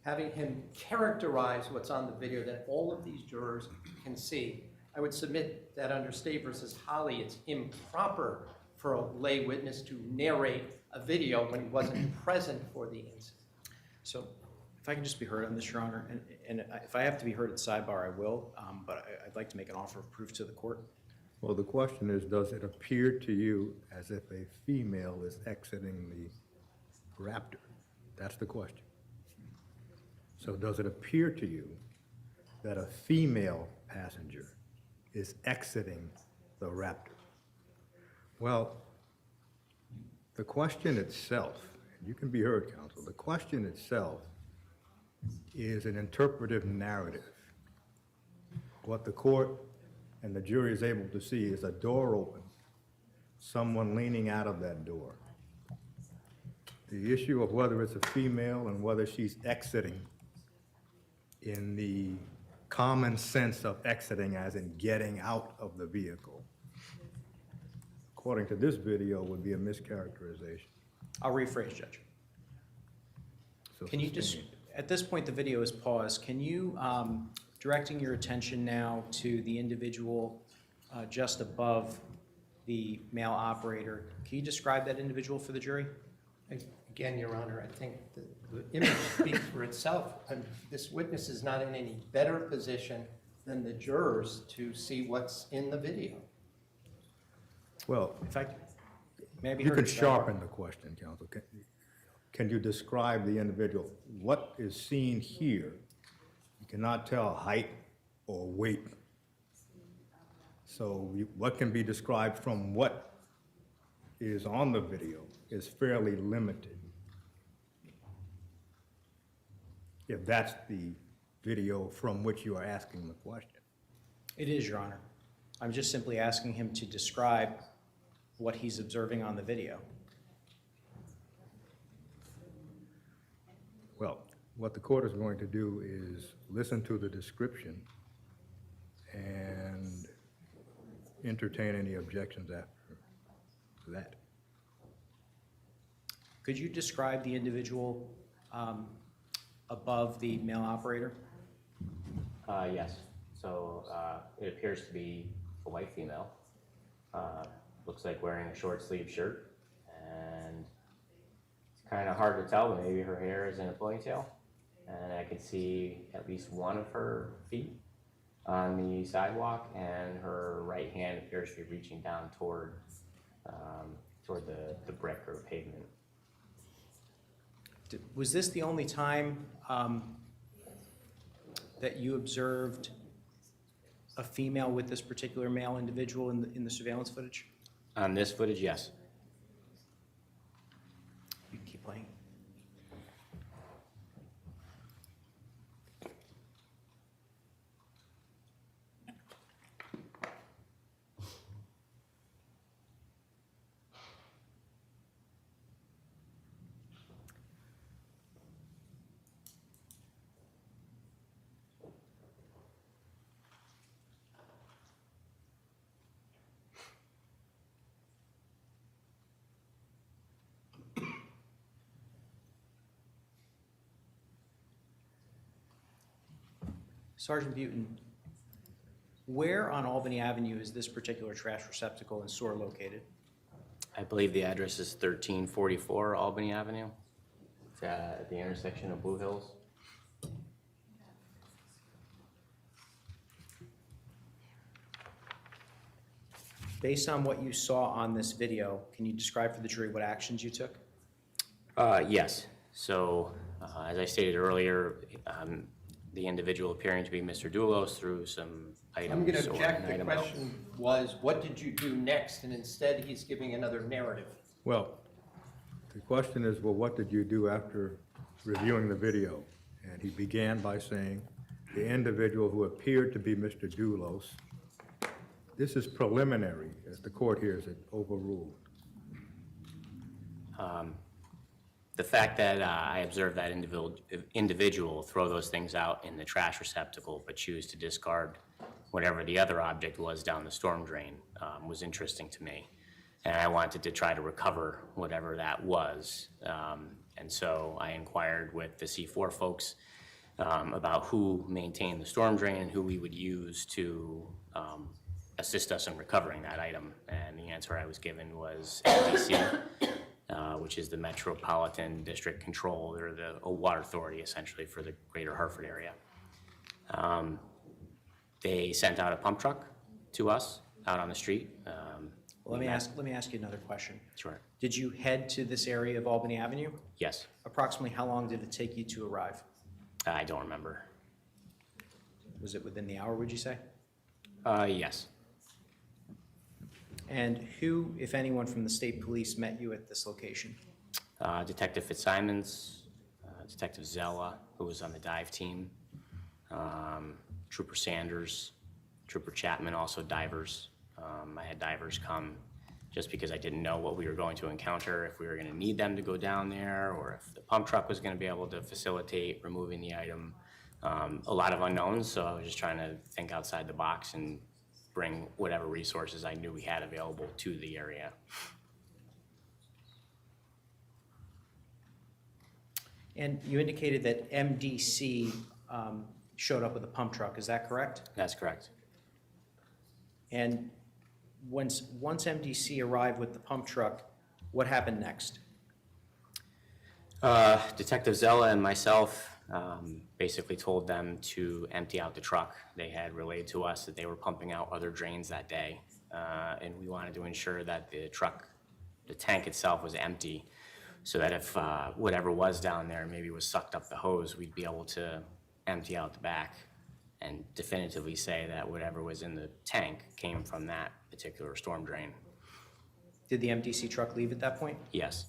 having him characterize what's on the video that all of these jurors can see. I would submit that under State versus Holly, it's improper for a lay witness to narrate a video when he wasn't present for the incident. So if I can just be heard on this, Your Honor, and if I have to be heard at sidebar, I will, but I'd like to make an offer of proof to the court. Well, the question is, does it appear to you as if a female is exiting the Raptor? That's the question. So does it appear to you that a female passenger is exiting the Raptor? Well, the question itself, you can be heard, counsel, the question itself is an interpretive narrative. What the court and the jury is able to see is a door open, someone leaning out of that door. The issue of whether it's a female and whether she's exiting in the common sense of exiting as in getting out of the vehicle, according to this video, would be a mischaracterization. I'll rephrase, Judge. So Can you just, sustained. at this point, the video is paused. Can you, directing your attention now to the individual just above the male operator, can you describe that individual for the jury? Again, Your Honor, I think the image speaks for itself. And this witness is not in any better position than the jurors to see what's in the video. Well, In fact, may I be you heard can at sidebar? sharpen the question, counsel. Can you describe the individual? What is seen here, you cannot tell height or weight. So what can be described from what is on the video is fairly limited. If that's the video from which you are asking the question. It is, Your Honor. I'm just simply asking him to describe what he's observing on the video. Well, what the court is going to do is listen to the description and entertain any objections after that. Could you describe the individual above the male operator? Yes. So it appears to be a white female. Looks like wearing a short sleeve shirt, and it's kind of hard to tell, but maybe her hair is in a ponytail. And I could see at least one of her feet on the sidewalk, and her right hand appears to be reaching down toward the brick or pavement. Was this the only time that you observed a female with this particular male individual in the surveillance footage? On this footage, yes. You can keep playing. Sergeant Butin, where on Albany Avenue is this particular trash receptacle and store located? I believe the address is 1344 Albany Avenue. It's at the intersection of Blue Hills. Based on what you saw on this video, can you describe for the jury what actions you took? Yes. So, as I stated earlier, the individual appearing to be Mr. Dulos threw some items. I'm going to or object. an The item out. question was, what did you do next? And instead, he's giving another narrative. Well, the question is, well, what did you do after reviewing the video? And he began by saying, the individual who appeared to be Mr. Dulos, this is preliminary, as the court hears it, overruled. The fact that I observed that individual throw those things out in the trash receptacle, but choose to discard whatever the other object was down the storm drain was interesting to me. And I wanted to try to recover whatever that was. And so I inquired with the C4 folks about who maintained the storm drain and who we would use to assist us in recovering that item. And the answer I was given was MDC. Which is the Metropolitan District Control. They're the water authority essentially for the greater Hartford area. They sent out a pump truck to us out on the street. Let me ask you another question. Sure. Did you head to this area of Albany Avenue? Yes. Approximately how long did it take you to arrive? I don't remember. Was it within the hour, would you say? Yes. And who, if anyone, from the state police met you at this location? Detective Fitzsimons, Detective Zella, who was on the dive team, Trooper Sanders, Trooper Chapman, also divers. I had divers come just because I didn't know what we were going to encounter, if we were going to need them to go down there, or if the pump truck was going to be able to facilitate removing the item. A lot of unknowns, so I was just trying to think outside the box and bring whatever resources I knew we had available to the area. And you indicated that MDC showed up with a pump truck, is that correct? That's correct. And once MDC arrived with the pump truck, what happened next? Detective Zella and myself basically told them to empty out the truck. They had relayed to us that they were pumping out other drains that day, and we wanted to ensure that the tank itself was empty, so that if whatever was down there maybe was sucked up the hose, we'd be able to empty out the back and definitively say that whatever was in the tank came from that particular storm drain. Did the MDC truck leave at that point? Yes,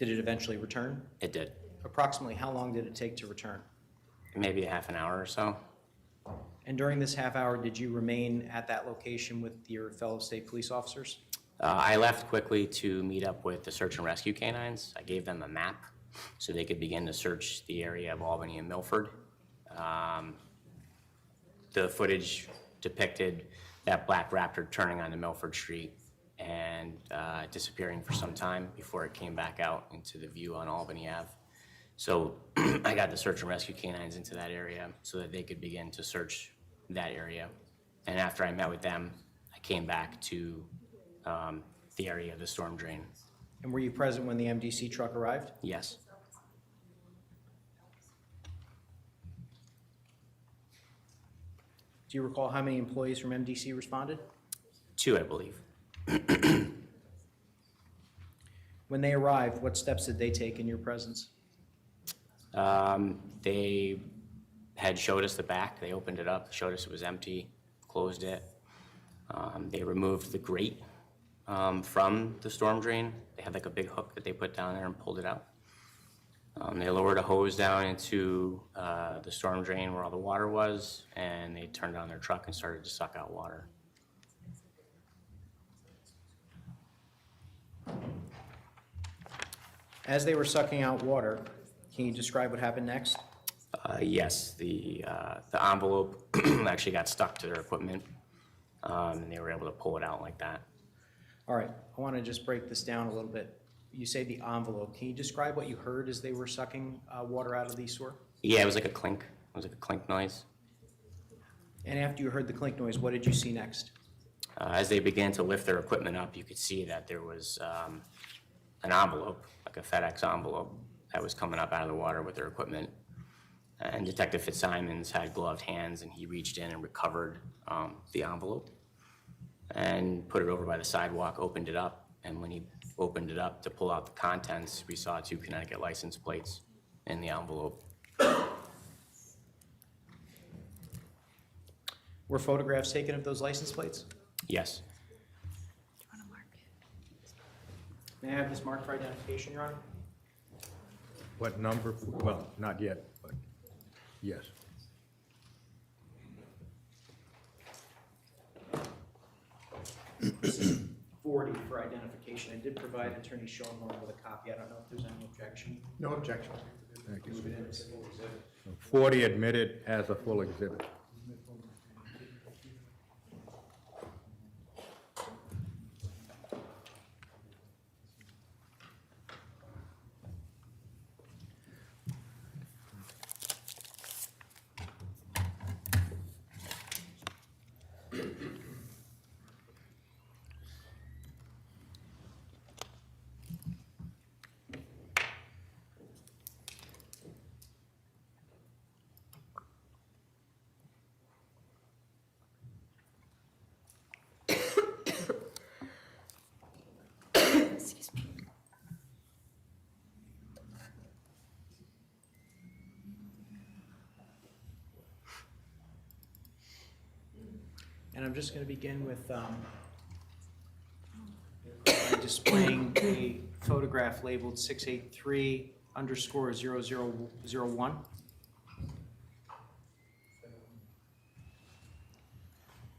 Did it eventually return? it did. Approximately how long did it take to return? Maybe a half an hour or so. And during this half hour, did you remain at that location with your fellow state police officers? I left quickly to meet up with the search and rescue canines. I gave them a map so they could begin to search the area of Albany and Milford. The footage depicted that black Raptor turning onto Milford Street and disappearing for some time before it came back out into the view on Albany Ave. So I got the search and rescue canines into that area so that they could begin to search that area. And after I met with them, I came back to the area of the storm drain. And were you present when the MDC truck arrived? Yes. Do you recall how many employees from MDC responded? 2, I believe. When they arrived, what steps did they take in your presence? They had showed us the back. They opened it up, showed us it was empty, closed it. They removed the grate from the storm drain. They had like a big hook that they put down there and pulled it out. They lowered a hose down into the storm drain where all the water was, and they turned on their truck and started to suck out water. As they were sucking out water, can you describe what happened next? Yes, the envelope actually got stuck to their equipment, and they were able to pull it out like that. All right, I want to just break this down a little bit. You say the envelope. Can you describe what you heard as they were sucking water out of the sewer? Yeah, it was like a clink. It was like a clink noise. And after you heard the clink noise, what did you see next? As they began to lift their equipment up, you could see that there was an envelope, like a FedEx envelope, that was coming up out of the water with their equipment. And Detective Fitzsimons had gloved hands, and he reached in and recovered the envelope and put it over by the sidewalk, opened it up. And when he opened it up to pull out the contents, we saw 2 Connecticut license plates in the envelope. Were photographs taken of those license plates? Yes. May I have this marked for identification, Your Honor? What number? Well, not yet, but yes. This is 40 for for identification. I did provide Attorney Schoenhorn with a copy. I don't know if there's any objection. No objection. Thank you. Move it in as a full exhibit. 40 admitted as a full exhibit. And I'm just going to begin with displaying a photograph labeled 683_0001.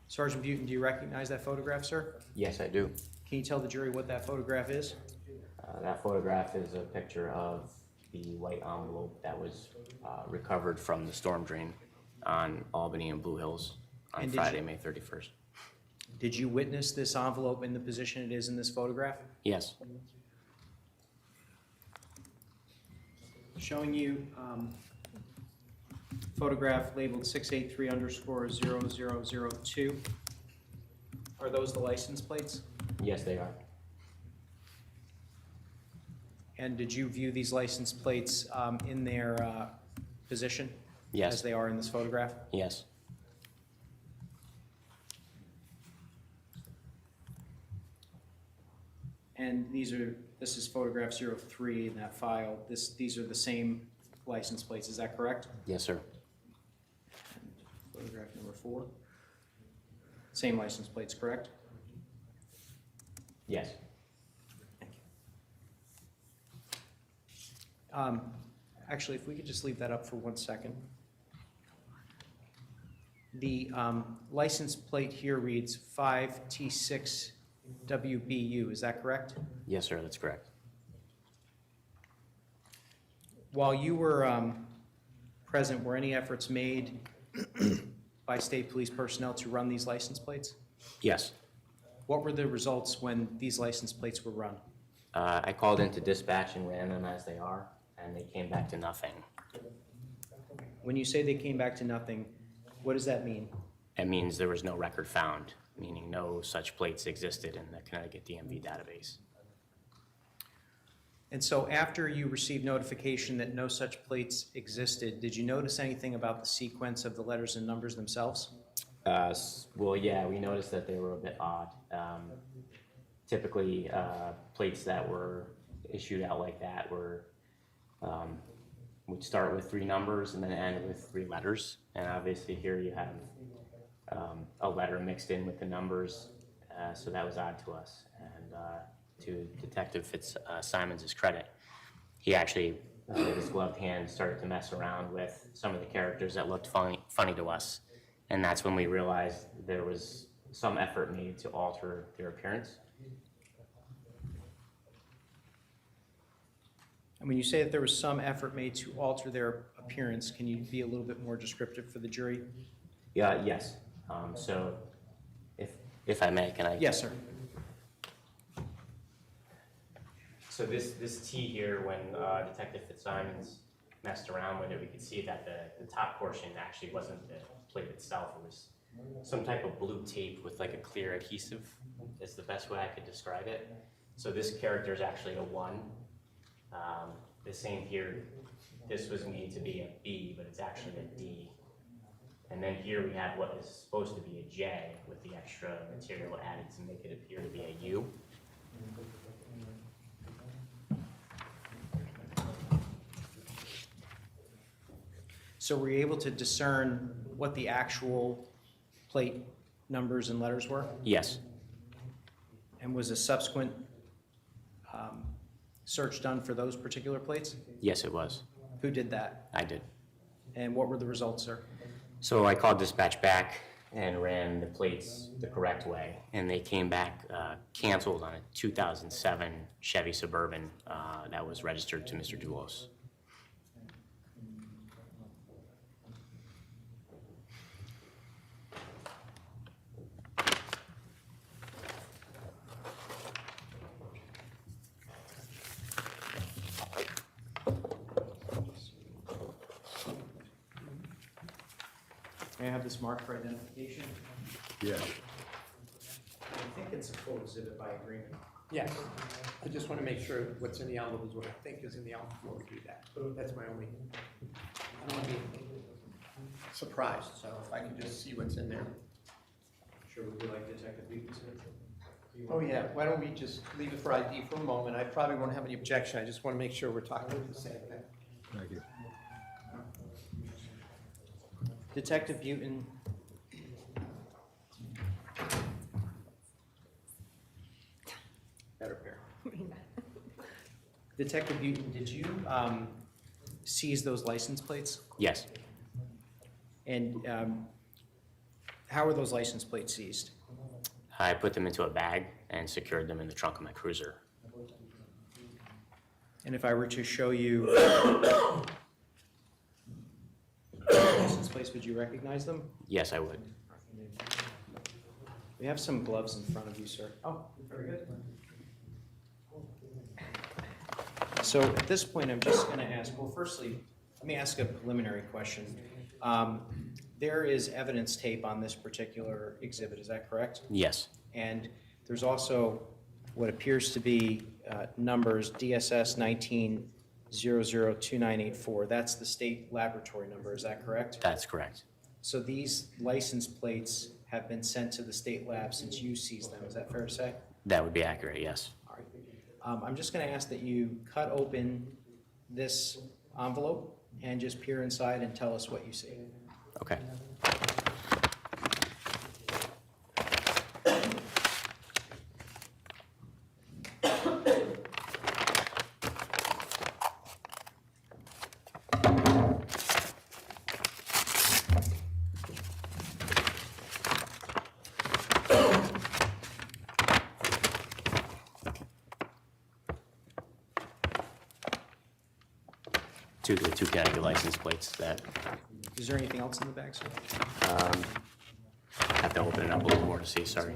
Sergeant Butin, do you recognize that photograph, sir? Yes, I do. Can you tell the jury what that photograph is? That photograph is a picture of the white envelope that was recovered from the storm drain on Albany and Blue Hills on And did Friday, you- May 31st. Did you witness this envelope in the position it is in this photograph? Yes. Showing you photograph labeled 683_0002. Are those the license plates? Yes, they are. And did you view these license plates in their position? Yes. As they are in this photograph? Yes. And this is photograph 03 in that file. These are the same license plates, is that correct? Yes, sir. And photograph number 4. Same license plates, correct? Yes. Thank you. Actually, if we could just leave that up for 1 second. The license plate here reads 5T6WBU, is that correct? Yes, sir, that's correct. While you were present, were any efforts made by state police personnel to run these license plates? Yes. What were the results when these license plates were run? I called into dispatch and ran them as they are, and they came back to nothing. When you say they came back to nothing, what does that mean? It means there was no record found, meaning no such plates existed in the Connecticut DMV database. And so after you received notification that no such plates existed, did you notice anything about the sequence of the letters and numbers themselves? Well, yeah, we noticed that they were a bit odd. Typically, plates that were issued out like that would start with 3 numbers and then end with 3 letters. And obviously here you have a letter mixed in with the numbers, so that was odd to us. And to Detective Fitzsimon's credit, he actually, with his gloved hand, started to mess around with some of the characters that looked funny to us. And that's when we realized there was some effort made to alter their appearance. And when you say that there was some effort made to alter their appearance, can you be a little bit more descriptive for the jury? Yeah, yes. So if I may, can I? Yes, sir. So this T here, when Detective Fitzsimon's messed around with it, we could see that the top portion actually wasn't the plate itself. It was some type of blue tape with like a clear adhesive, is the best way I could describe it. So this character is actually a 1. The same here, this was made to be a B, but it's actually a D. And then here we have what is supposed to be a J with the extra material added to make it appear to be a U. So were you able to discern what the actual plate numbers and letters were? Yes. And was a subsequent search done for those particular plates? Yes, it was. Who did that? I did. And what were the results, sir? So I called dispatch back. and ran the plates the correct way. And they came back canceled on a 2007 Chevy Suburban that was registered to Mr. Dulos. May I have this marked for identification? Yes. I think it's a full exhibit by agreement. Yeah, I just want to make sure what's in the envelope is what I think is in the envelope before we do that. That's my only, I don't want to be surprised, so if I can just see what's in there. Sure, would you like Detective Beaton to? Oh, yeah, why don't we just leave it for ID for a moment? I probably won't have any objection, I just want to make sure we're talking about the same thing. Thank you. Detective Butin. Better pair. Detective Butin, did you seize those license plates? Yes, And how were those license plates seized? I put them into a bag and secured them in the trunk of my cruiser. And if I were to show you license plates, would you recognize them? Yes, I would. We have some gloves in front of you, sir. Oh, very good. So at this point, I'm just going to ask, well, firstly, let me ask a preliminary question. There is evidence tape on this particular exhibit, is that correct? Yes, And there's also what appears to be numbers DSS 19002984. That's the state laboratory number, is that correct? that's correct. So these license plates have been sent to the state lab since you seized them, is that fair to say? That would be accurate, yes. All right. I'm just going to ask that you cut open this envelope and just peer inside and tell us what you see. Okay. The two Connecticut license plates that Is there anything else in the bag, sir? have to open it up a little more to see, sorry.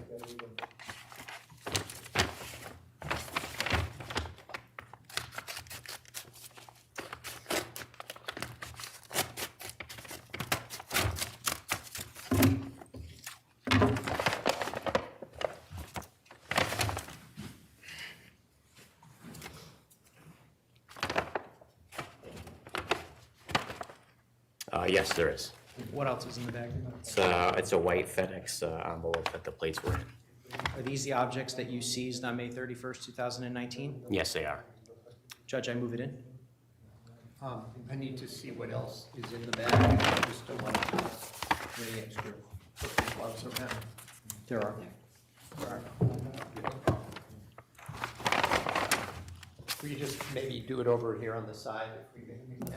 Yes, there is. What else is in the bag? It's a white FedEx envelope that the plates were in. Are these the objects that you seized on May 31st, 2019? Yes, they are. Judge, I move it in. I need to see what else is in the bag. I just don't want to put any extra gloves around. There are. We could just maybe do it over here on the side if we can.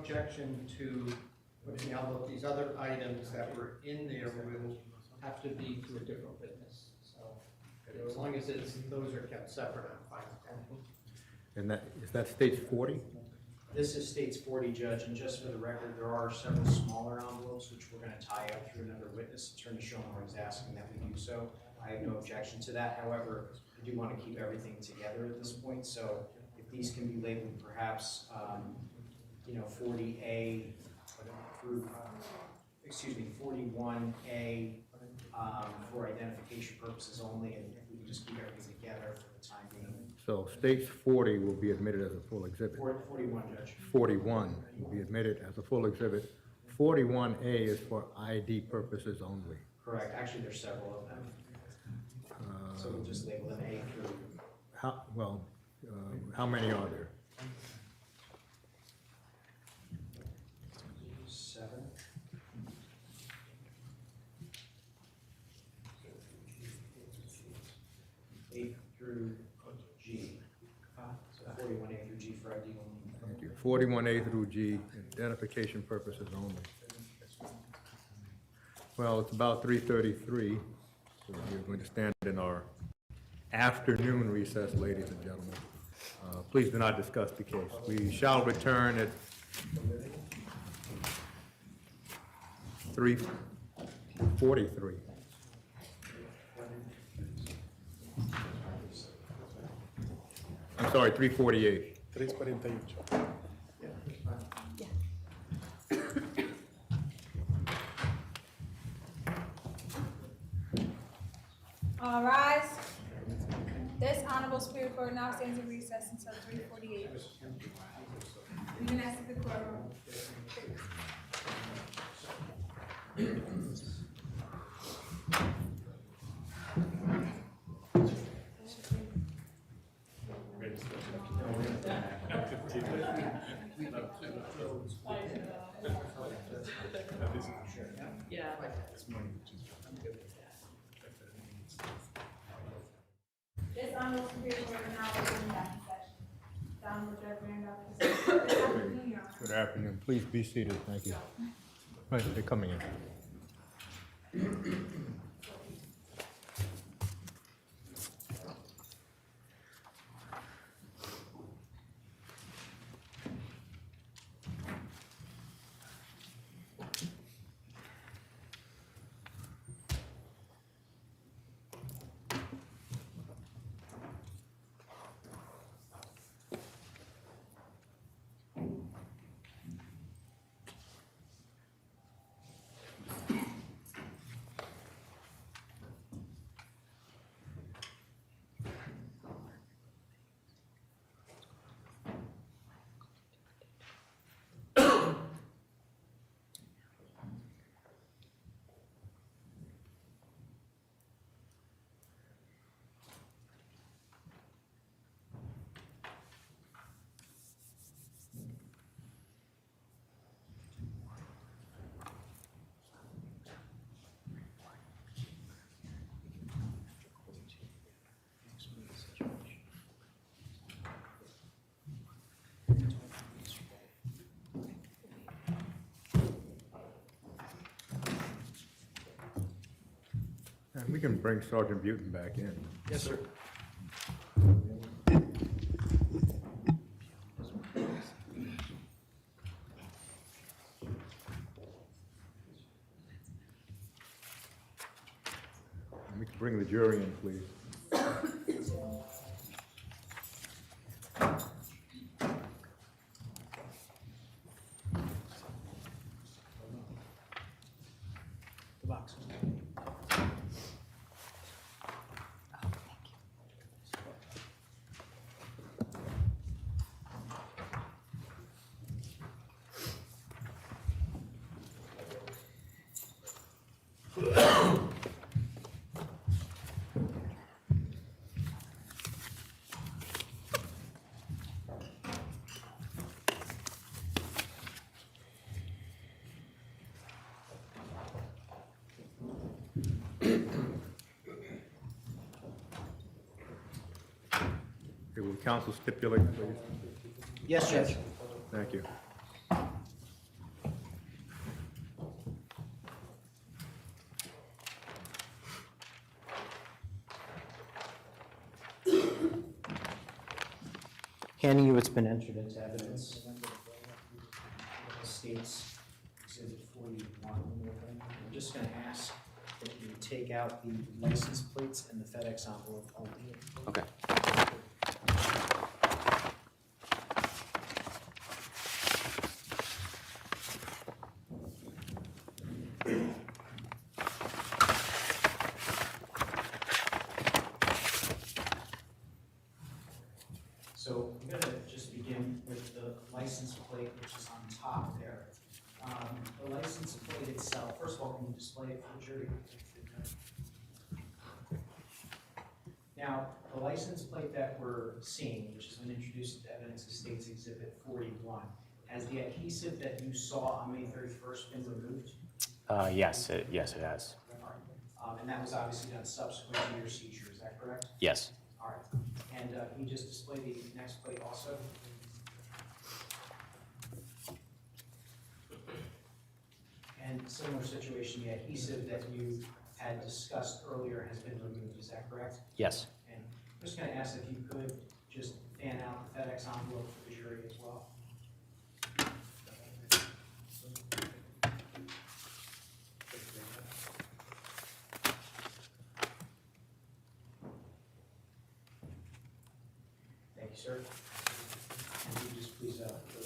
objection to putting the envelope. These other items that were in there will have to be to a different witness. So as long as those are kept separate, I'm fine with that. And that, is that states 40? This is states 40, Judge, and just for the record, there are several smaller envelopes which we're going to tie up through another witness. Attorney Schoenhorn is asking that we do so. I have no objection to that. However, I do want to keep everything together at this point. So if these can be labeled perhaps, 40A through, 41A for identification purposes only, and if we can just keep everything together for the time being. So states 40 will be admitted as a full exhibit. 41, Judge. 41 will be admitted as a full exhibit. 41A is for ID purposes only. Correct. Actually, there's several of them. So we'll just label them A through. How many are there? 7. A through G. So 41A through G for ID only. Thank you. 41A through G, identification purposes only. Well, it's about 3:33, so we're going to stand in our afternoon recess, ladies and gentlemen. Please do not discuss the case. We shall return at 3:43. I'm sorry, 3:48. 3:48. All rise. This honorable Superior Court now stands in recess until 3:48. You can exit the courtroom. This honorable Superior Court now is in session. Down with Judge Randolph. Good afternoon, Your Honor. Good afternoon. Please be seated. Thank you. Right, they're coming in. And we can bring Sergeant Butin back in. Yes, sir. And we can bring the jury in, please. The box. Okay, will counsel stipulate, please? Yes, Judge. Thank you. handing you what's been entered into evidence. States Exhibit 41. I'm just going to ask that you take out the license plates and the FedEx envelope only. Okay. So I'm going to just begin with the license plate, which is on top there. The license plate itself, first of all, can you display it for the jury? Now, the license plate that we're seeing, which has been introduced into evidence as State's Exhibit 41, has the adhesive that you saw on May 31st been removed? Yes, it has. And that was obviously done subsequent to your seizure, is that correct? Yes. All right. And can you just display the next plate also? And similar situation, the adhesive that you had discussed earlier has been removed, is that correct? Yes. And I'm just going to ask if you could just fan out the FedEx envelope for the jury as well. Thank you, sir. And you just please go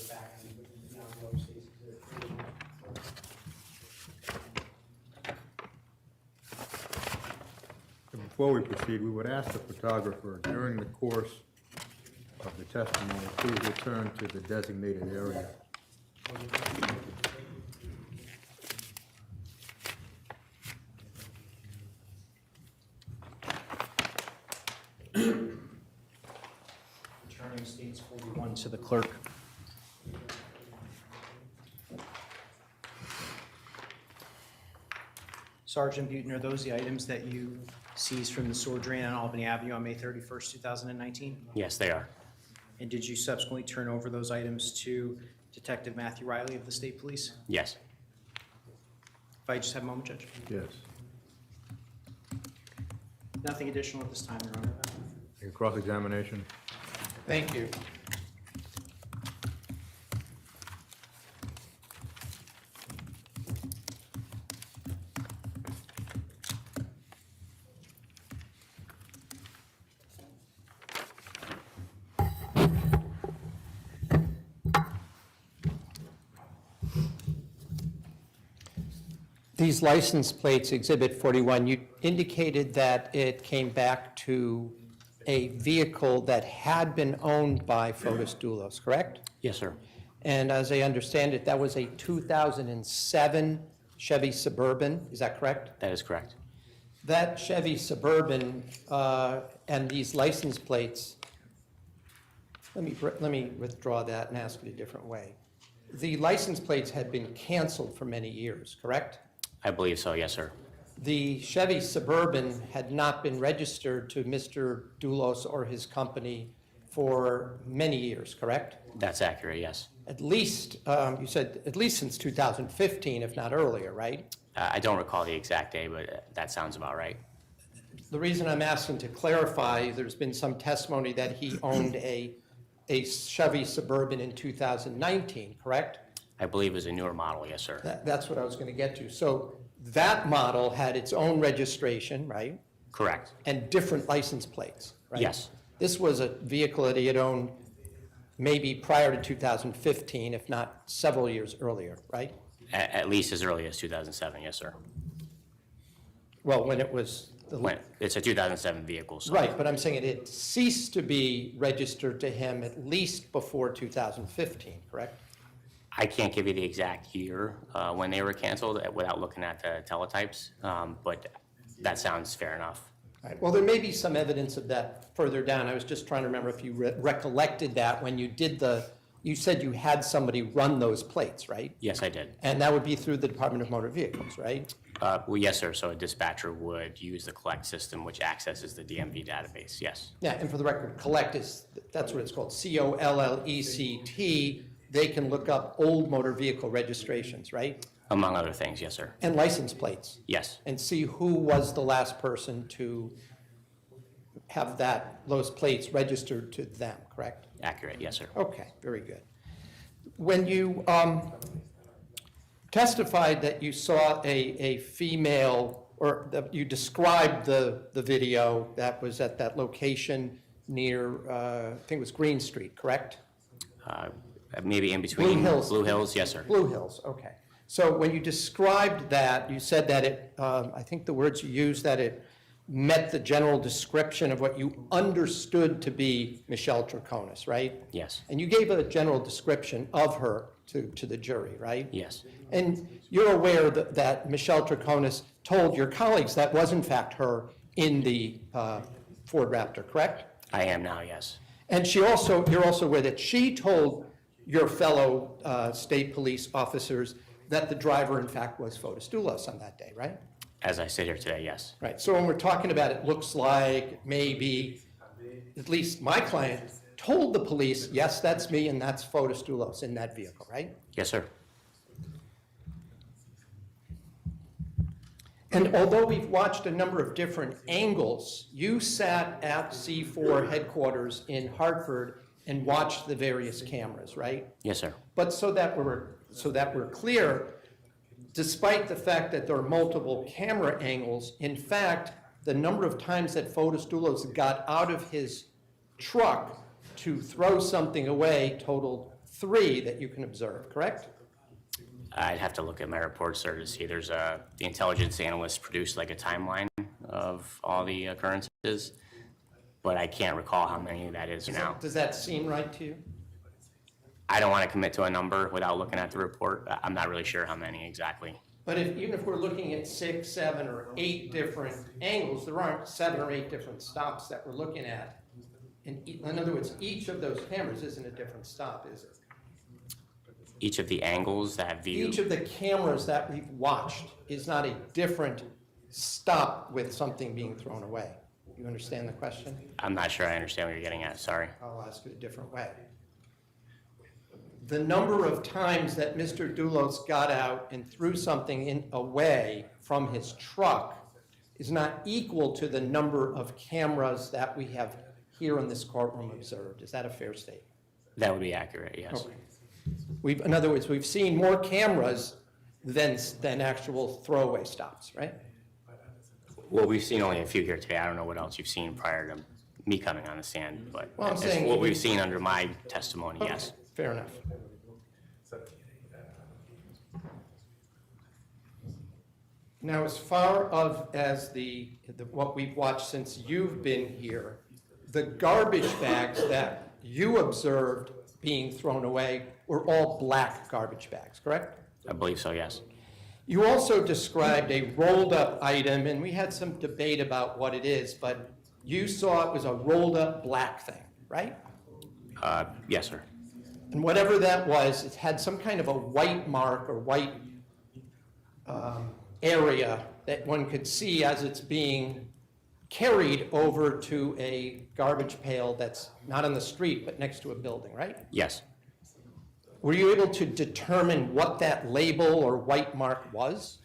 back and the envelope stays exhibit 41. Before we proceed, we would ask the photographer, during the course of the testimony, please return to the designated area. Returning States 41 to the clerk. Sergeant Buton, are those the items that you seized from the sewer drain on Albany Avenue on May 31st, 2019? Yes, they are. And did you subsequently turn over those items to Detective Matthew Riley of the State Police? Yes. If I just have a moment, Judge. Yes. Nothing additional at this time, Your Honor. Your cross-examination. Thank you. These license plates, Exhibit 41, you indicated that it came back to a vehicle that had been owned by Fotis Dulos, correct? Yes, sir. And as I understand it, that was a 2007 Chevy Suburban, is that correct? That is correct. That Chevy Suburban and these license plates, let me withdraw that and ask it a different way. The license plates had been canceled for many years, correct? I believe so, yes, sir. The Chevy Suburban had not been registered to Mr. Dulos or his company for many years, correct? That's accurate, yes. At least, you said at least since 2015, if not earlier, right? I don't recall the exact day, but that sounds about right. The reason I'm asking to clarify, there's been some testimony that he owned a Chevy Suburban in 2019, correct? I believe it was a newer model, yes, sir. That's what I was going to get to. So that model had its own registration, right? Correct. And different license plates, right? Yes. This was a vehicle that he had owned maybe prior to 2015, if not several years earlier, right? At least as early as 2007, yes, sir. Well, when it was, It's a 2007 vehicle, so. right, but I'm saying it ceased to be registered to him at least before 2015, correct? I can't give you the exact year when they were canceled without looking at the teletypes, but that sounds fair enough. All right, well, there may be some evidence of that further down. I was just trying to remember if you recollected that when you did you said you had somebody run those plates, right? Yes, I did. And that would be through the Department of Motor Vehicles, right? Well, yes, sir. So a dispatcher would use the collect system, which accesses the DMV database, yes. Yeah, and for the record, collect that's what it's called, COLLECT. They can look up old motor vehicle registrations, right? Among other things, yes, sir. And license plates. Yes, And see who was the last person to have those plates registered to them, correct? Accurate, yes, sir. Okay, very good. When you testified that you saw a female, or that you described the video that was at that location near, I think it was Green Street, correct? Maybe in between. Blue Hills. Blue Hills, yes, sir. Blue Hills, okay. So when you described that, you said that it, I think the words you used, that it met the general description of what you understood to be Michelle Troconis, right? Yes, And you gave a general description of her to the jury, right? yes, And you're aware that Michelle Troconis told your colleagues that was in fact her in the Ford Raptor, correct? I am now, yes. And you're also aware that she told your fellow state police officers that the driver in fact was Fotis Dulos on that day, right? As I sit here today, yes. Right, so when we're talking about it looks like, maybe, at least my client told the police, yes, that's me and that's Fotis Dulos in that vehicle, right? Yes, sir. And although we've watched a number of different angles, you sat at C4 headquarters in Hartford and watched the various cameras, right? Yes, sir. But so that we're clear, despite the fact that there are multiple camera angles, in fact, the number of times that Fotis Dulos got out of his truck to throw something away totaled 3 that you can observe, correct? I'd have to look at my report, sir, to see. There's the intelligence analyst produced like a timeline of all the occurrences, but I can't recall how many that is now. Does that seem right to you? I don't want to commit to a number without looking at the report. I'm not really sure how many exactly. But even if we're looking at 6, 7, or 8 different angles, there aren't 7 or 8 different stops that we're looking at. In other words, each of those cameras isn't a different stop, is it? Each of the angles that view. Each of the cameras that we've watched is not a different stop with something being thrown away. You understand the question? I'm not sure I understand what you're getting at, sorry. I'll ask it a different way. The number of times that Mr. Dulos got out and threw something away from his truck is not equal to the number of cameras that we have here in this courtroom observed. Is that a fair statement? That would be accurate, yes. Okay. In other words, we've seen more cameras than actual throwaway stops, right? Well, we've seen only a few here today. I don't know what else you've seen prior to me coming on the stand, but Well, I'm it's saying what you- we've seen under my testimony, Okay, yes. fair enough. Now, as far as what we've watched since you've been here, the garbage bags that you observed being thrown away were all black garbage bags, correct? I believe so, yes. You also described a rolled-up item, and we had some debate about what it is, but you saw it was a rolled-up black thing, right? Yes, sir. And whatever that was, it had some kind of a white mark or white area that one could see as it's being carried over to a garbage pail that's not on the street, but next to a building, right? Yes. Were you able to determine what that label or white mark was?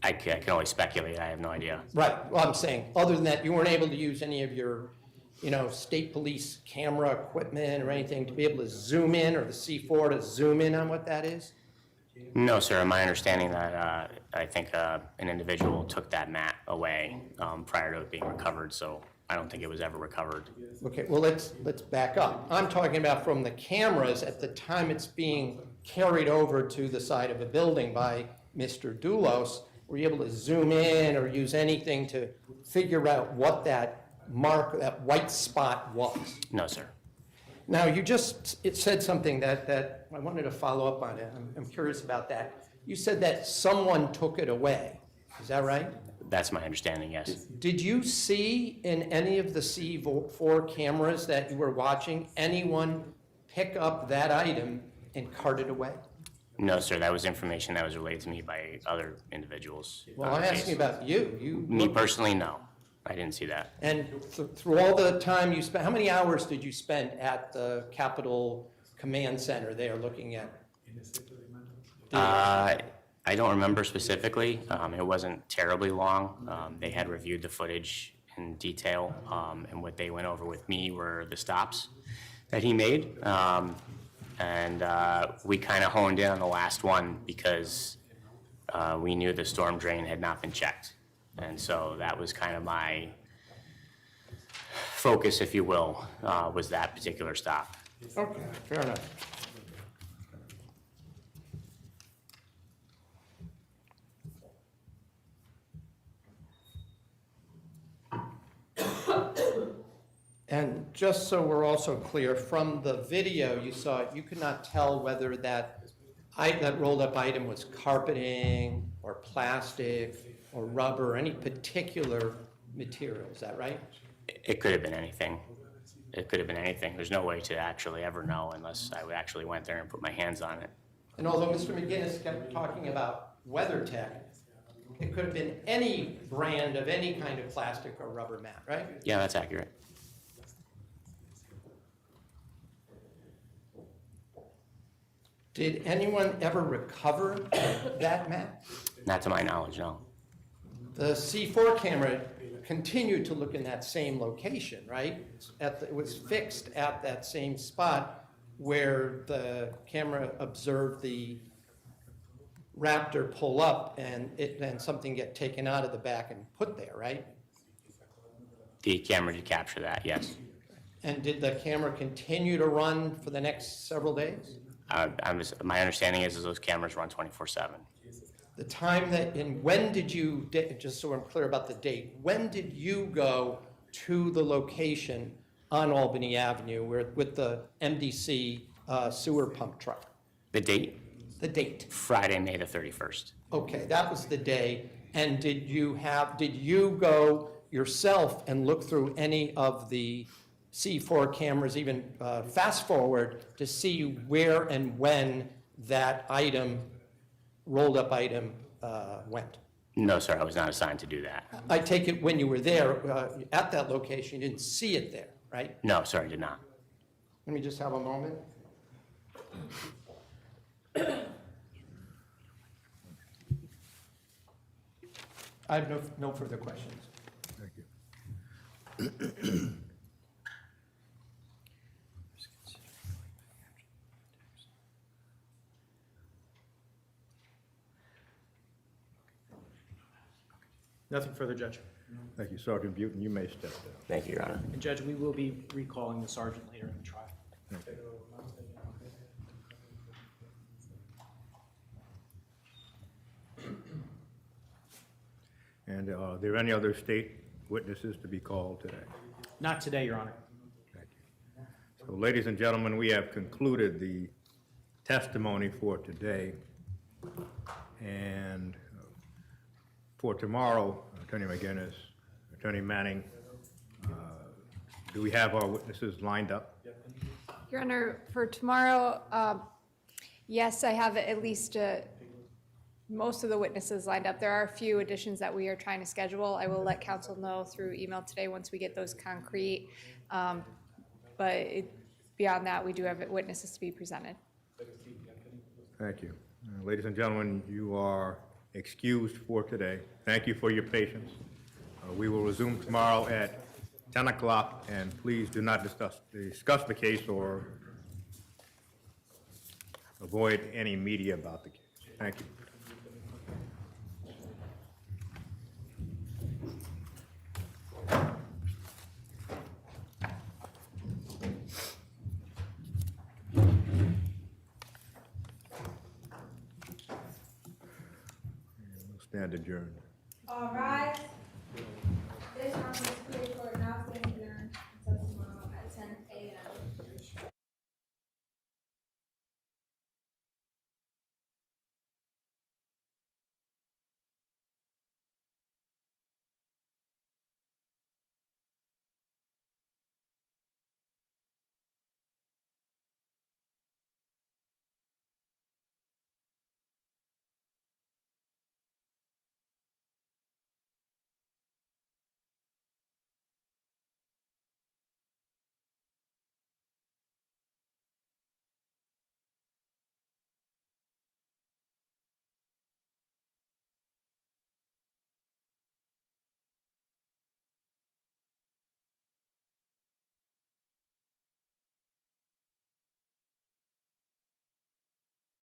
I can only speculate. I have no idea. Right, well, I'm saying, other than that, you weren't able to use any of your, state police camera equipment or anything to be able to zoom in, or the C4 to zoom in on what that is? No, sir. My understanding that I think an individual took that mat away prior to it being recovered, so I don't think it was ever recovered. Okay, well, let's back up. I'm talking about from the cameras at the time it's being carried over to the side of a building by Mr. Dulos. Were you able to zoom in or use anything to figure out what that mark, that white spot was? No, sir. Now, it said something that I wanted to follow up on it. I'm curious about that. You said that someone took it away. Is that right? That's my understanding, yes. Did you see in any of the C4 cameras that you were watching anyone pick up that item and cart it away? No, sir. That was information that was relayed to me by other individuals. Well, I'm asking about you. Me personally, no. I didn't see that. And through all the time you spent, how many hours did you spend at the Capitol Command Center there looking at? I don't remember specifically. It wasn't terribly long. They had reviewed the footage in detail, and what they went over with me were the stops that he made. And we kind of honed in on the last one because we knew the storm drain had not been checked. And so that was kind of my focus, if you will, was that particular stop. Okay, fair enough. And just so we're also clear, from the video you saw, you could not tell whether that rolled up item was carpeting or plastic or rubber, or any particular material, is that right? It could have been anything. It could have been anything. There's no way to actually ever know unless I actually went there and put my hands on it. And although Mr. McGinnis kept talking about WeatherTech, it could have been any brand of any kind of plastic or rubber mat, right? Yeah, that's accurate. Did anyone ever recover that mat? Not to my knowledge, no. The C4 camera continued to look in that same location, right? It was fixed at that same spot where the camera observed the Raptor pull up and then something get taken out of the back and put there, right? The camera did capture that, yes. And did the camera continue to run for the next several days? My understanding is those cameras run 24/7. The time that, and when did you, just so I'm clear about the date, when did you go to the location on Albany Avenue with the MDC sewer pump truck? The date? The date. Friday, May the 31st. Okay, that was the day. And did you go yourself and look through any of the C4 cameras, even fast forward, to see where and when that item, rolled up item, went? No, sir, I was not assigned to do that. I take it when you were there at that location, you didn't see it there, right? No, sir, I did not. Let me just have a moment. I have no further questions. Thank you. Nothing further, Judge. Thank you, Sergeant Butin. You may step down. Thank you, Your Honor. And Judge, we will be recalling the sergeant later in the trial. And are there any other state witnesses to be called today? Not today, Your Honor. Thank you. So, ladies and gentlemen, we have concluded the testimony for today. And for tomorrow, Attorney McGinnis, Attorney Manning, do we have our witnesses lined up? Your Honor, for tomorrow, yes, I have at least most of the witnesses lined up. There are a few additions that we are trying to schedule. I will let counsel know through email today once we get those concrete. But beyond that, we do have witnesses to be presented. Thank you. Ladies and gentlemen, you are excused for today. Thank you for your patience. We will resume tomorrow at 10 o'clock, and please do not discuss the case or avoid any media about the case. Thank you. Stand adjourned. All rise.